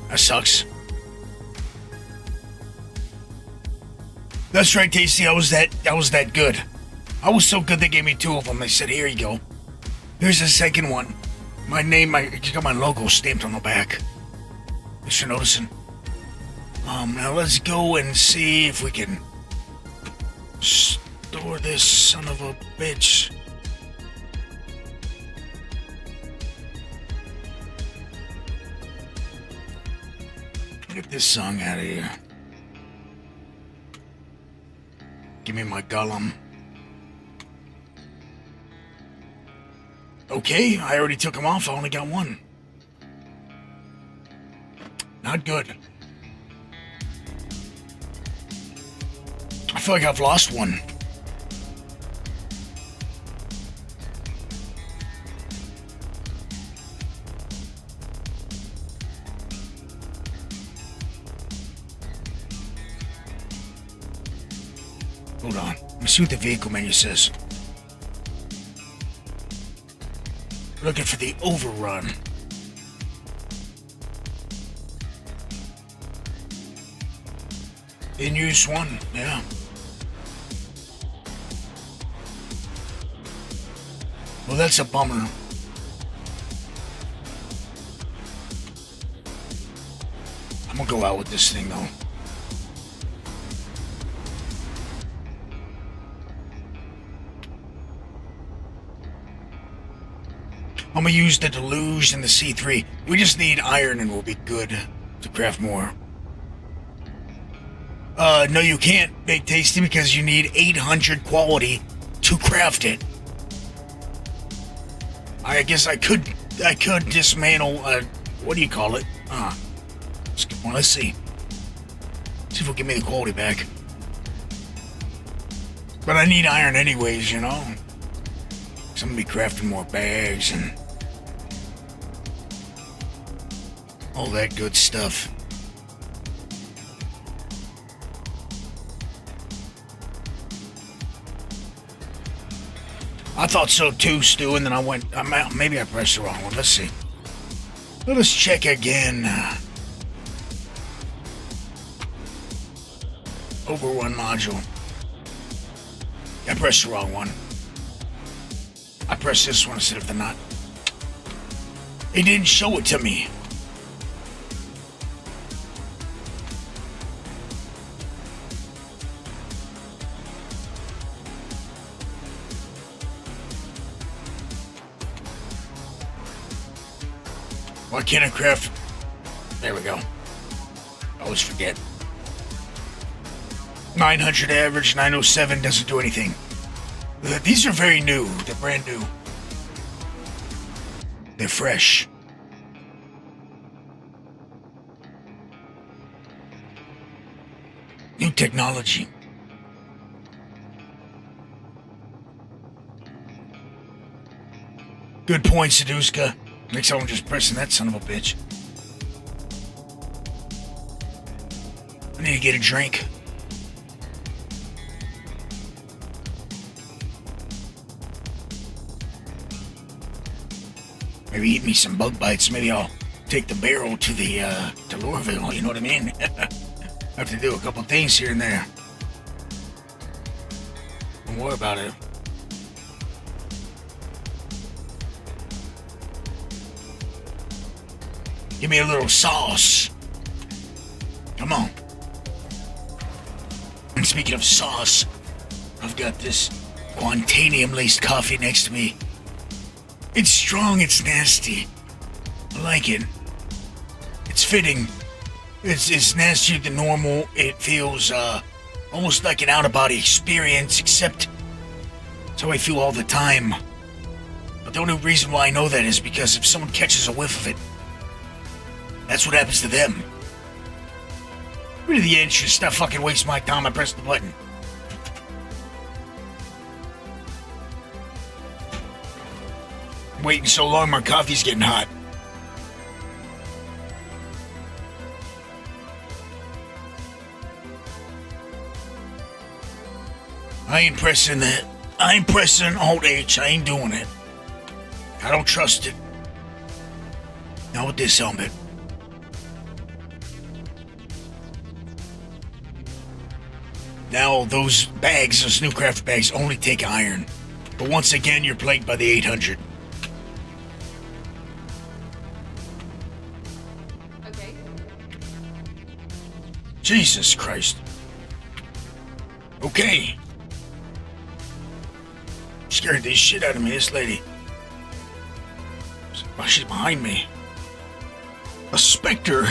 that sucks. That's right, Tasty. I was that good. I was so good they gave me 2 of them. They said, here you go. Here's the second one. My name, I got my logo stamped on the back. Thanks for noticing. Now let's go and see if we can store this son of a bitch. Get this song out of here. Give me my golem. Okay, I already took him off. I only got 1. Not good. I feel like I've lost 1. Hold on. Let me see what the vehicle menu says. Looking for the overrun. In use 1, yeah. Well, that's a bummer. I'm gonna go out with this thing, though. I'm gonna use the Deluge and the C3. We just need iron and we'll be good to craft more. No, you can't make Tasty because you need 800 quality to craft it. I guess I could dismantle, what do you call it? Let's see. See if it'll give me the quality back. But I need iron anyways, you know? So I'm gonna be crafting more bags and all that good stuff. I thought so too, Stu, and then I'm out. Maybe I pressed the wrong one. Let's see. Let us check again. Overrun module. I pressed the wrong one. I pressed this one instead of the nut. It didn't show it to me. Why can't I craft? There we go. I always forget. 900 average, 907 doesn't do anything. These are very new. They're brand new. They're fresh. New technology. Good point, Seduska. Makes someone just pressing that son of a bitch. I need to get a drink. Maybe eat me some bug bites. Maybe I'll take the barrel to the to Lorville. You know what I mean? I have to do a couple things here and there. Don't worry about it. Give me a little sauce. Come on. And speaking of sauce, I've got this Quantanium-laced coffee next to me. It's strong, it's nasty. I like it. It's fitting. It's nastier than normal. It feels almost like an out-of-body experience, except it's how I feel all the time. But the only reason why I know that is because if someone catches a whiff of it, that's what happens to them. Really the interest, not fucking waste my time. I press the button. Waiting so long, my coffee's getting hot. I ain't pressing that. I ain't pressing Alt H. I ain't doing it. I don't trust it. Not with this helmet. Now, those bags, those new craft bags, only take iron. But once again, you're plagued by the 800. Okay. Jesus Christ. Okay. Scared the shit out of me, this lady. Oh, she's behind me. A specter.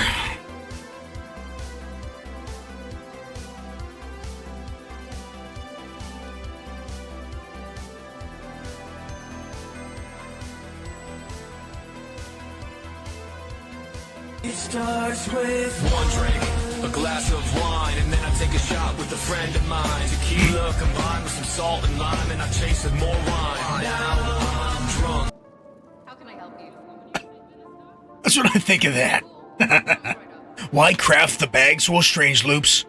It starts with one drink, a glass of wine, and then I take a shot with a friend of mine. Tequila combined with some salt and lime, and I chase with more wine. Now I'm drunk. How can I help you? That's what I think of that. Why craft the bags? Well, strange loops.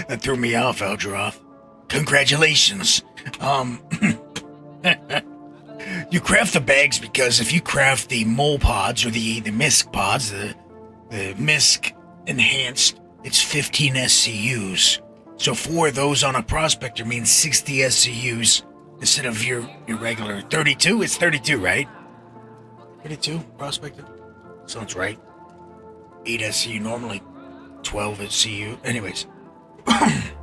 That threw me off, Elguapoe. Congratulations. You craft the bags because if you craft the mole pods or the misc pods, the misc enhanced, it's 15 SCUs. So 4 of those on a prospector means 60 SCUs instead of your regular 32. It's 32, right? 32 prospector? Sounds right. 8 SCU normally, 12 SCU. Anyways.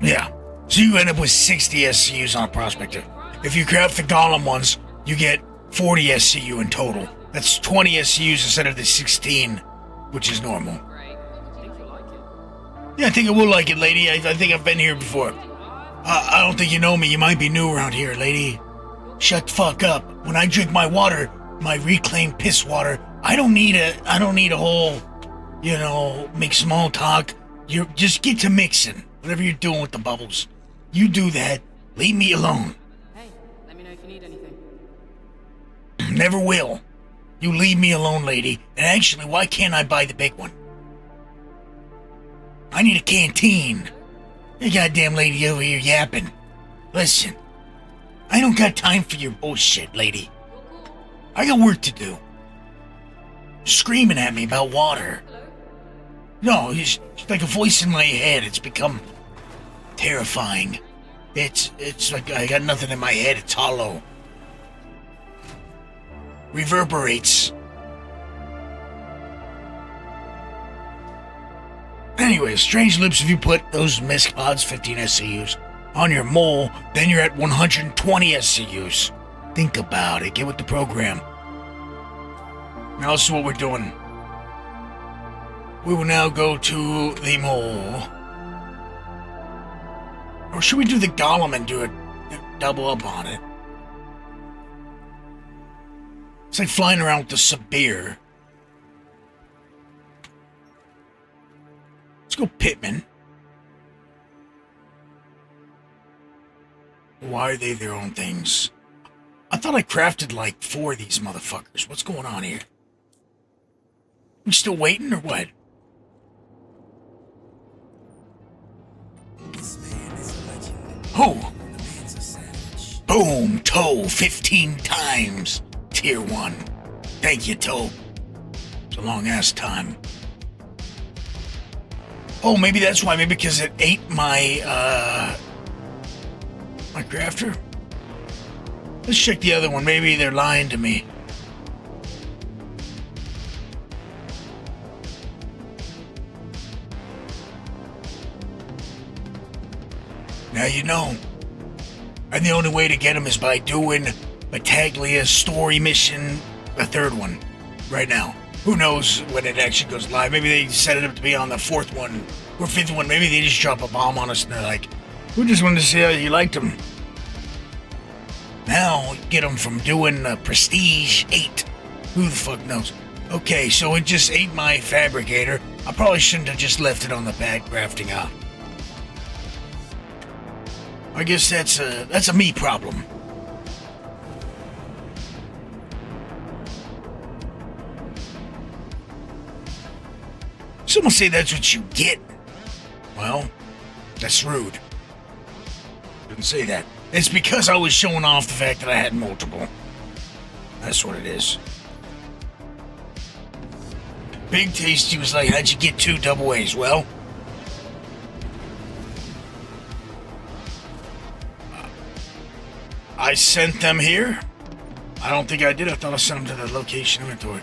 Yeah. So you end up with 60 SCUs on a prospector. If you craft the golem ones, you get 40 SCU in total. That's 20 SCUs instead of the 16, which is normal. Yeah, I think I will like it, lady. I think I've been here before. I don't think you know me. You might be new around here, lady. Shut the fuck up. When I drink my water, my reclaimed piss water, I don't need a whole, make small talk. You just get to mixing. Whatever you're doing with the bubbles. You do that. Leave me alone. Hey, let me know if you need anything. Never will. You leave me alone, lady. And actually, why can't I buy the big one? I need a canteen. You goddamn lady over here yapping. Listen, I don't got time for your bullshit, lady. I got work to do. Screaming at me about water. No, it's like a voice in my head. It's become terrifying. It's like I got nothing in my head. It's hollow. Reverberates. Anyway, strange loops, if you put those misc pods, 15 SCUs, on your mole, then you're at 120 SCUs. Think about it. Get with the program. Now this is what we're doing. We will now go to the mole. Or should we do the golem and do it, double up on it? It's like flying around with the Sabir. Let's go Pittman. Why are they their own things? I thought I crafted like 4 of these motherfuckers. What's going on here? We still waiting or what? Oh! Boom! Toe 15 times. Tier 1. Thank you, Toe. It's a long ass time. Oh, maybe that's why. Maybe because it ate my, my crafter? Let's check the other one. Maybe they're lying to me. Now you know. And the only way to get them is by doing Battaglia's story mission, the 3rd one, right now. Who knows when it actually goes live? Maybe they set it up to be on the 4th one or 5th one. Maybe they just drop a bomb on us and they're like, we just wanted to see how you liked them. Now, get them from doing Prestige 8. Who the fuck knows? Okay, so it just ate my fabricator. I probably shouldn't have just left it on the bag crafting out. I guess that's a me problem. Someone say that's what you get. Well, That's rude. Didn't say that. It's because I was showing off the fact that I had multiple. That's what it is. Big Tasty was like, how'd you get 2 double A's? Well, I sent them here. I don't think I did. I thought I sent them to the location inventory.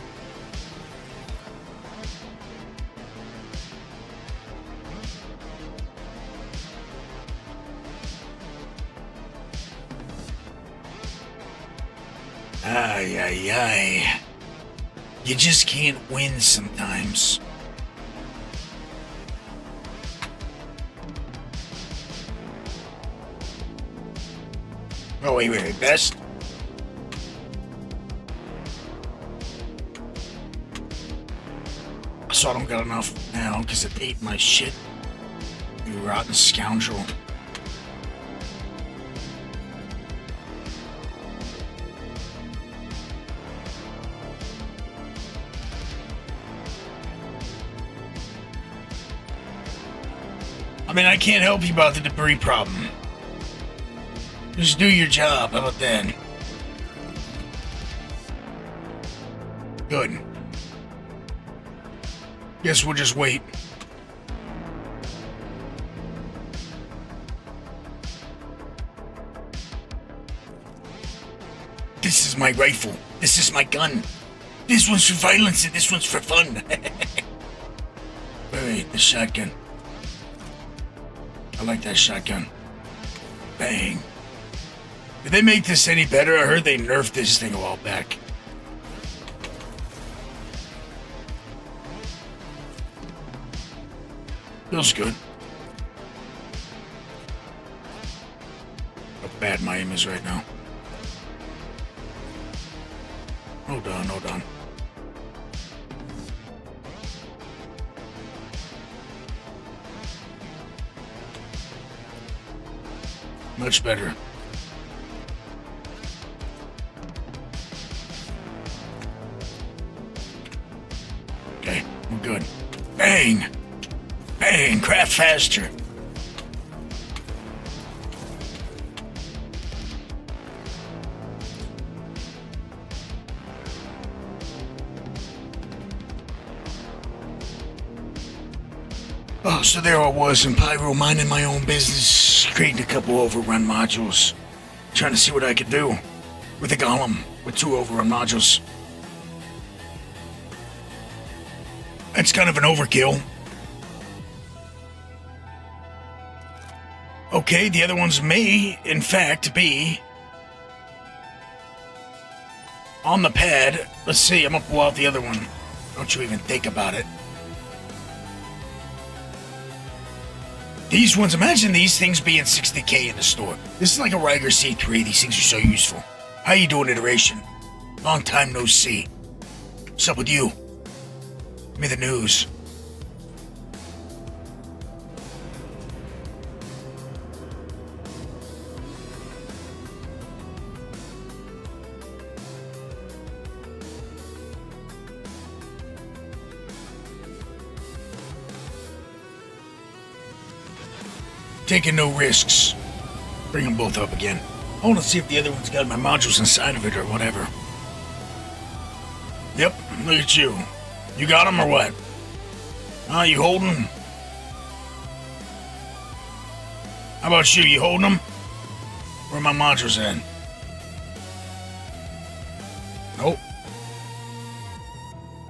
Ay, ay, ay. You just can't win sometimes. Oh, wait, best? So I don't got enough now because it ate my shit. You rotten scoundrel. I mean, I can't help you about the debris problem. Just do your job. How about that? Good. Guess we'll just wait. This is my rifle. This is my gun. This one's for violence and this one's for fun. Wait, the shotgun. I like that shotgun. Bang. Did they make this any better? I heard they nerfed this thing a while back. Feels good. How bad my aim is right now. Hold on, hold on. Much better. Okay, we're good. Bang! Bang! Craft faster. Oh, so there I was in Pyro, minding my own business, creating a couple overrun modules, trying to see what I could do with a golem with 2 overrun modules. It's kind of an overkill. Okay, the other ones may, in fact, be on the pad. Let's see, I'm gonna pull out the other one. Don't you even think about it. These ones, imagine these things being 60k in the store. This is like a Riger C3. These things are so useful. How you doing, Iteration? Long time no see. What's up with you? Give me the news. Taking no risks. Bring them both up again. I want to see if the other one's got my modules inside of it or whatever. Yep, look at you. You got them or what? You holding? How about you? You holding them? Where are my modules at? Nope.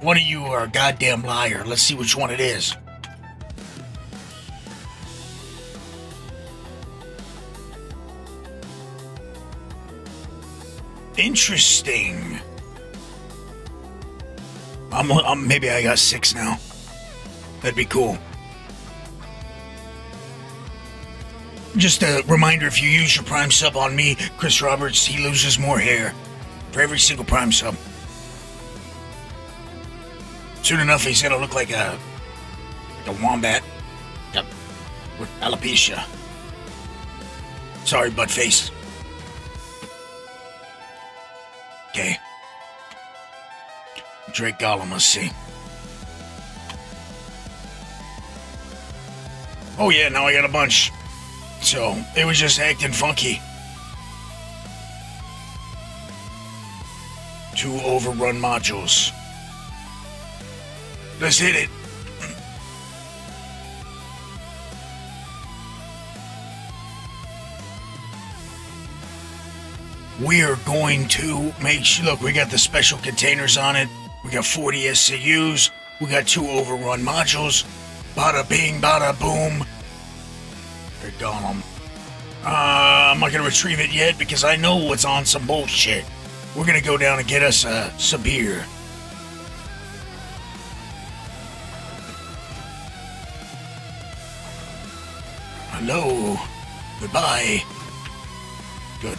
One of you are a goddamn liar. Let's see which one it is. Interesting. Maybe I got 6 now. That'd be cool. Just a reminder, if you use your Prime sub on me, Chris Roberts, he loses more hair for every single Prime sub. Soon enough, he's gonna look like a wombat. Yep. With alopecia. Sorry, butt face. Okay. Drake Gollum, let's see. Oh yeah, now I got a bunch. So, it was just acting funky. 2 overrun modules. Let's hit it. We are going to make sure, look, we got the special containers on it. We got 40 SCUs. We got 2 overrun modules. Bada bing, bada boom. They're gone. I'm not going to retrieve it yet because I know it's on some bullshit. We're going to go down and get us a Sabir. Hello. Goodbye. Good.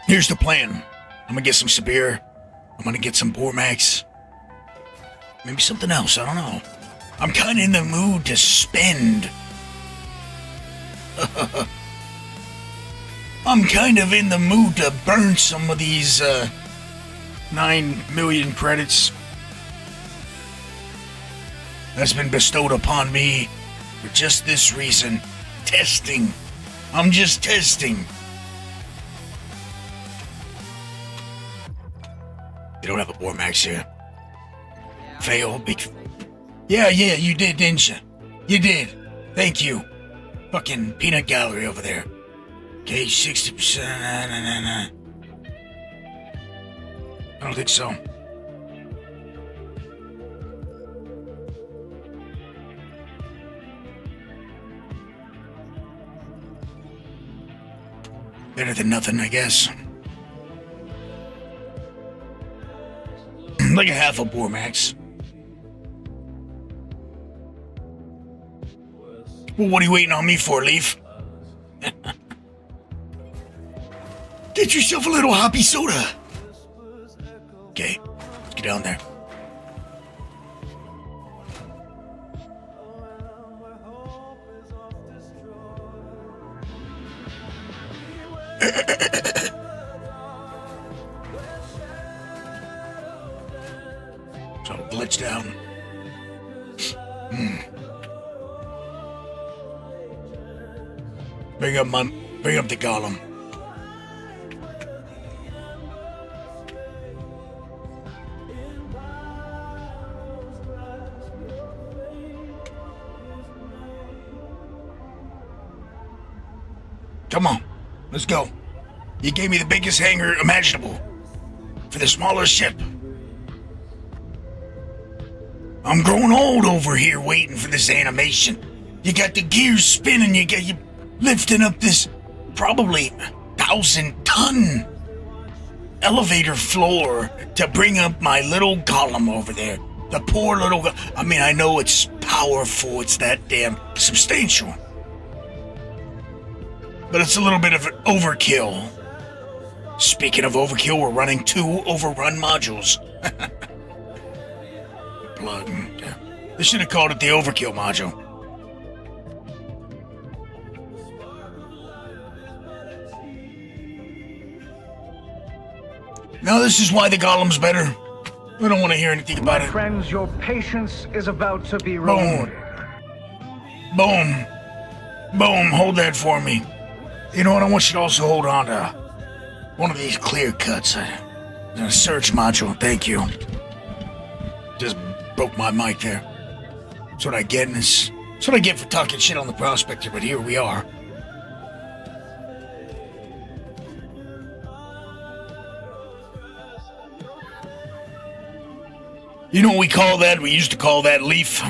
Here's the plan. I'm gonna get some Sabir. I'm gonna get some Bormax. Maybe something else, I don't know. I'm kinda in the mood to spend. I'm kind of in the mood to burn some of these 9 million credits that's been bestowed upon me for just this reason. Testing. I'm just testing. You don't have a Bormax here. Fail. Yeah, you did, didn't you? You did. Thank you. Fucking peanut gallery over there. Okay, 60%. I don't think so. Better than nothing, I guess. Like a half a Bormax. Well, what are you waiting on me for, Leaf? Get yourself a little hoppy soda. Okay, let's get down there. So glitch down. Bring up the golem. Come on, let's go. You gave me the biggest hangar imaginable for the smallest ship. I'm growing old over here waiting for this animation. You got the gears spinning, you lifting up this probably 1,000-ton elevator floor to bring up my little golem over there. The poor little I mean, I know it's powerful, it's that damn substantial. But it's a little bit of an overkill. Speaking of overkill, we're running 2 overrun modules. Plug. They should have called it the overkill module. Now this is why the golem's better. I don't want to hear anything about it. Friends, your patience is about to be rewarded. Boom. Boom. Hold that for me. You know what? I want you to also hold on to one of these clear cuts. A search module. Thank you. Just broke my mic there. That's what I get in this. That's what I get for talking shit on the Prospector, but here we are. You know what we call that? We used to call that Leaf.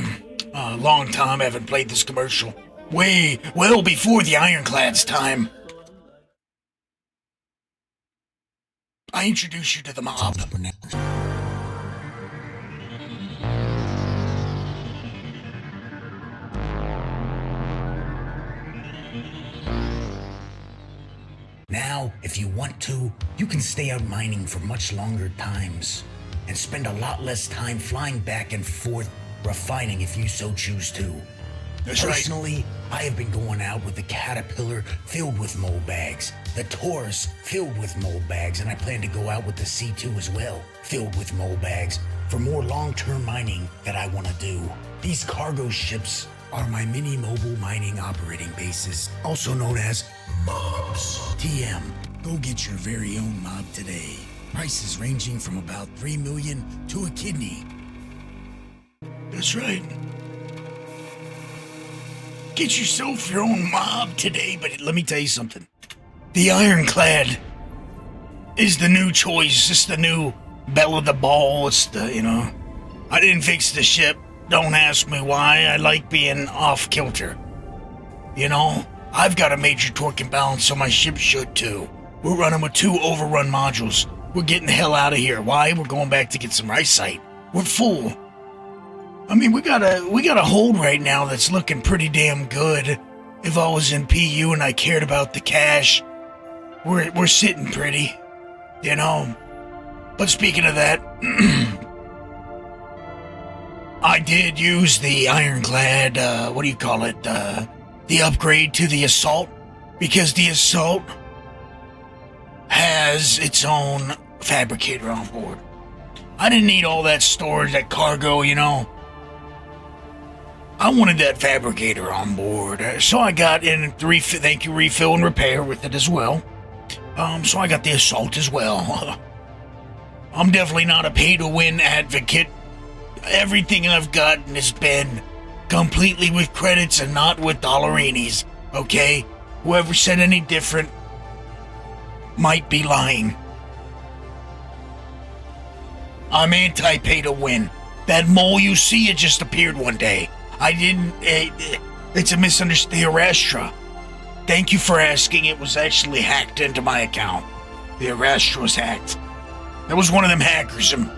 A long time I haven't played this commercial. Well before the Ironclad's time. I introduce you to the mob. Now, if you want to, you can stay out mining for much longer times and spend a lot less time flying back and forth refining if you so choose to. That's Personally, I have been going out with the Caterpillar filled with mole bags, the Taurus filled with mole bags, and I plan to go out with the C2 as well, filled with mole bags, for more long-term mining that I want to do. These cargo ships are my mini mobile mining operating bases, also known as mobs. TM, go get your very own mob today. Prices ranging from about 3 million to a kidney. That's right. Get yourself your own mob today, but let me tell you something. The Ironclad is the new choice. It's the new belle of the ball. It's the, I didn't fix the ship. Don't ask me why. I like being off kilter. I've got a major torque imbalance, so my ship should too. We're running with 2 overrun modules. We're getting the hell out of here. Why? We're going back to get some rice site. We're full. I mean, we got a hold right now that's looking pretty damn good. If I was in PU and I cared about the cash, we're sitting pretty, But speaking of that, I did use the Ironclad, the upgrade to the Assault, because the Assault has its own fabricator on board. I didn't need all that storage, that cargo, I wanted that fabricator on board, so I got in refill and repair with it as well. So I got the Assault as well. I'm definitely not a pay-to-win advocate. Everything I've gotten has been completely with credits and not with dollarinis, okay? Whoever said any different might be lying. I'm anti-pay-to-win. That mole you see, it just appeared one day. I didn't... it's a misunderstanding. The Arastra. Thank you for asking. It was actually hacked into my account. The Arastra was hacked. That was one of them hackers. Them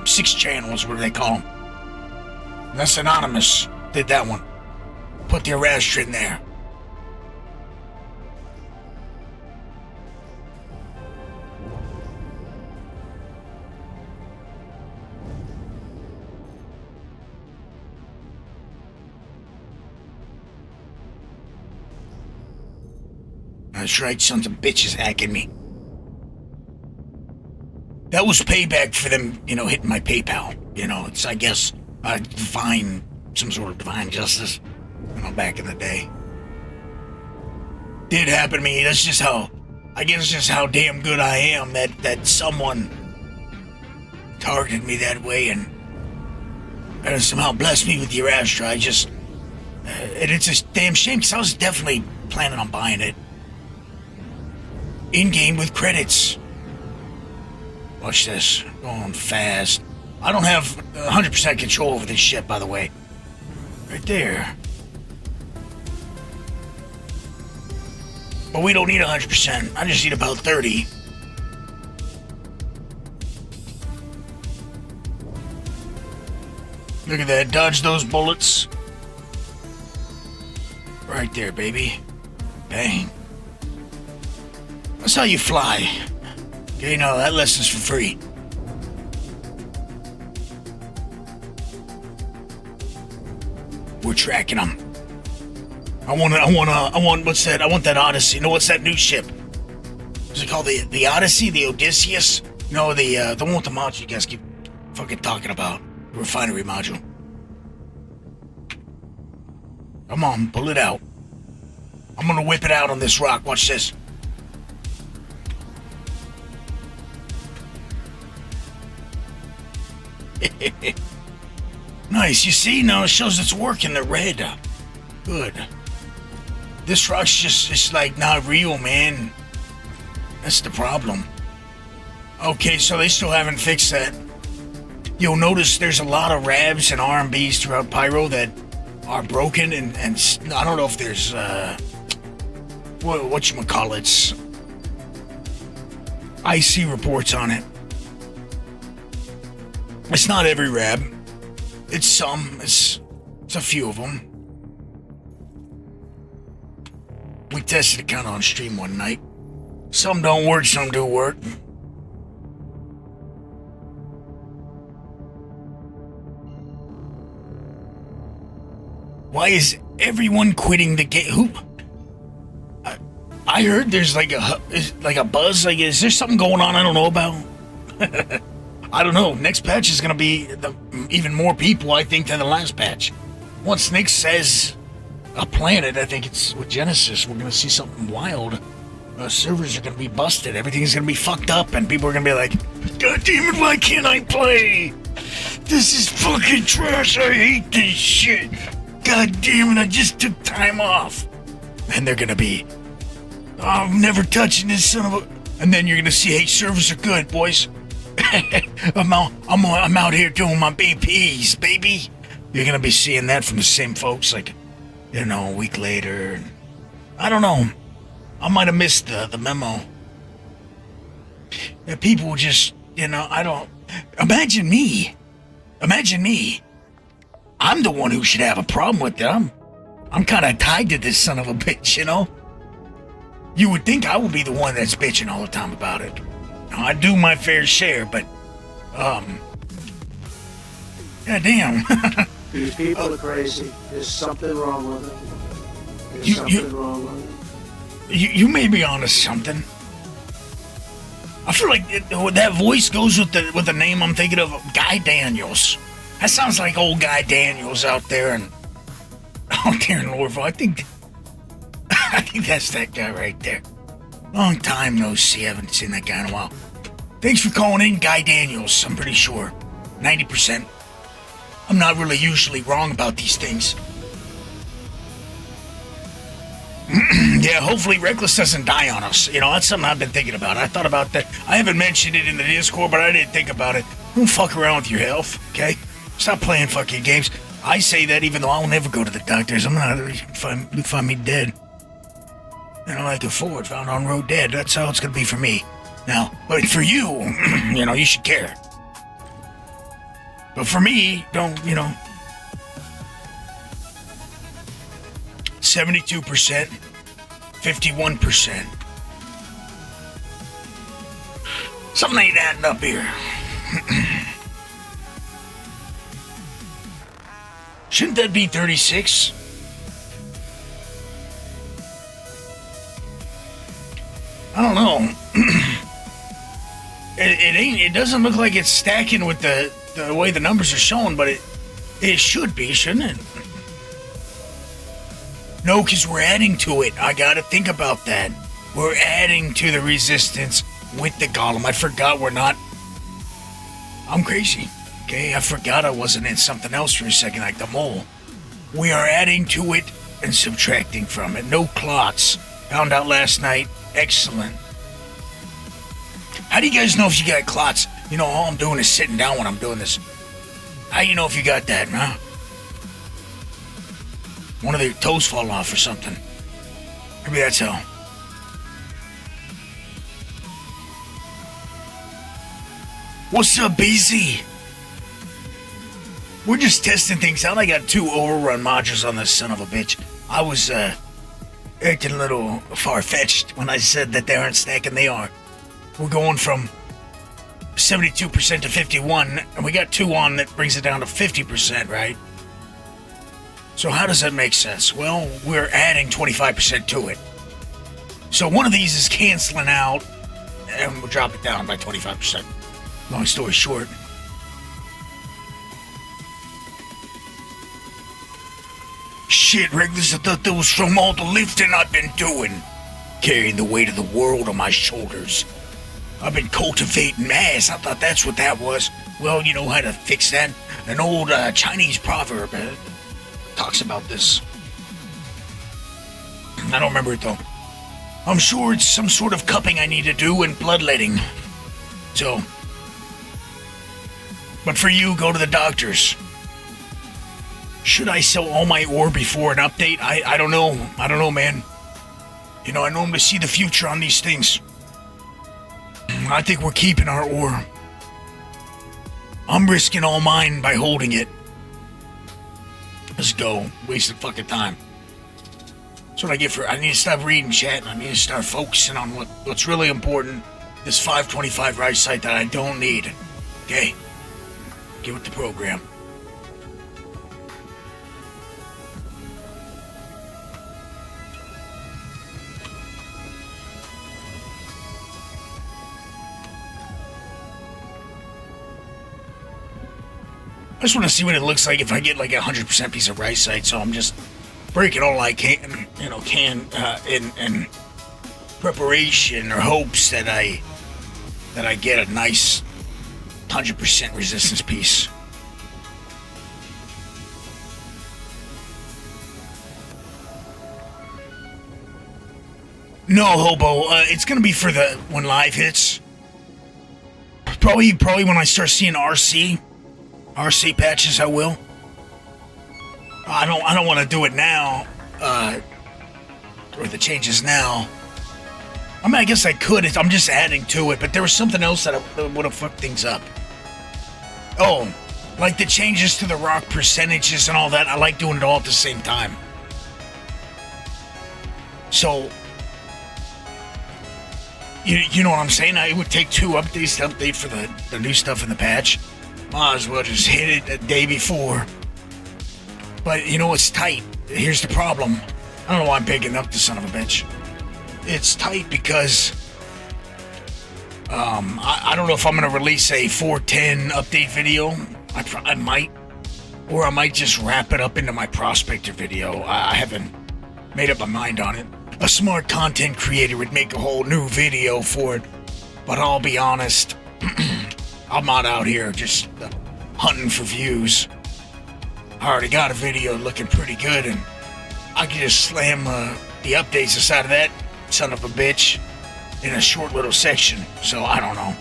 6 channels, what do they call them? That's Anonymous. Did that one. Put the Arastra in there. That's right, sons of bitches hacking me. That was payback for them, hitting my PayPal. It's, I guess, some sort of divine justice, back in the day. Did happen to me. That's just how, I guess just how damn good I am that someone targeted me that way and somehow blessed me with your Astra. And it's a damn shame because I was definitely planning on buying it. In-game with credits. Watch this. Going fast. I don't have 100% control over this ship, by the way. Right there. But we don't need 100%. I just need about 30. Look at that. Dodge those bullets. Right there, baby. Bang. That's how you fly. Okay, no, that lesson's for free. We're tracking them. I want, what's that? I want that Odyssey. What's that new ship? Is it called the Odyssey? The Odysseus? No, the one with the module you guys keep fucking talking about. The refinery module. Come on, pull it out. I'm gonna whip it out on this rock. Watch this. Nice, you see? Now it shows it's working. The red. Good. This rock's it's like not real, man. That's the problem. Okay, so they still haven't fixed that. You'll notice there's a lot of RABs and RMBs throughout Pyro that are broken, and I don't know if there's, whatchamacallits. IC reports on it. It's not every RAB. It's some. It's a few of them. We tested it kind of on stream one night. Some don't work, some do work. Why is everyone quitting the game? Who? I heard there's like a buzz. Like, is there something going on I don't know about? I don't know. Next patch is gonna be even more people, I think, than the last patch. Once Nick says a planet, I think it's with Genesis, we're gonna see something wild. Servers are gonna be busted. Everything's gonna be fucked up, and people are gonna be like, "God damn it, why can't I play? This is fucking trash. I hate this shit. God damn it, I just took time off." And they're gonna be, "Oh, I'm never touching this son of a..." And then you're gonna see, "Hey, servers are good, boys. I'm out here doing my BPs, baby." You're gonna be seeing that from the same folks, like, you know, a week later. I don't know. I might have missed the memo. Yeah, people just, you know, I don't... Imagine me. I'm the one who should have a problem with them. I'm kind of tied to this son of a bitch, you know? You would think I would be the one that's bitching all the time about it. Now, I do my fair share, but, goddamn. These people are crazy. There's something wrong with them. There's something wrong with them. You may be onto something. I feel like that voice goes with the name I'm thinking of, Guy Daniels. That sounds like old Guy Daniels out there in Louisville. I think that's that guy right there. Long time no see. I haven't seen that guy in a while. Thanks for calling in, Guy Daniels. I'm pretty sure 90%. I'm not really usually wrong about these things. Yeah, hopefully Reckless doesn't die on us. You know, that's something I've been thinking about. I thought about that. I haven't mentioned it in the Discord, but I didn't think about it. Don't fuck around with your health, okay? Stop playing fucking games. I say that even though I'll never go to the doctors. I'm not... You find me dead. And I like a Ford found on road dead. That's how it's gonna be for me. Now, but for you, you know, you should care. But for me, don't, you know... 72%, 51%. Something ain't adding up here. Shouldn't that be 36? I don't know. It doesn't look like it's stacking with the way the numbers are showing, but it should be, shouldn't it? No, because we're adding to it. I gotta think about that. We're adding to the resistance with the golem. I forgot we're not... I'm crazy. Okay, I forgot I wasn't in something else for a second, like the mole. We are adding to it and subtracting from it. No clots. Found out last night. Excellent. How do you guys know if you got clots? You know, all I'm doing is sitting down when I'm doing this. How do you know if you got that, huh? One of their toes fall off or something. Maybe that's how. What's up, BZ? We're just testing things out. I got 2 overrun modules on this son of a bitch. I was, acting a little far-fetched when I said that they aren't stacking. They are. We're going from 72% to 51, and we got 2 on that brings it down to 50%, right? So how does that make sense? Well, we're adding 25% to it. So one of these is canceling out, and we'll drop it down by 25%. Long story short. Shit, Regulus, I thought that was from all the lifting I've been doing. Carrying the weight of the world on my shoulders. I've been cultivating mass. I thought that's what that was. Well, you know how to fix that? An old Chinese proverb talks about this. I don't remember it though. I'm sure it's some sort of cupping I need to do and bloodletting. So. But for you, go to the doctors. Should I sell all my ore before an update? I don't know. I don't know, man. You know, I normally see the future on these things. I think we're keeping our ore. I'm risking all mine by holding it. Let's go. Wasting fucking time. That's what I get for... I need to stop reading chat and I need to start focusing on what's really important. This 525 rice site that I don't need. Okay? Get with the program. I just want to see what it looks like if I get like a 100% piece of rice site. So I'm just breaking all I can, in preparation or hopes that I get a nice 100% resistance piece. No, Hobo. It's gonna be for when live hits. Probably when I start seeing RC patches, I will. I don't want to do it now, or the changes now. I mean, I guess I could. I'm just adding to it, but there was something else that would have fucked things up. Oh, like the changes to the rock percentages and all that. I like doing it all at the same time. So, you know what I'm saying? It would take 2 updates to update for the new stuff in the patch. Might as well just hit it the day before. But, it's tight. Here's the problem. I don't know why I'm picking up the son of a bitch. It's tight because I don't know if I'm going to release a 410 update video. I might. Or I might just wrap it up into my Prospector video. I haven't made up my mind on it. A smart content creator would make a whole new video for it. But I'll be honest, I'm not out here just hunting for views. I already got a video looking pretty good, and I can just slam the updates aside of that son of a bitch in a short little section. So I don't know.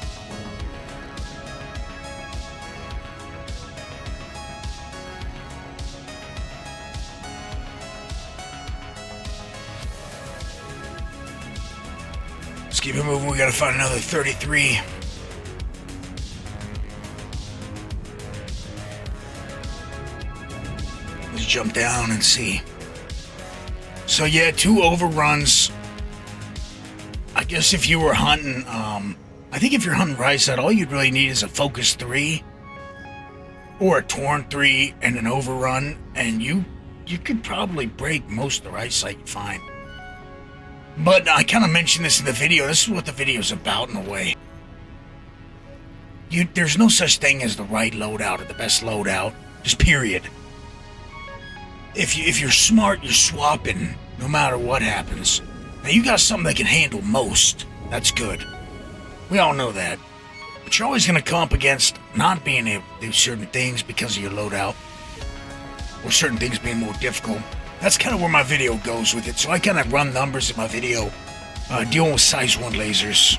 Let's keep it moving. We gotta find another 33. Let's jump down and see. So yeah, 2 overruns. I guess if you were hunting, I think if you're hunting rice, all you'd really need is a Focus 3 or a Torn 3 and an overrun, and you could probably break most of the rice site you find. But I kind of mentioned this in the video. This is what the video's about in a way. There's no such thing as the right loadout or the best loadout. Just period. If you're smart, you're swapping no matter what happens. Now you got something that can handle most. That's good. We all know that. But you're always going to come up against not being able to do certain things because of your loadout. Or certain things being more difficult. That's kind of where my video goes with it. So I kind of run numbers in my video dealing with size 1 lasers.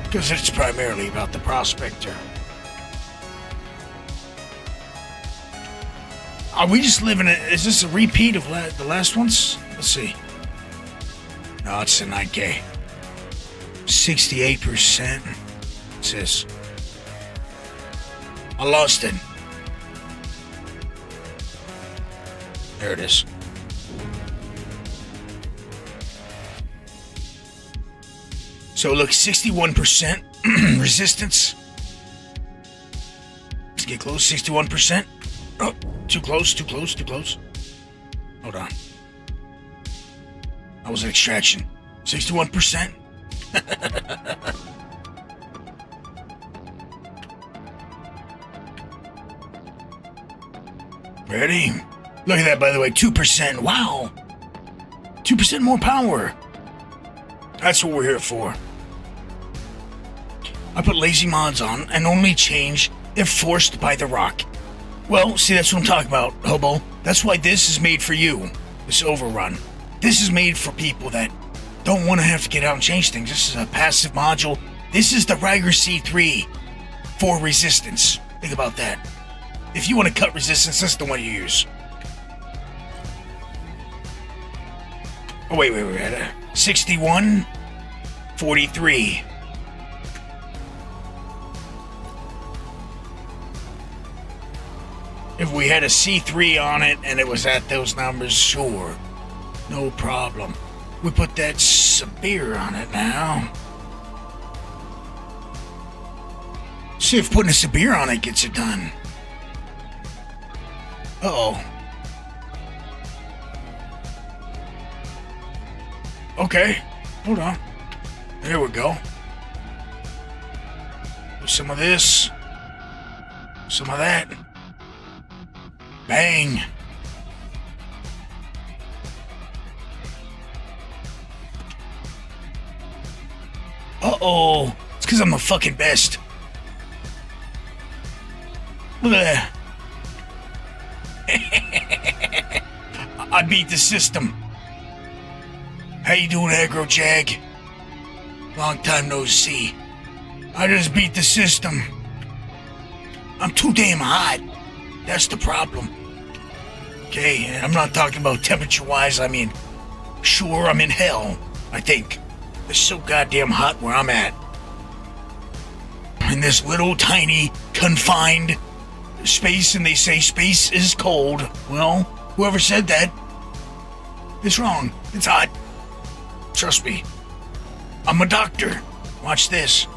Because it's primarily about the Prospector. Are we just living it? Is this a repeat of the last ones? Let's see. No, it's a 9K. 68%. What's this? I lost it. There it is. So look, 61% resistance. Let's get close. 61%. Oh, too close, too close, too close. Hold on. That was an extraction. 61%. Ready? Look at that, by the way. 2%. Wow. 2% more power. That's what we're here for. I put lazy mods on and only change if forced by the rock. Well, see, that's what I'm talking about, Hobo. That's why this is made for you. This overrun. This is made for people that don't want to have to get out and change things. This is a passive module. This is the Riger C3 for resistance. Think about that. If you want to cut resistance, that's the one you use. Oh, wait. 61, 43. If we had a C3 on it and it was at those numbers, sure. No problem. We put that Sabir on it now. See if putting a Sabir on it gets it done. Uh-oh. Okay, hold on. There we go. Do some of this. Some of that. Bang. Uh-oh. It's because I'm the fucking best. Look at that. I beat the system. How you doing, Aggro Jag? Long time no see. I just beat the system. I'm too damn hot. That's the problem. Okay, and I'm not talking about temperature-wise. I mean, sure, I'm in hell, I think. It's so goddamn hot where I'm at. In this little, tiny, confined space, and they say space is cold. Well, whoever said that is wrong. It's hot. Trust me. I'm a doctor. Watch this.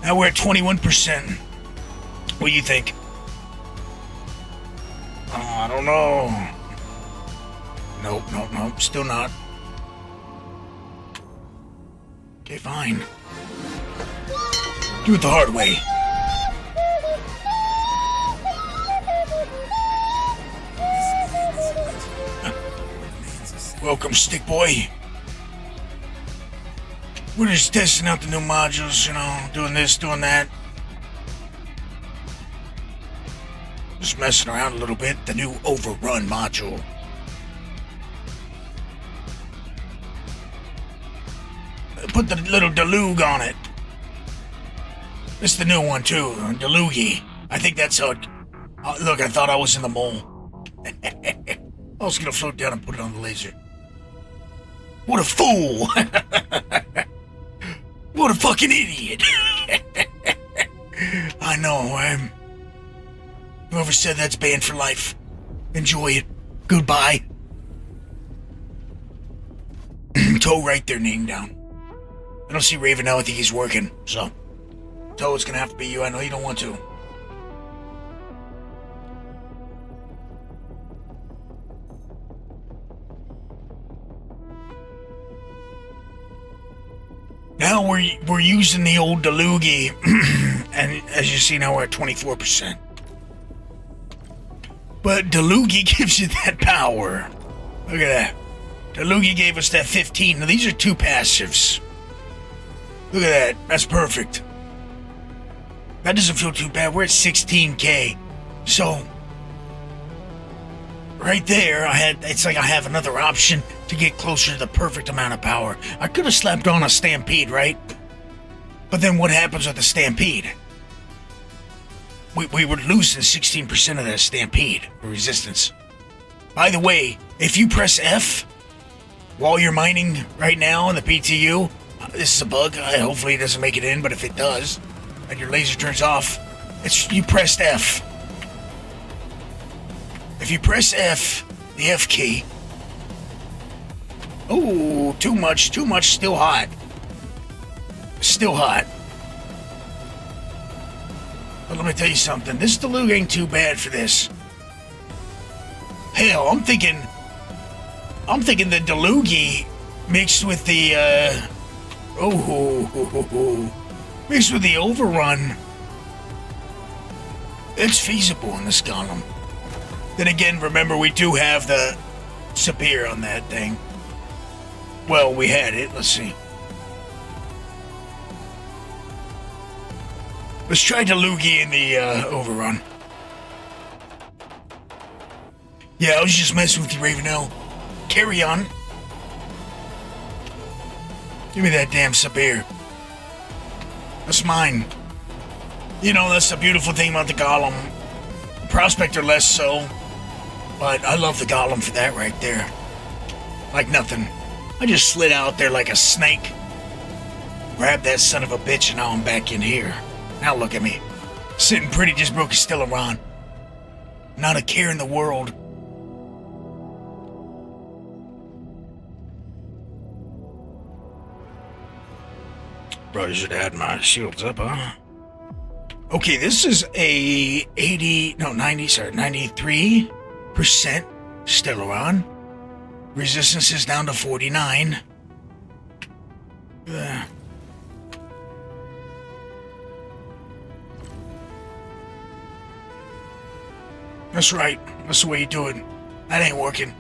Now we're at 21%. What do you think? I don't know. Nope. Still not. Okay, fine. Do it the hard way. Welcome, Stick Boy. We're just testing out the new modules, doing this, doing that. Just messing around a little bit. The new Overrun module. Put the little Deluge on it. This is the new one, too. Deluge. I think that's how it... look, I thought I was in the mole. I was gonna float down and put it on the laser. What a fool! What a fucking idiot! I know, whoever said that's banned for life. Enjoy it. Goodbye. Toe, write their name down. I don't see Raven now. I think he's working, so... Toe, it's gonna have to be you. I know you don't want to. Now we're using the old Deluge, and as you see now we're at 24%. But Deluge gives you that power. Look at that. Deluge gave us that 15. Now these are two passives. Look at that. That's perfect. That doesn't feel too bad. We're at 16k. So right there, it's like I have another option to get closer to the perfect amount of power. I could have slapped on a Stampede, right? But then what happens with the Stampede? We were losing 16% of that Stampede resistance. By the way, if you press F while you're mining right now in the PTU, this is a bug. Hopefully it doesn't make it in, but if it does, and your laser turns off, you pressed F. If you press F, the F key. Oh, too much, still hot. Still hot. But let me tell you something, this Deluge ain't too bad for this. Hell, I'm thinking the Deluge mixed with the, mixed with the Overrun. It's feasible in this column. Then again, remember we do have the Sapir on that thing. Well, we had it. Let's see. Let's try Deluge in the Overrun. Yeah, I was just messing with you, Ravenel. Carry on. Give me that damn Sapir. That's mine. That's the beautiful thing about the Golem. Prospector less so. But I love the Golem for that right there. Like nothing. I just slid out there like a snake. Grabbed that son of a bitch and now I'm back in here. Now look at me. Sitting pretty, just broke a Stellaron. Not a care in the world. Probably should add my shields up, huh? Okay, this is a 93% Stellaron. Resistance is down to 49. That's right. That's the way you do it. That ain't working.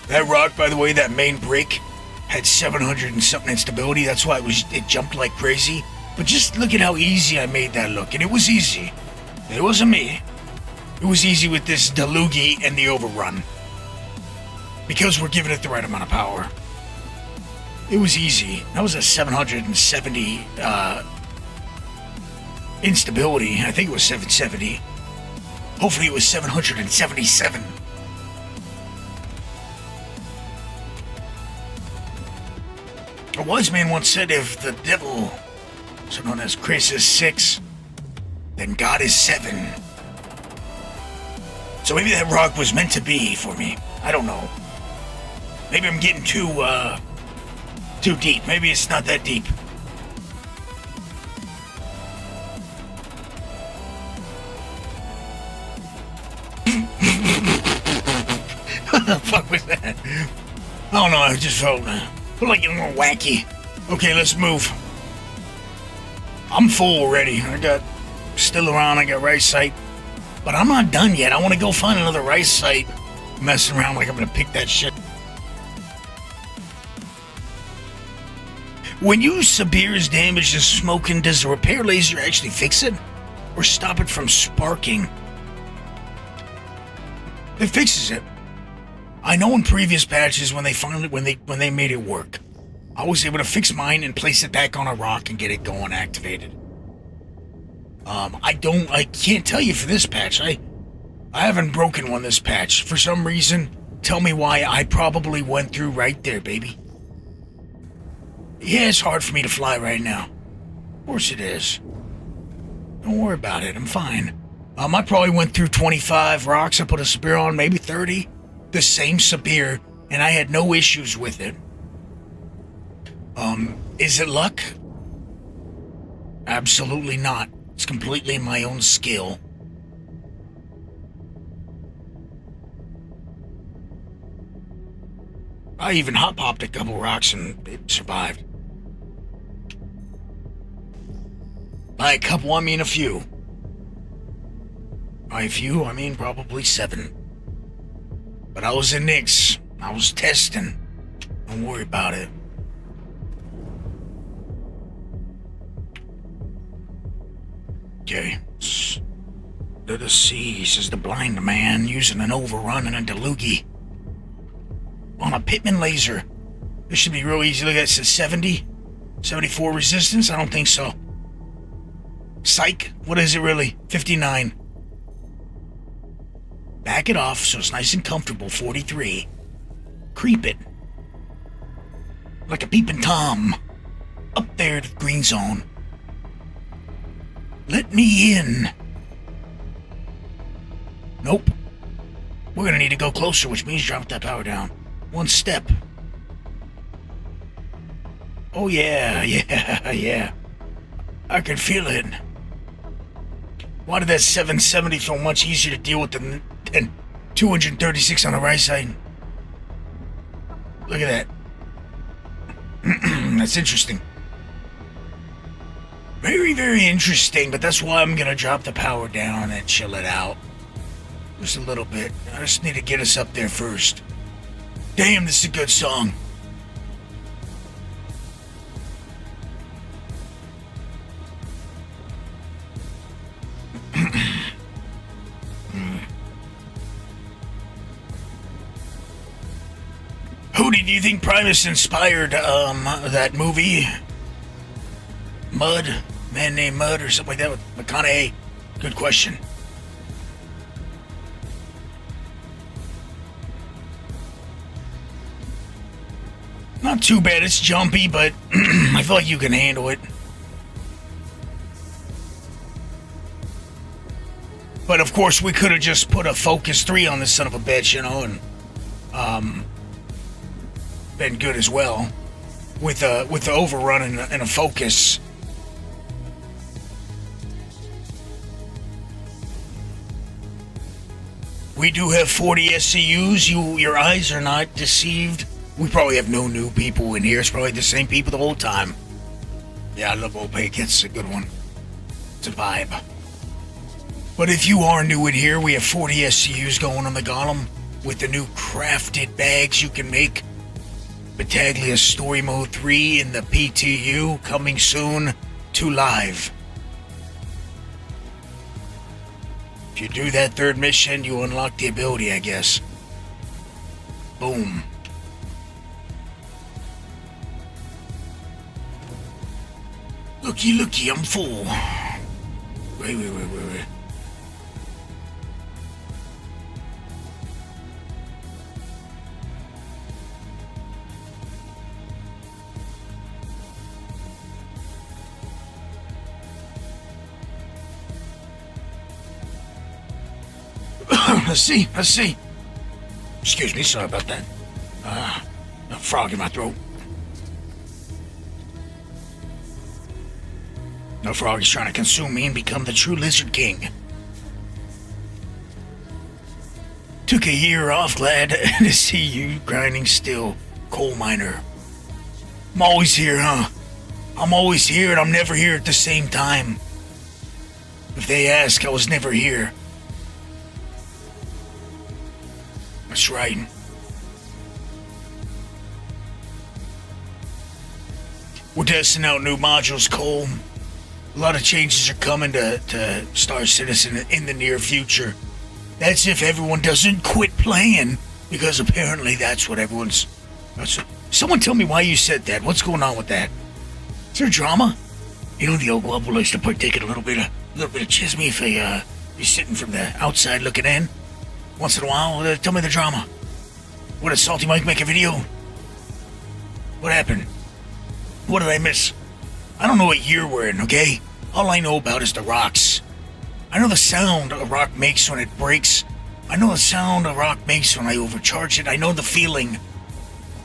That rock, by the way, that main break had 700 and something instability. That's why it jumped like crazy. But just look at how easy I made that look. And it was easy. It wasn't me. It was easy with this Delugi and the overrun. Because we're giving it the right amount of power. It was easy. That was a 770 instability. I think it was 770. Hopefully it was 777. A wise man once said, if the devil, so known as Chris, is 6, then God is 7. So maybe that rock was meant to be for me. I don't know. Maybe I'm getting too deep. Maybe it's not that deep. What the fuck was that? I don't know, I just felt like a little wacky. Okay, let's move. I'm full already. I got still around, I got right sight. But I'm not done yet. I want to go find another right sight. Messing around like I'm gonna pick that shit. When you Sabir's damage is smoking, does the repair laser actually fix it? Or stop it from sparking? It fixes it. I know in previous patches when they made it work, I was able to fix mine and place it back on a rock and get it going activated. I can't tell you for this patch. I haven't broken one this patch. For some reason, tell me why. I probably went through right there, baby. Yeah, it's hard for me to fly right now. Of course it is. Don't worry about it, I'm fine. I probably went through 25 rocks. I put a spear on, maybe 30. The same spear, and I had no issues with it. Is it luck? Absolutely not. It's completely my own skill. I even hot-popped a couple rocks and it survived. By a couple, I mean a few. By a few, I mean probably 7. But I was in Nyx. I was testing. Don't worry about it. Okay. Let us see, says the blind man using an overrun and a Delugi. On a Pitman laser. This should be real easy. Look at it, says 70? 74 resistance? I don't think so. Psych? What is it really? 59. Back it off so it's nice and comfortable. 43. Creep it. Like a peeping Tom. Up there to the green zone. Let me in. Nope. We're gonna need to go closer, which means drop that power down. 1 step. Oh yeah. I can feel it. Why did that 770 feel much easier to deal with than 236 on the right side? Look at that. That's interesting. Very, very interesting, but that's why I'm gonna drop the power down and chill it out. Just a little bit. I just need to get us up there first. Damn, this is a good song. Hootie, do you think Primus inspired that movie? Mud? Man Named Mud or something like that with McConaughey? Good question. Not too bad, it's jumpy, but I feel like you can handle it. But of course, we could have just put a Focus 3 on this son of a bitch, you know, and been good as well. With the overrun and a Focus. We do have 40 SCUs. Your eyes are not deceived. We probably have no new people in here. It's probably the same people the whole time. Yeah, I love Opaque. It's a good one. It's a vibe. But if you are new in here, we have 40 SCUs going on the Golem with the new crafted bags you can make. Battaglia Story Mode 3 in the PTU coming soon to live. If you do that third mission, you unlock the ability, I guess. Boom. Looky, looky, I'm full. Wait. Let's see. Excuse me, sorry about that. A frog in my throat. No frog is trying to consume me and become the true Lizard King. Took a year off, glad to see you grinding still, coal miner. I'm always here, huh? I'm always here and I'm never here at the same time. If they ask, I was never here. That's right. We're testing out new modules, Cole. A lot of changes are coming to Star Citizen in the near future. That's if everyone doesn't quit playing, because apparently that's what everyone's... Someone tell me why you said that. What's going on with that? Is there drama? You know the Elguapoe likes to partake in a little bit of chisme if he's sitting from the outside looking in. Once in a while, tell me the drama. What, did Salty Mike make a video? What happened? What did I miss? I don't know what year we're in, okay? All I know about is the rocks. I know the sound a rock makes when it breaks. I know the sound a rock makes when I overcharge it. I know the feeling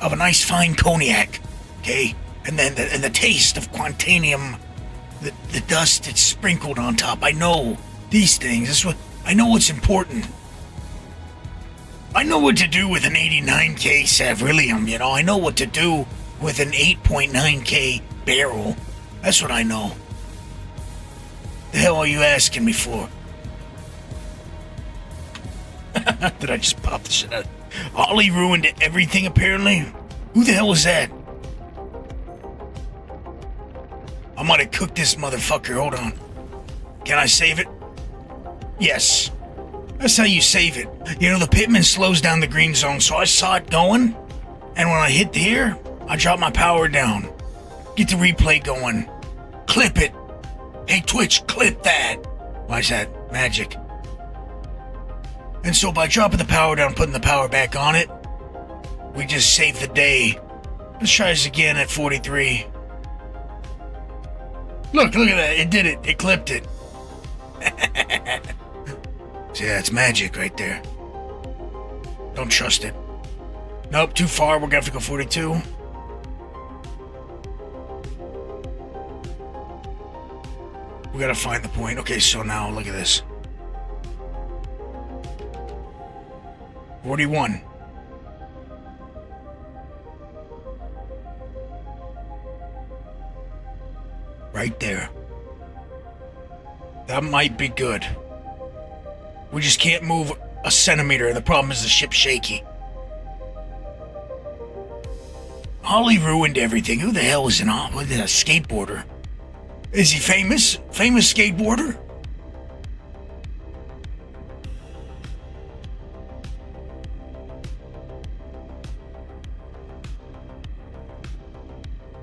of a nice fine cognac, okay? And then the taste of Quantanium, the dust that's sprinkled on top. I know these things. I know what's important. I know what to do with an 89K Savrilium, you know. I know what to do with an 8.9K barrel. That's what I know. The hell are you asking me for? Did I just pop the shit out? Ollie ruined everything, apparently? Who the hell was that? I might have cooked this motherfucker. Hold on. Can I save it? Yes. That's how you save it. You know, the pitman slows down the green zone, so I saw it going, and when I hit here, I drop my power down. Get the replay going. Clip it. Hey, Twitch, clip that. Why is that? Magic. And so by dropping the power down, putting the power back on it, we just saved the day. Let's try this again at 43. Look at that. It did it. It clipped it. See, that's magic right there. Don't trust it. Nope, too far. We're gonna have to go 42. We gotta find the point. Okay, so now look at this. 41. Right there. That might be good. We just can't move a centimeter. The problem is the ship's shaky. Ollie ruined everything. Who the hell is a skateboarder? Is he famous? Famous skateboarder?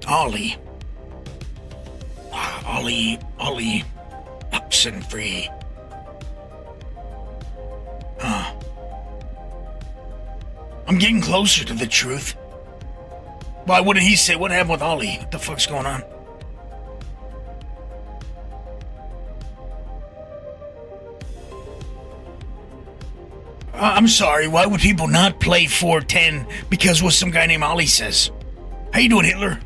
Ollie. Ollie. Oxenfree. Huh. I'm getting closer to the truth. Why wouldn't he say, what happened with Ollie? What the fuck's going on? I'm sorry, why would people not play 410 because what some guy named Ollie says? How you doing, Hitler?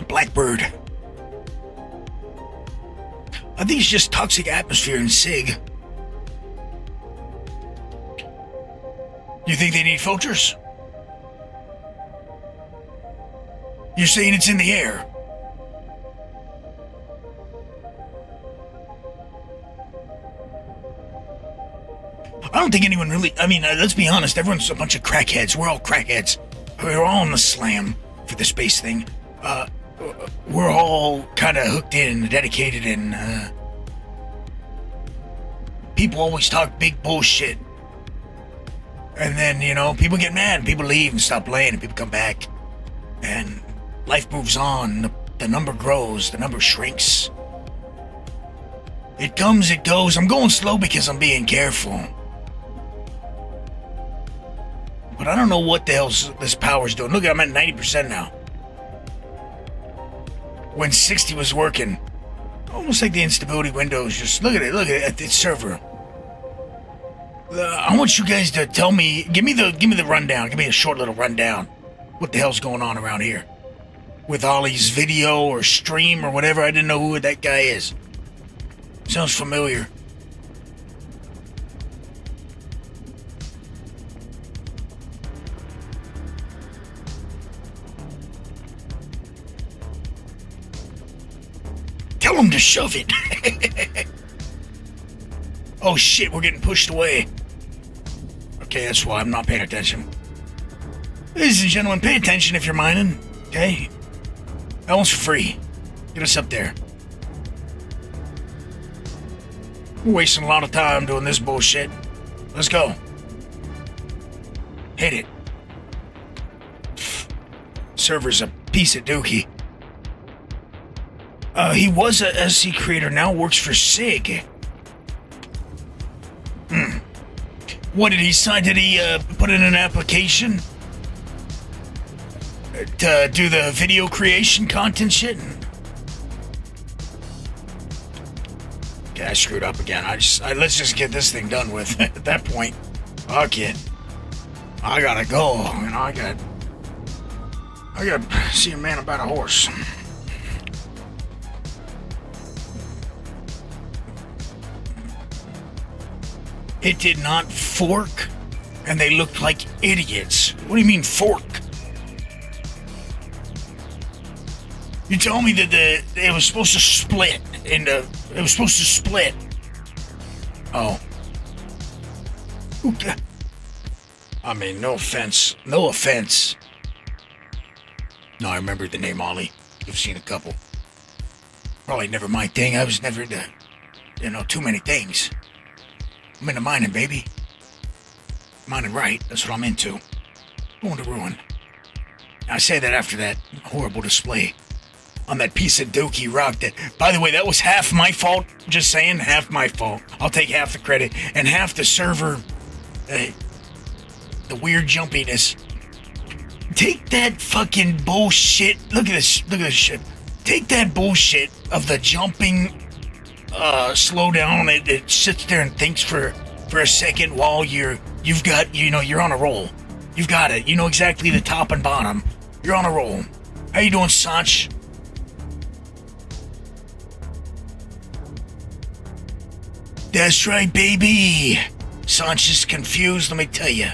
Blackbird. I think it's just toxic atmosphere in SIG. You think they need filters? You're saying it's in the air. I don't think anyone really... I mean, let's be honest. Everyone's a bunch of crackheads. We're all crackheads. We're all on the slam for the space thing. We're all kind of hooked in, dedicated, and people always talk big bullshit. And then, you know, people get mad. People leave and stop playing, and people come back. And life moves on. The number grows. The number shrinks. It comes, it goes. I'm going slow because I'm being careful. But I don't know what the hell this power's doing. Look, I'm at 90% now. When 60 was working. Almost like the instability windows. Just look at it at the server. I want you guys to tell me, give me the rundown. Give me a short little rundown. What the hell's going on around here? With Ollie's video or stream or whatever. I didn't know who that guy is. Sounds familiar. Tell him to shove it. Oh shit, we're getting pushed away. Okay, that's why I'm not paying attention. Ladies and gentlemen, pay attention if you're mining, okay? That one's for free. Get us up there. We're wasting a lot of time doing this bullshit. Let's go. Hit it. Server's a piece of dookie. He was a SC creator, now works for SIG. What did he sign? Did he put in an application to do the video creation content shit? Okay, I screwed up again. Let's just get this thing done with. At that point, fuck it. I gotta go. You know, I gotta see a man about a horse. It did not fork, and they looked like idiots. What do you mean fork? You told me that it was supposed to split into. It was supposed to split. Oh. Okay. I mean, no offense. No offense. No, I remember the name Ollie. You've seen a couple. Probably never my thing. I was never into, too many things. I'm into mining, baby. Mining right. That's what I'm into. Going to ruin. I say that after that horrible display on that piece of dookie rock that, by the way, that was half my fault. Just saying, half my fault. I'll take half the credit and half the server, the weird jumpiness. Take that fucking bullshit. Look at this shit. Take that bullshit of the jumping, slow down. It sits there and thinks for a second while you're on a roll. You've got it. You know exactly the top and bottom. You're on a roll. How you doing, Sanch? That's right, baby. Sanch is confused, let me tell you.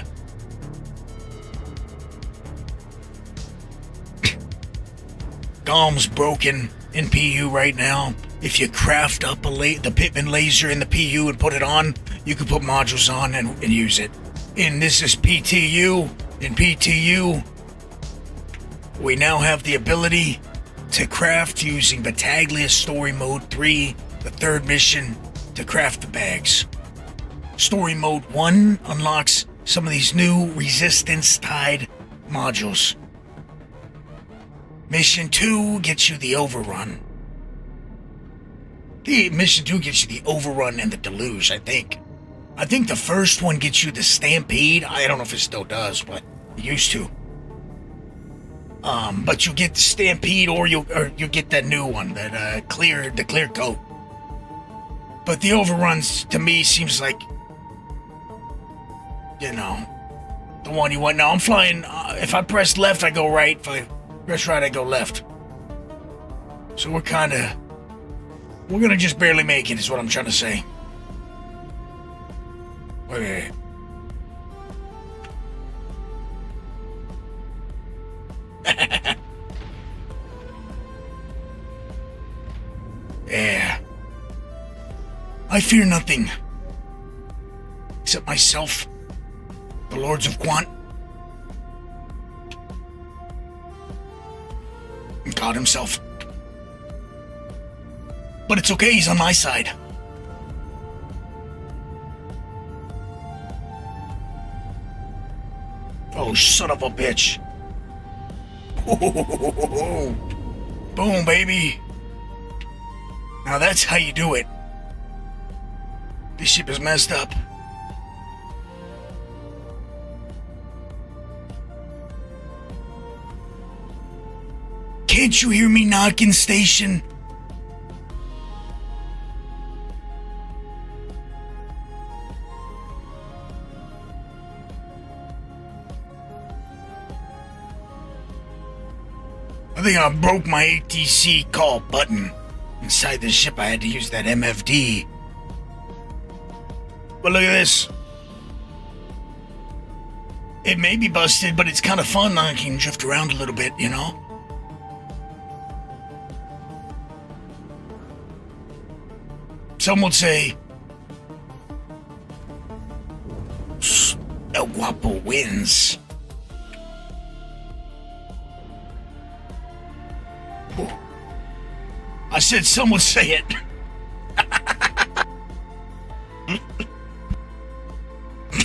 Gom's broken in PU right now. If you craft up the Pittman laser in the PU and put it on, you can put modules on and use it. And this is PTU. In PTU, we now have the ability to craft using Battaglia Story Mode 3, the third mission, to craft the bags. Story Mode 1 unlocks some of these new resistance-tied modules. Mission 2 gets you the overrun. Mission 2 gets you the overrun and the deluge, I think. I think the first one gets you the stampede. I don't know if it still does, but it used to. But you get the stampede, or you get that new one, the clear coat. But the overruns to me seems like, the one you want. Now I'm flying. If I press left, I go right. If I press right, I go left. So we're gonna just barely make it, is what I'm trying to say. Okay. I fear nothing. Except myself, the Lords of Quant, and God himself. But it's okay, he's on my side. Oh, son of a bitch. Boom, baby. Now that's how you do it. This ship is messed up. Can't you hear me knocking, station? I think I broke my ATC call button. Inside the ship, I had to use that MFD. But look at this. It may be busted, but it's kind of fun. I can drift around a little bit, you know? Some would say, Elguapoe wins. I said some would say it.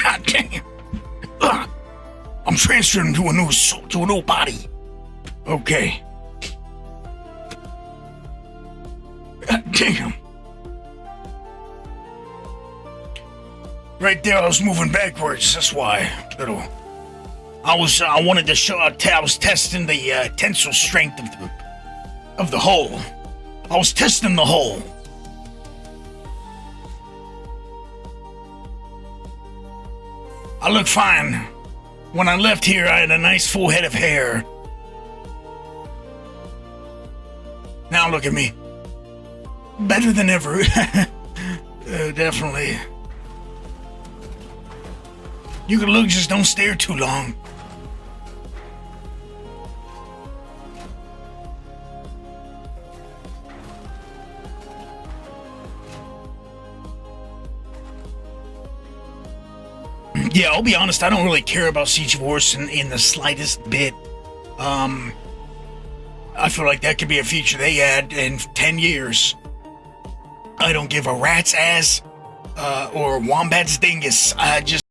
God damn. I'm transferring to a new soul, to a new body. Okay. God damn. Right there, I was moving backwards. That's why. I wanted to show. I was testing the tensile strength of the hull. I was testing the hull. I look fine. When I left here, I had a nice full head of hair. Now look at me. Better than ever. Definitely. You can look, just don't stare too long. Yeah, I'll be honest, I don't really care about Siege of Wars in the slightest bit. I feel like that could be a feature they add in 10 years. I don't give a rat's ass or wombat's dingus. I just...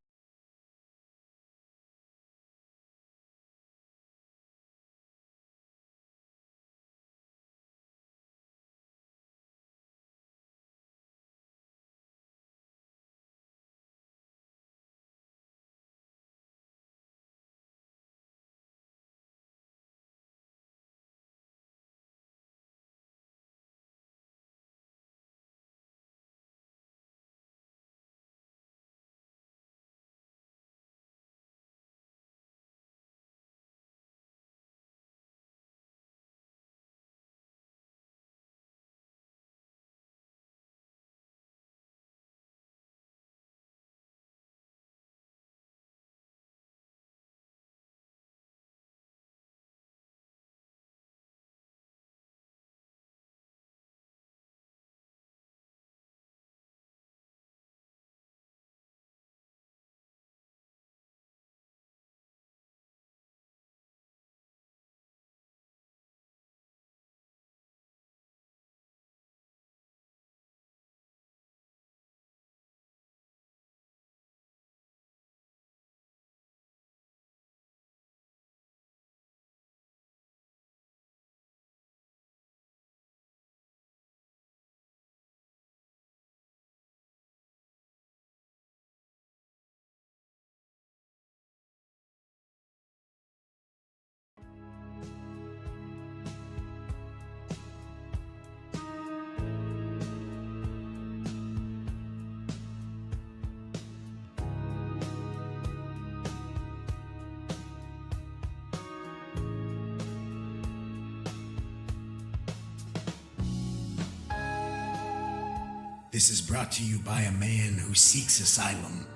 This is brought to you by a man who seeks asylum.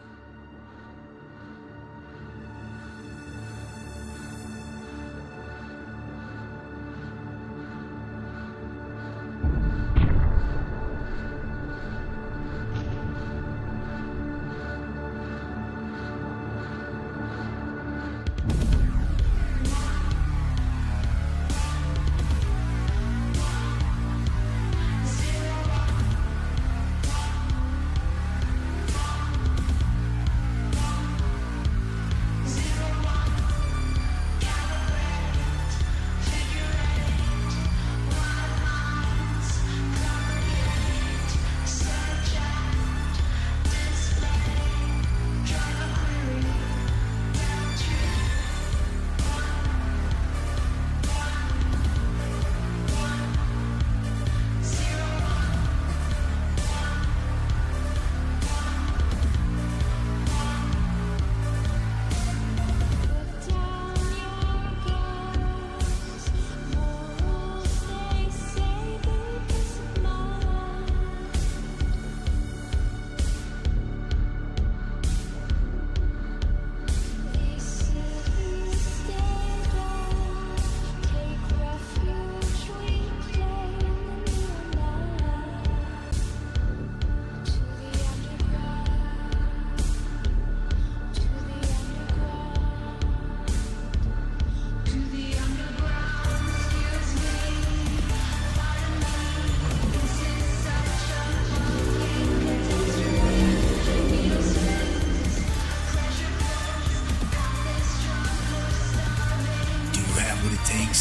what it takes.